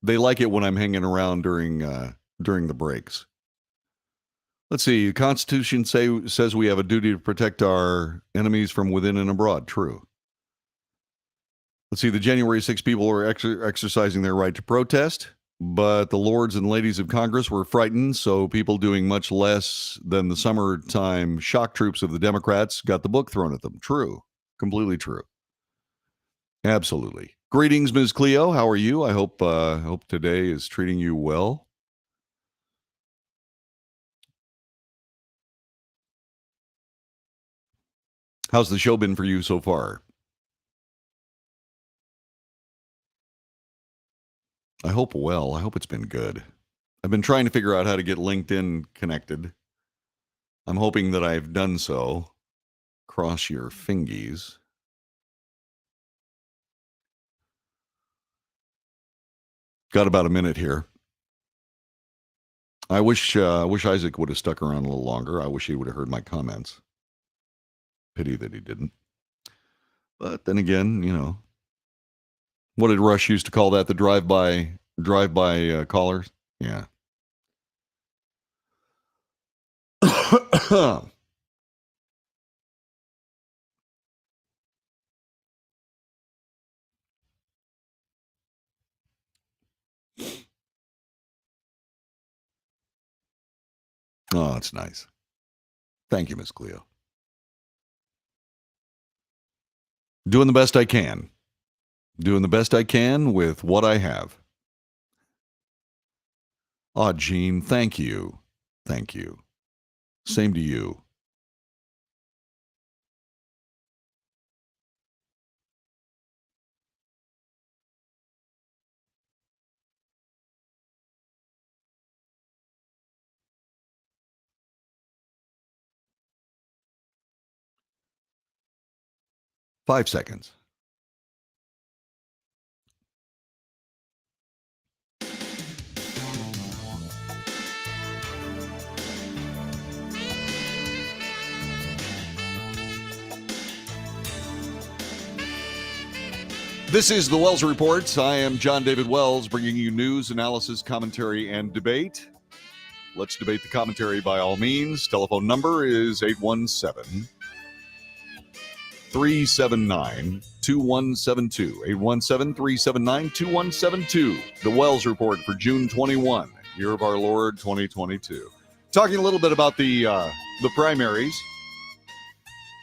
They like it when I'm hanging around during the breaks. Let's see. The Constitution says we have a duty to protect our enemies from within and abroad. True. Let's see. The January 6 people are exercising their right to protest, but the lords and ladies of Congress were frightened, so people doing much less than the summertime shock troops of the Democrats got the book thrown at them. True. Completely true. Absolutely. Greetings, Ms. Cleo. How are you? I hope today is treating you well. How's the show been for you so far? I hope well. I hope it's been good. I've been trying to figure out how to get LinkedIn connected. I'm hoping that I've done so. Cross your fingies. Got about a minute here. I wish Isaac would have stuck around a little longer. I wish he would have heard my comments. Pity that he didn't. But then again, what did Rush used to call that? The drive-by callers? Yeah. Oh, that's nice. Thank you, Miss Cleo. Doing the best I can. Doing the best I can with what I have. Oh, Gene, thank you. Thank you. Same to you. Five seconds. This is the Wells Report. I am John David Wells, bringing you news, analysis, commentary, and debate. Let's debate the commentary by all means. Telephone number is 817-379-2172. 817-379-2172. The Wells Report for June 21, year of our Lord 2022. Talking a little bit about the primaries.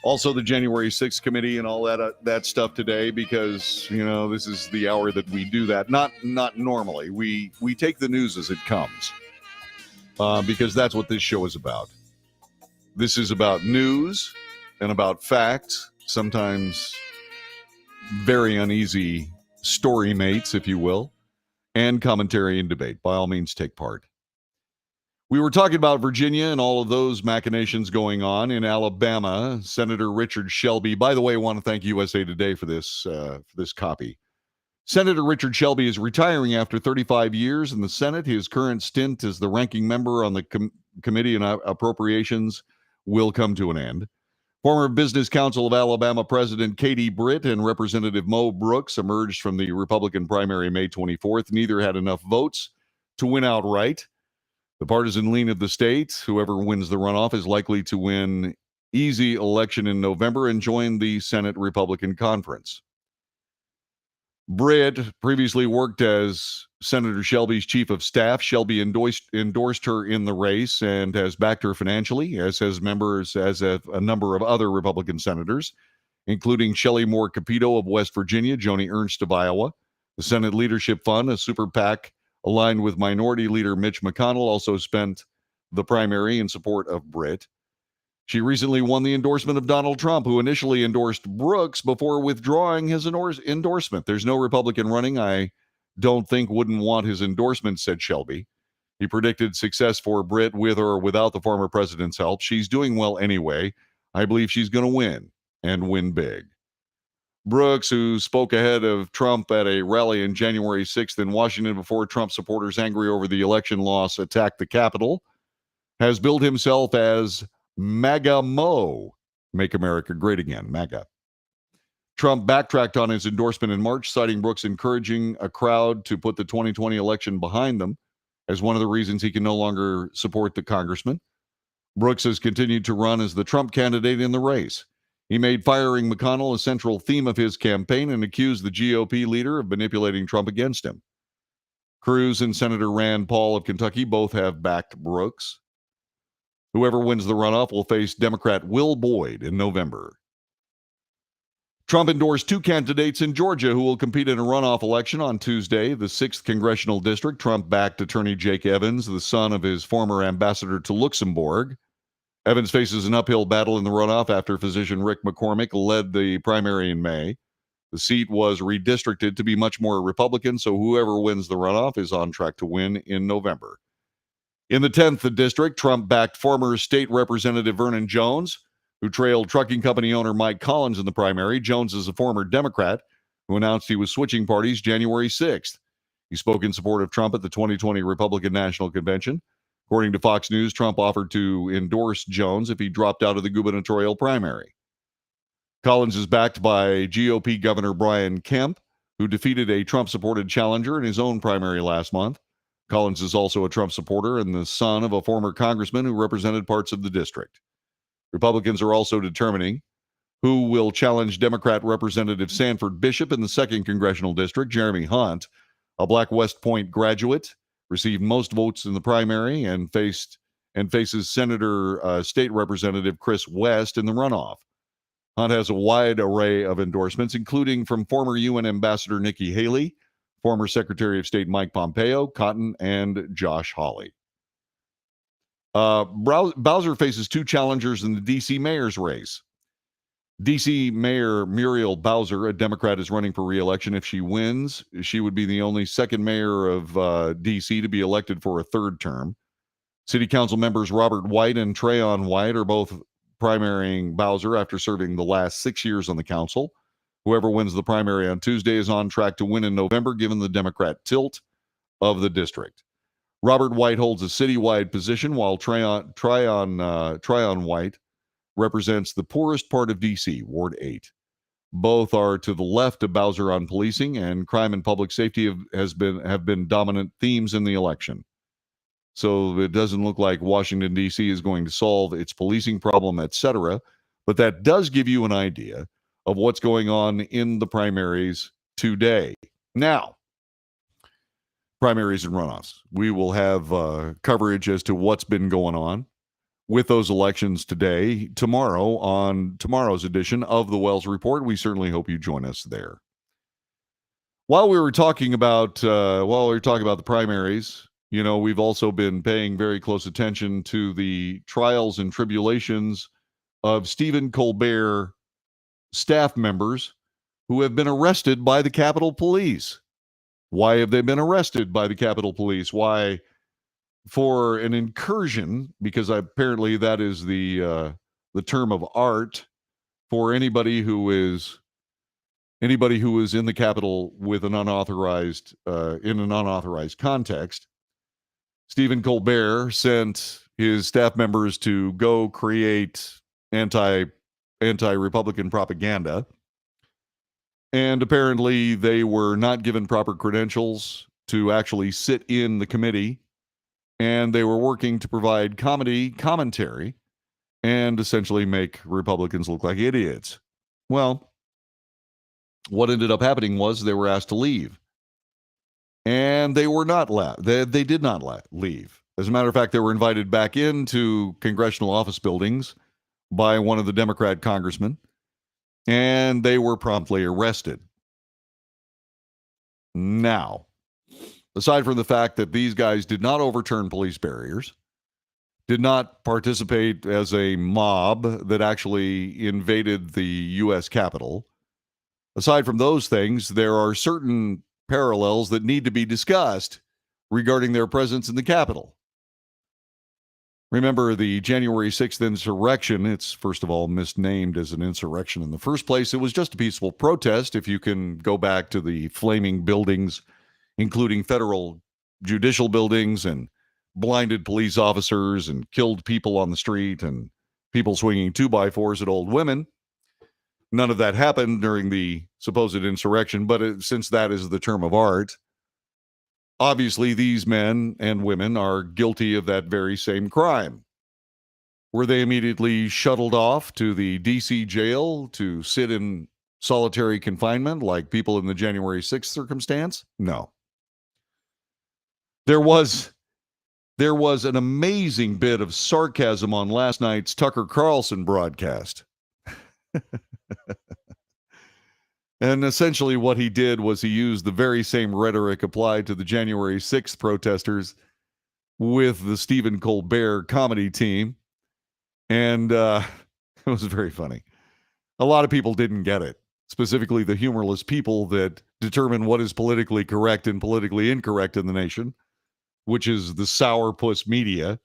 Also, the January 6th committee and all that stuff today, because this is the hour that we do that. Not normally. We take the news as it comes, because that's what this show is about. This is about news and about facts. Sometimes very uneasy story mates, if you will, and commentary and debate. By all means, take part. We were talking about Virginia and all of those machinations going on in Alabama. Senator Richard Shelby. By the way, I want to thank USA Today for this copy. Senator Richard Shelby is retiring after 35 years in the Senate. His current stint as the ranking member on the Committee on Appropriations will come to an end. Former Business Council of Alabama President Katie Britt and Representative Mo Brooks emerged from the Republican primary May 24th. Neither had enough votes to win outright. The partisan lean of the state, whoever wins the runoff, is likely to win easy election in November and join the Senate Republican Conference. Britt previously worked as Senator Shelby's chief of staff. Shelby endorsed her in the race and has backed her financially, as has a number of other Republican senators, including Shelley Moore Capito of West Virginia, Joni Ernst of Iowa. The Senate Leadership Fund, a super PAC aligned with Minority Leader Mitch McConnell, also spent the primary in support of Britt. She recently won the endorsement of Donald Trump, who initially endorsed Brooks before withdrawing his endorsement. There's no Republican running I don't think wouldn't want his endorsement, said Shelby. He predicted success for Britt with or without the former president's help. She's doing well anyway. I believe she's going to win, and win big. Brooks, who spoke ahead of Trump at a rally on January 6th in Washington before Trump supporters angry over the election loss attacked the Capitol, has billed himself as MAGA Mo Make America Great Again, MAGA. Trump backtracked on his endorsement in March, citing Brooks encouraging a crowd to put the 2020 election behind them as one of the reasons he can no longer support the congressman. Brooks has continued to run as the Trump candidate in the race. He made firing McConnell a central theme of his campaign and accused the GOP leader of manipulating Trump against him. Cruz and Senator Rand Paul of Kentucky both have backed Brooks. Whoever wins the runoff will face Democrat Will Boyd in November. Trump endorsed two candidates in Georgia who will compete in a runoff election on Tuesday. The 6th Congressional District, Trump backed attorney Jake Evans, the son of his former ambassador to Luxembourg. Evans faces an uphill battle in the runoff after physician Rick McCormick led the primary in May. The seat was redistricted to be much more Republican, so whoever wins the runoff is on track to win in November. In the 10th district, Trump backed former state representative Vernon Jones, who trailed trucking company owner Mike Collins in the primary. Jones is a former Democrat who announced he was switching parties January 6th. He spoke in support of Trump at the 2020 Republican National Convention. According to Fox News, Trump offered to endorse Jones if he dropped out of the gubernatorial primary. Collins is backed by GOP Governor Brian Kemp, who defeated a Trump-supported challenger in his own primary last month. Collins is also a Trump supporter and the son of a former congressman who represented parts of the district. Republicans are also determining who will challenge Democrat Representative Sanford Bishop in the 2nd Congressional District. Jeremy Hunt, a Black West Point graduate, received most votes in the primary and faces Senator State Representative Chris West in the runoff. Hunt has a wide array of endorsements, including from former UN Ambassador Nikki Haley, former Secretary of State Mike Pompeo, Cotton, and Josh Hawley. Bowser faces two challengers in the D.C. mayor's race. D.C. Mayor Muriel Bowser, a Democrat, is running for re-election. If she wins, she would be the only second mayor of D.C. to be elected for a third term. City Council members Robert White and Trayon White are both primarying Bowser after serving the last 6 years on the council. Whoever wins the primary on Tuesday is on track to win in November, given the Democrat tilt of the district. Robert White holds a citywide position, while Trayon White represents the poorest part of D.C., Ward 8. Both are to the left of Bowser on policing, and crime and public safety have been dominant themes in the election. So it doesn't look like Washington, D.C. is going to solve its policing problem, etc. But that does give you an idea of what's going on in the primaries today. Now, primaries and runoffs. We will have coverage as to what's been going on with those elections today, tomorrow, on tomorrow's edition of the Wells Report. We certainly hope you join us there. While we were talking about the primaries, you know, we've also been paying very close attention to the trials and tribulations of Stephen Colbert staff members who have been arrested by the Capitol Police. Why have they been arrested by the Capitol Police? Why? For an incursion, because apparently that is the term of art for anybody who is in the Capitol with an unauthorized in an unauthorized context. Stephen Colbert sent his staff members to go create anti-Republican propaganda, and apparently they were not given proper credentials to actually sit in the committee, and they were working to provide commentary and essentially make Republicans look like idiots. Well, what ended up happening was they were asked to leave. And they were not they did not leave. As a matter of fact, they were invited back into congressional office buildings by one of the Democrat congressmen, and they were promptly arrested. Now, aside from the fact that these guys did not overturn police barriers, did not participate as a mob that actually invaded the U.S. Capitol, aside from those things, there are certain parallels that need to be discussed regarding their presence in the Capitol. Remember the January 6th insurrection. It's, first of all, misnamed as an insurrection in the first place. It was just a peaceful protest. If you can go back to the flaming buildings, including federal judicial buildings, and blinded police officers and killed people on the street and people swinging 2x4s at old women. None of that happened during the supposed insurrection, but since that is the term of art, obviously these men and women are guilty of that very same crime. Were they immediately shuttled off to the D.C. jail to sit in solitary confinement like people in the January 6th circumstance? No. There was an amazing bit of sarcasm on last night's Tucker Carlson broadcast. And essentially what he did was he used the very same rhetoric applied to the January 6th protesters with the Stephen Colbert comedy team. And it was very funny. A lot of people didn't get it, specifically the humorless people that determine what is politically correct and politically incorrect in the nation, which is the sourpuss media,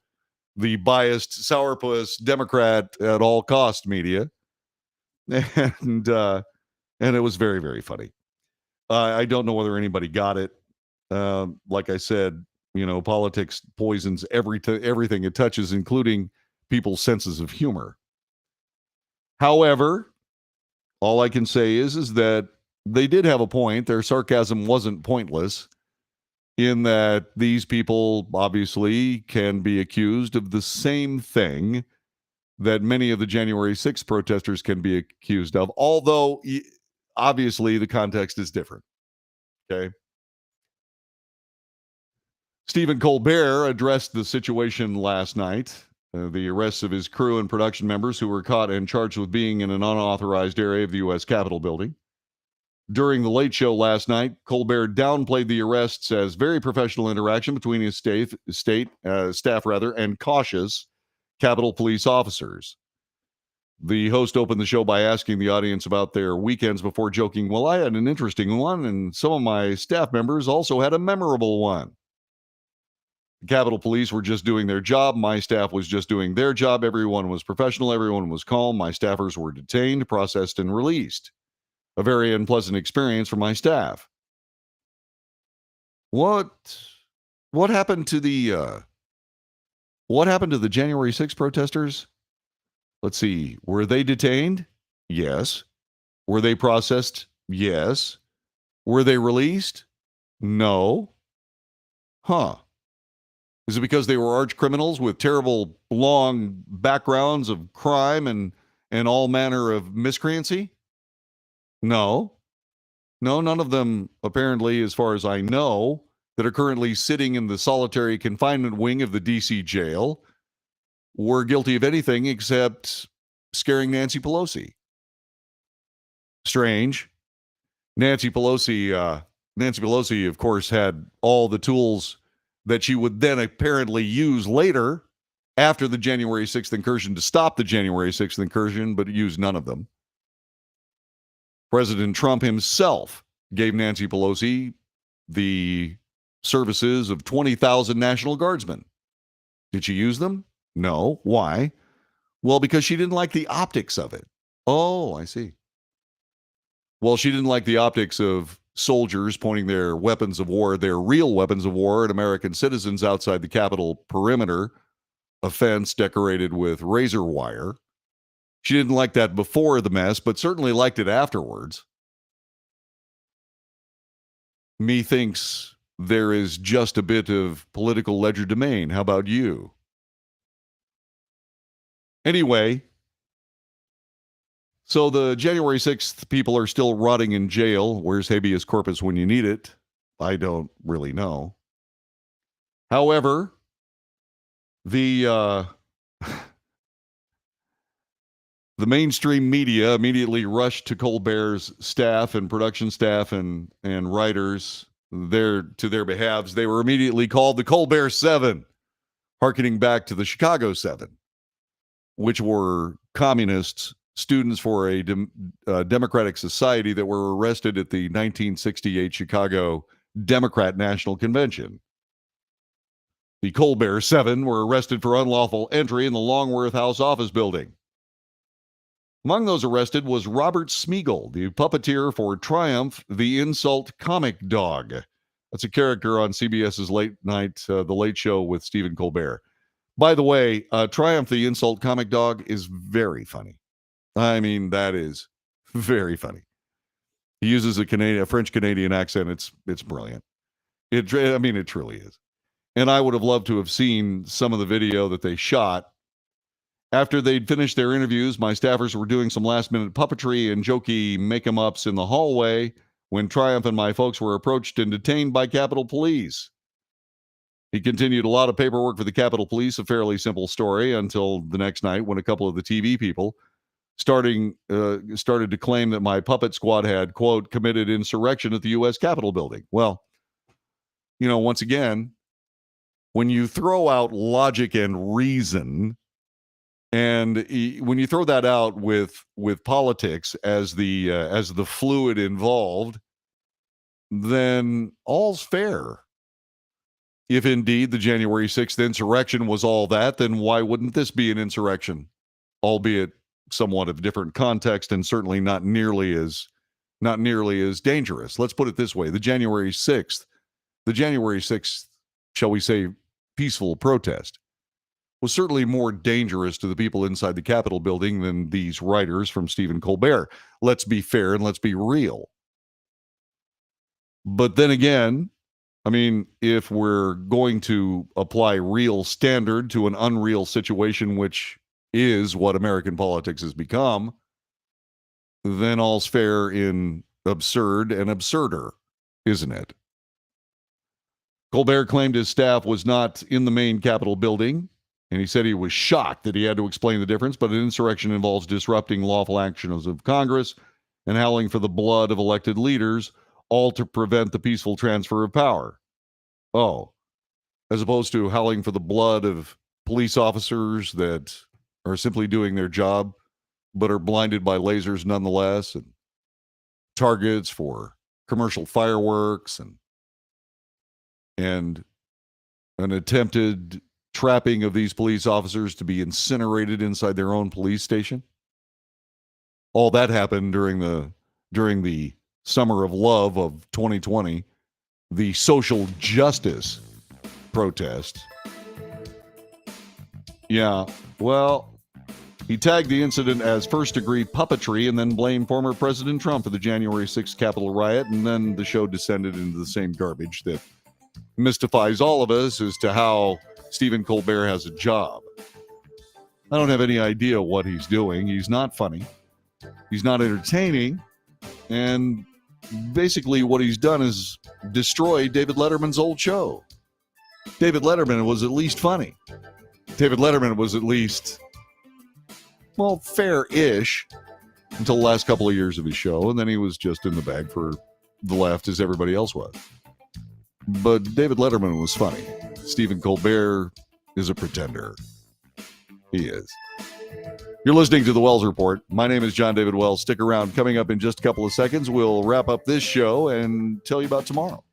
the biased sourpuss Democrat at all cost media. And it was very, very funny. I don't know whether anybody got it. Like I said, politics poisons everything it touches, including people's senses of humor. However, all I can say is that they did have a point. Their sarcasm wasn't pointless, in that these people obviously can be accused of the same thing that many of the January 6th protesters can be accused of, although obviously the context is different. Okay. Stephen Colbert addressed the situation last night, the arrests of his crew and production members who were caught and charged with being in an unauthorized area of the U.S. Capitol building. During the Late Show last night, Colbert downplayed the arrests as very professional interaction between his staff and cautious Capitol Police officers. The host opened the show by asking the audience about their weekends before joking, "Well, I had an interesting one, and some of my staff members also had a memorable one. The Capitol Police were just doing their job. My staff was just doing their job. Everyone was professional. Everyone was calm. My staffers were detained, processed, and released. A very unpleasant experience for my staff." What happened to the January 6th protesters? Let's see. Were they detained? Yes. Were they processed? Yes. Were they released? No. Huh. Is it because they were arch criminals with terrible long backgrounds of crime and all manner of miscreancy? No. No, none of them, apparently, as far as I know, that are currently sitting in the solitary confinement wing of the D.C. jail were guilty of anything except scaring Nancy Pelosi. Strange. Nancy Pelosi, of course, had all the tools that she would then apparently use later after the January 6th incursion to stop the January 6th incursion, but used none of them. President Trump himself gave Nancy Pelosi the services of 20,000 National Guardsmen. Did she use them? No. Why? Well, because she didn't like the optics of it. Oh, I see. Well, she didn't like the optics of soldiers pointing their weapons of war, their real weapons of war, at American citizens outside the Capitol perimeter, a fence decorated with razor wire. She didn't like that before the mess, but certainly liked it afterwards. Methinks there is just a bit of political legerdemain. How about you? Anyway, so the January 6th people are still rotting in jail. Where's habeas corpus when you need it? I don't really know. However, the mainstream media immediately rushed to Colbert's staff and production staff and writers to their behalves. They were immediately called the Colbert Seven, hearkening back to the Chicago Seven, which were communists, students for a democratic society that were arrested at the 1968 Chicago Democrat National Convention. The Colbert Seven were arrested for unlawful entry in the Longworth House office building. Among those arrested was Robert Smigel, the puppeteer for Triumph, the insult comic dog. That's a character on CBS's late night, The Late Show with Stephen Colbert. By the way, Triumph the Insult Comic Dog is very funny. I mean, that is very funny. He uses a French Canadian accent. It's brilliant. It truly is. And I would have loved to have seen some of the video that they shot. After they'd finished their interviews, my staffers were doing some last-minute puppetry and jokey make-em-ups in the hallway when Triumph and my folks were approached and detained by Capitol Police. He continued a lot of paperwork for the Capitol Police, a fairly simple story, until the next night when a couple of the TV people started to claim that my puppet squad had, quote, committed insurrection at the U.S. Capitol building. Well, once again, when you throw out logic and reason, and when you throw that out with politics as the fluid involved, then all's fair. If indeed the January 6th insurrection was all that, then why wouldn't this be an insurrection, albeit somewhat of a different context and certainly not nearly as dangerous? Let's put it this way: the January 6th, shall we say, peaceful protest was certainly more dangerous to the people inside the Capitol building than these writers from Stephen Colbert. Let's be fair and let's be real. But then again, I mean, if we're going to apply real standard to an unreal situation, which is what American politics has become, then all's fair in absurd and absurder, isn't it? Colbert claimed his staff was not in the main Capitol building, and he said he was shocked that he had to explain the difference, but an insurrection involves disrupting lawful actions of Congress and howling for the blood of elected leaders, all to prevent the peaceful transfer of power. Oh, as opposed to howling for the blood of police officers that are simply doing their job, but are blinded by lasers nonetheless, and targets for commercial fireworks, and an attempted trapping of these police officers to be incinerated inside their own police station. All that happened during the summer of love of 2020, the social justice protests. Yeah, well, he tagged the incident as first-degree puppetry and then blamed former President Trump for the January 6th Capitol riot, and then the show descended into the same garbage that mystifies all of us as to how Stephen Colbert has a job. I don't have any idea what he's doing. He's not funny. He's not entertaining. And basically what he's done is destroy David Letterman's old show. David Letterman was at least funny. David Letterman was at least, well, fair-ish until the last couple of years of his show, and then he was just in the bag for the left as everybody else was. But David Letterman was funny. Stephen Colbert is a pretender. He is. You're listening to The Wells Report. My name is John David Wells. Stick around. Coming up in just a couple of seconds, we'll wrap up this show and tell you about tomorrow.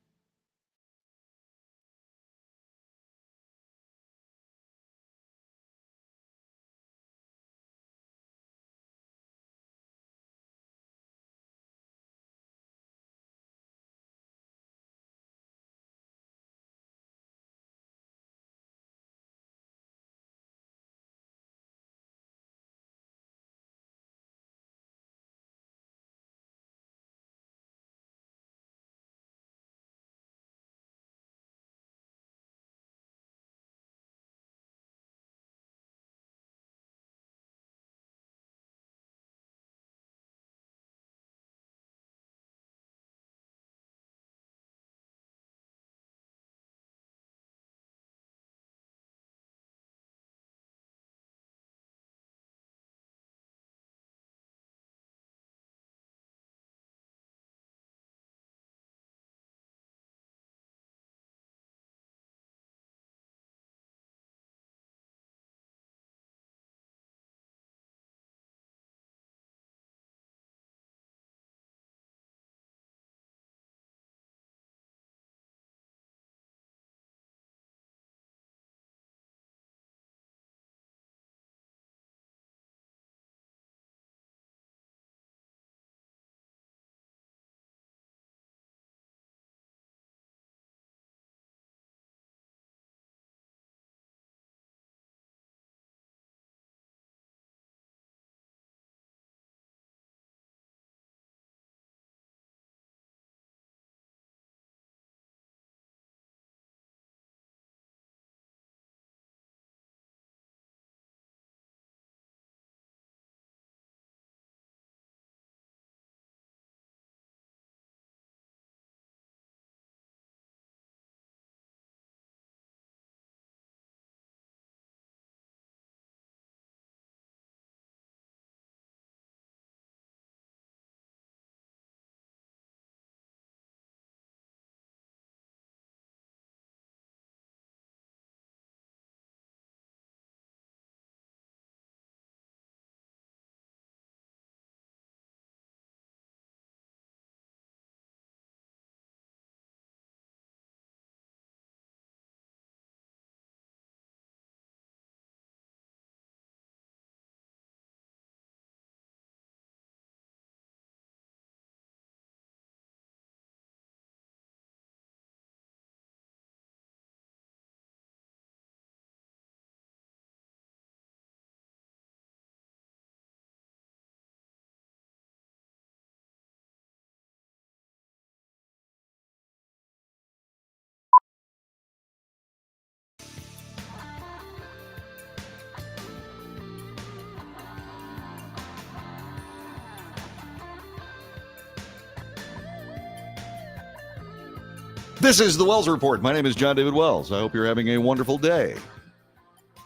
This is the Wells Report. My name is John David Wells. I hope you're having a wonderful day.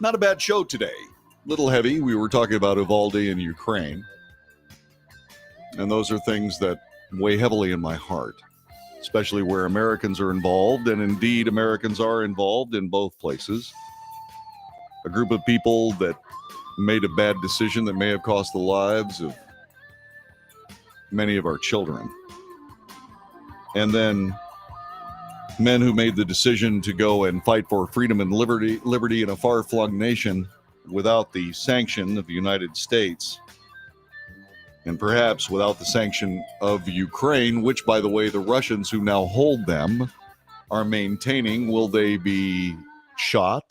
Not a bad show today. Little heavy. We were talking about Uvalde and Ukraine. And those are things that weigh heavily in my heart, especially where Americans are involved. And indeed, Americans are involved in both places. A group of people that made a bad decision that may have cost the lives of many of our children. And then men who made the decision to go and fight for freedom and liberty in a far-flung nation without the sanction of the United States, and perhaps without the sanction of Ukraine, which, by the way, the Russians who now hold them are maintaining. Will they be shot?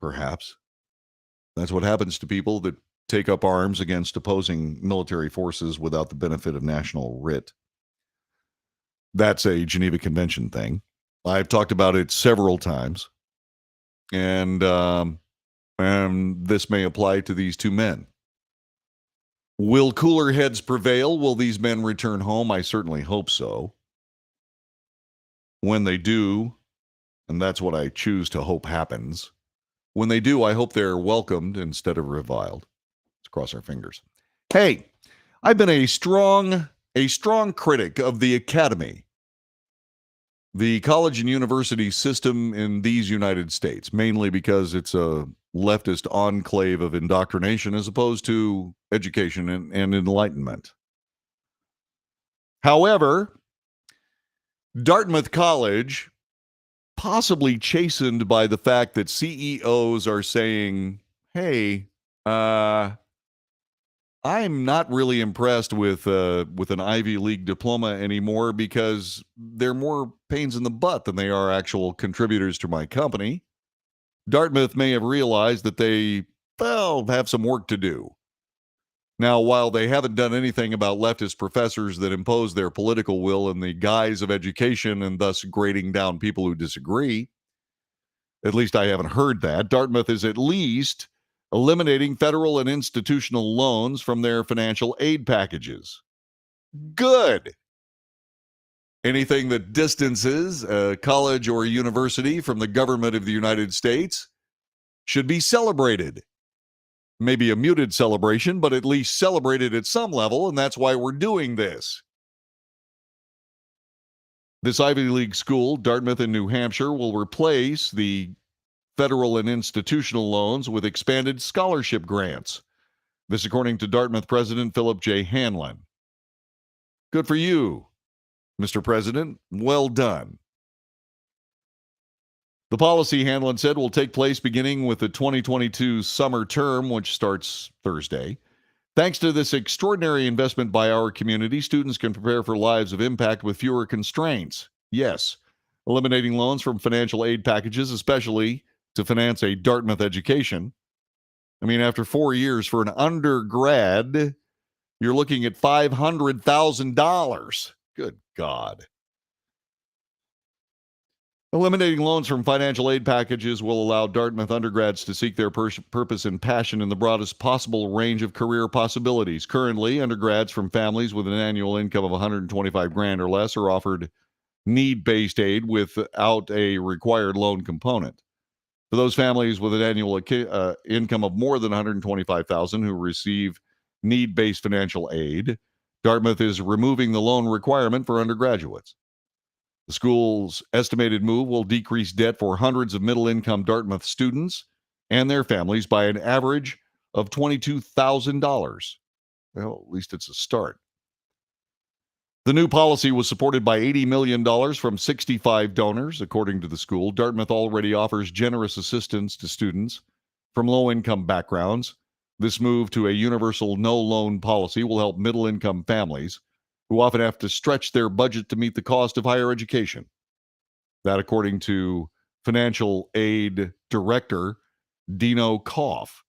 Perhaps. That's what happens to people that take up arms against opposing military forces without the benefit of national writ. That's a Geneva Convention thing. I've talked about it several times. And this may apply to these two men. Will cooler heads prevail? Will these men return home? I certainly hope so. When they do, and that's what I choose to hope happens, when they do, I hope they're welcomed instead of reviled. Let's cross our fingers. Hey, I've been a strong critic of the academy, the college and university system in these United States, mainly because it's a leftist enclave of indoctrination as opposed to education and enlightenment. However, Dartmouth College, possibly chastened by the fact that CEOs are saying, hey, I'm not really impressed with an Ivy League diploma anymore because they're more pains in the butt than they are actual contributors to my company. Dartmouth may have realized that they, have some work to do. Now, while they haven't done anything about leftist professors that impose their political will in the guise of education and thus grading down people who disagree, at least I haven't heard that, Dartmouth is at least eliminating federal and institutional loans from their financial aid packages. Good. Anything that distances a college or a university from the government of the United States should be celebrated. Maybe a muted celebration, but at least celebrated at some level, and that's why we're doing this. This Ivy League school, Dartmouth in New Hampshire, will replace the federal and institutional loans with expanded scholarship grants. This according to Dartmouth President Philip J. Hanlon. Good for you, Mr. President. Well done. The policy, Hanlon said, will take place beginning with the 2022 summer term, which starts Thursday. Thanks to this extraordinary investment by our community, students can prepare for lives of impact with fewer constraints. Yes, eliminating loans from financial aid packages, especially to finance a Dartmouth education. I mean, after 4 years for an undergrad, you're looking at $500,000. Good God. Eliminating loans from financial aid packages will allow Dartmouth undergrads to seek their purpose and passion in the broadest possible range of career possibilities. Currently, undergrads from families with an annual income of $125,000 or less are offered need-based aid without a required loan component. For those families with an annual income of more than $125,000 who receive need-based financial aid, Dartmouth is removing the loan requirement for undergraduates. The school's estimated move will decrease debt for hundreds of middle-income Dartmouth students and their families by an average of $22,000. Well, at least it's a start. The new policy was supported by $80 million from 65 donors, according to the school. Dartmouth already offers generous assistance to students from low-income backgrounds. This move to a universal no-loan policy will help middle-income families who often have to stretch their budget to meet the cost of higher education. That according to Financial Aid Director Dino Koff.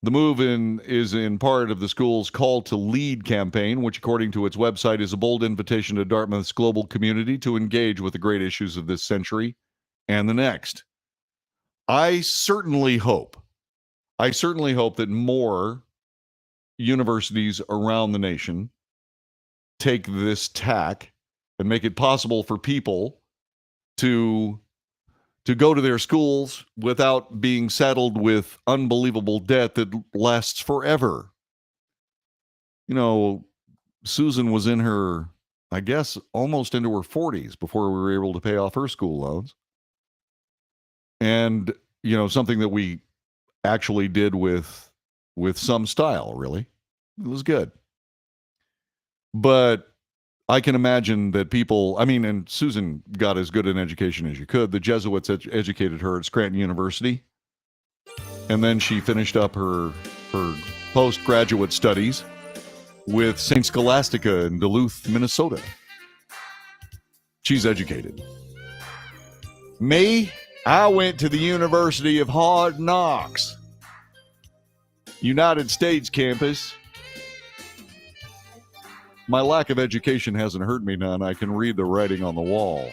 The move is in part of the school's Call to Lead campaign, which according to its website is a bold invitation to Dartmouth's global community to engage with the great issues of this century and the next. I certainly hope that more universities around the nation take this tack and make it possible for people to go to their schools without being saddled with unbelievable debt that lasts forever. You know, Susan was in her, I guess, almost into her 40s before we were able to pay off her school loans. And, something that we actually did with some style, really. It was good. But I can imagine that people, and Susan got as good an education as you could. The Jesuits educated her at Scranton University. And then she finished up her postgraduate studies with St. Scholastica in Duluth, Minnesota. She's educated. Me, I went to the University of Hard Knocks, United States campus. My lack of education hasn't hurt me none. I can read the writing on the wall.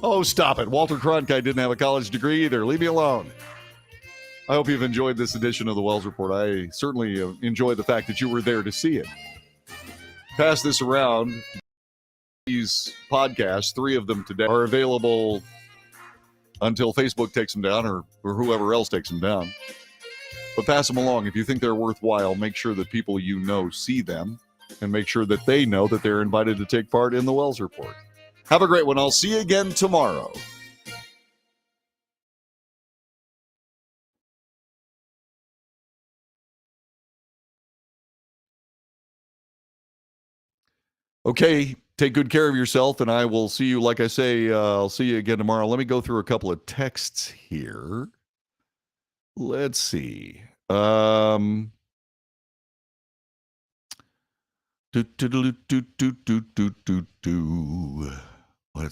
Oh, stop it. Walter Cronkite didn't have a college degree either. Leave me alone. I hope you've enjoyed this edition of the Wells Report. I certainly enjoyed the fact that you were there to see it. Pass this around. These podcasts, 3 of them today, are available until Facebook takes them down or whoever else takes them down. But pass them along. If you think they're worthwhile, make sure that people you know see them and make sure that they know that they're invited to take part in the Wells Report. Have a great one. I'll see you again tomorrow. Okay, take good care of yourself, and I will see you, like I say, I'll see you again tomorrow. Let me go through a couple of texts here. Let's see. Let's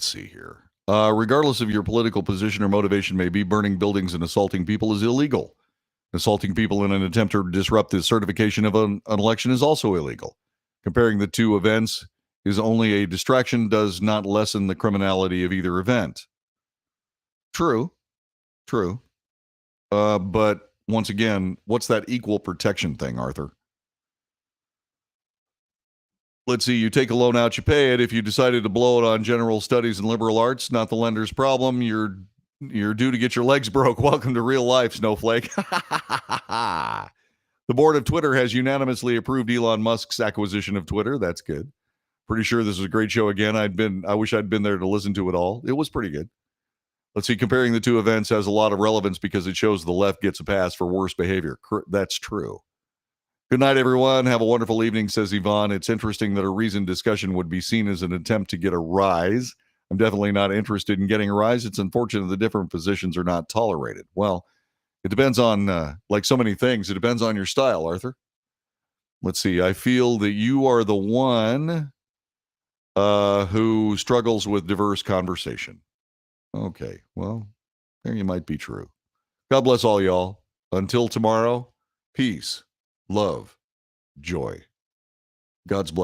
see here. Regardless of your political position or motivation may be, burning buildings and assaulting people is illegal. Assaulting people in an attempt to disrupt the certification of an election is also illegal. Comparing the two events is only a distraction, does not lessen the criminality of either event. True. But once again, what's that equal protection thing, Arthur? Let's see, you take a loan out, you pay it. If you decided to blow it on general studies and liberal arts, not the lender's problem. You're due to get your legs broke. Welcome to real life, snowflake. The board of Twitter has unanimously approved Elon Musk's acquisition of Twitter. That's good. Pretty sure this was a great show again. I wish I'd been there to listen to it all. It was pretty good. Let's see, comparing the two events has a lot of relevance because it shows the left gets a pass for worse behavior. That's true. Good night, everyone. Have a wonderful evening, says Yvonne. It's interesting that a reasoned discussion would be seen as an attempt to get a rise. I'm definitely not interested in getting a rise. It's unfortunate the different positions are not tolerated. Well, it depends on, like so many things, it depends on your style, Arthur. Let's see. I feel that you are the one who struggles with diverse conversation. Okay, well, there you might be true. God bless all y'all. Until tomorrow, peace, love, joy. God's blessing.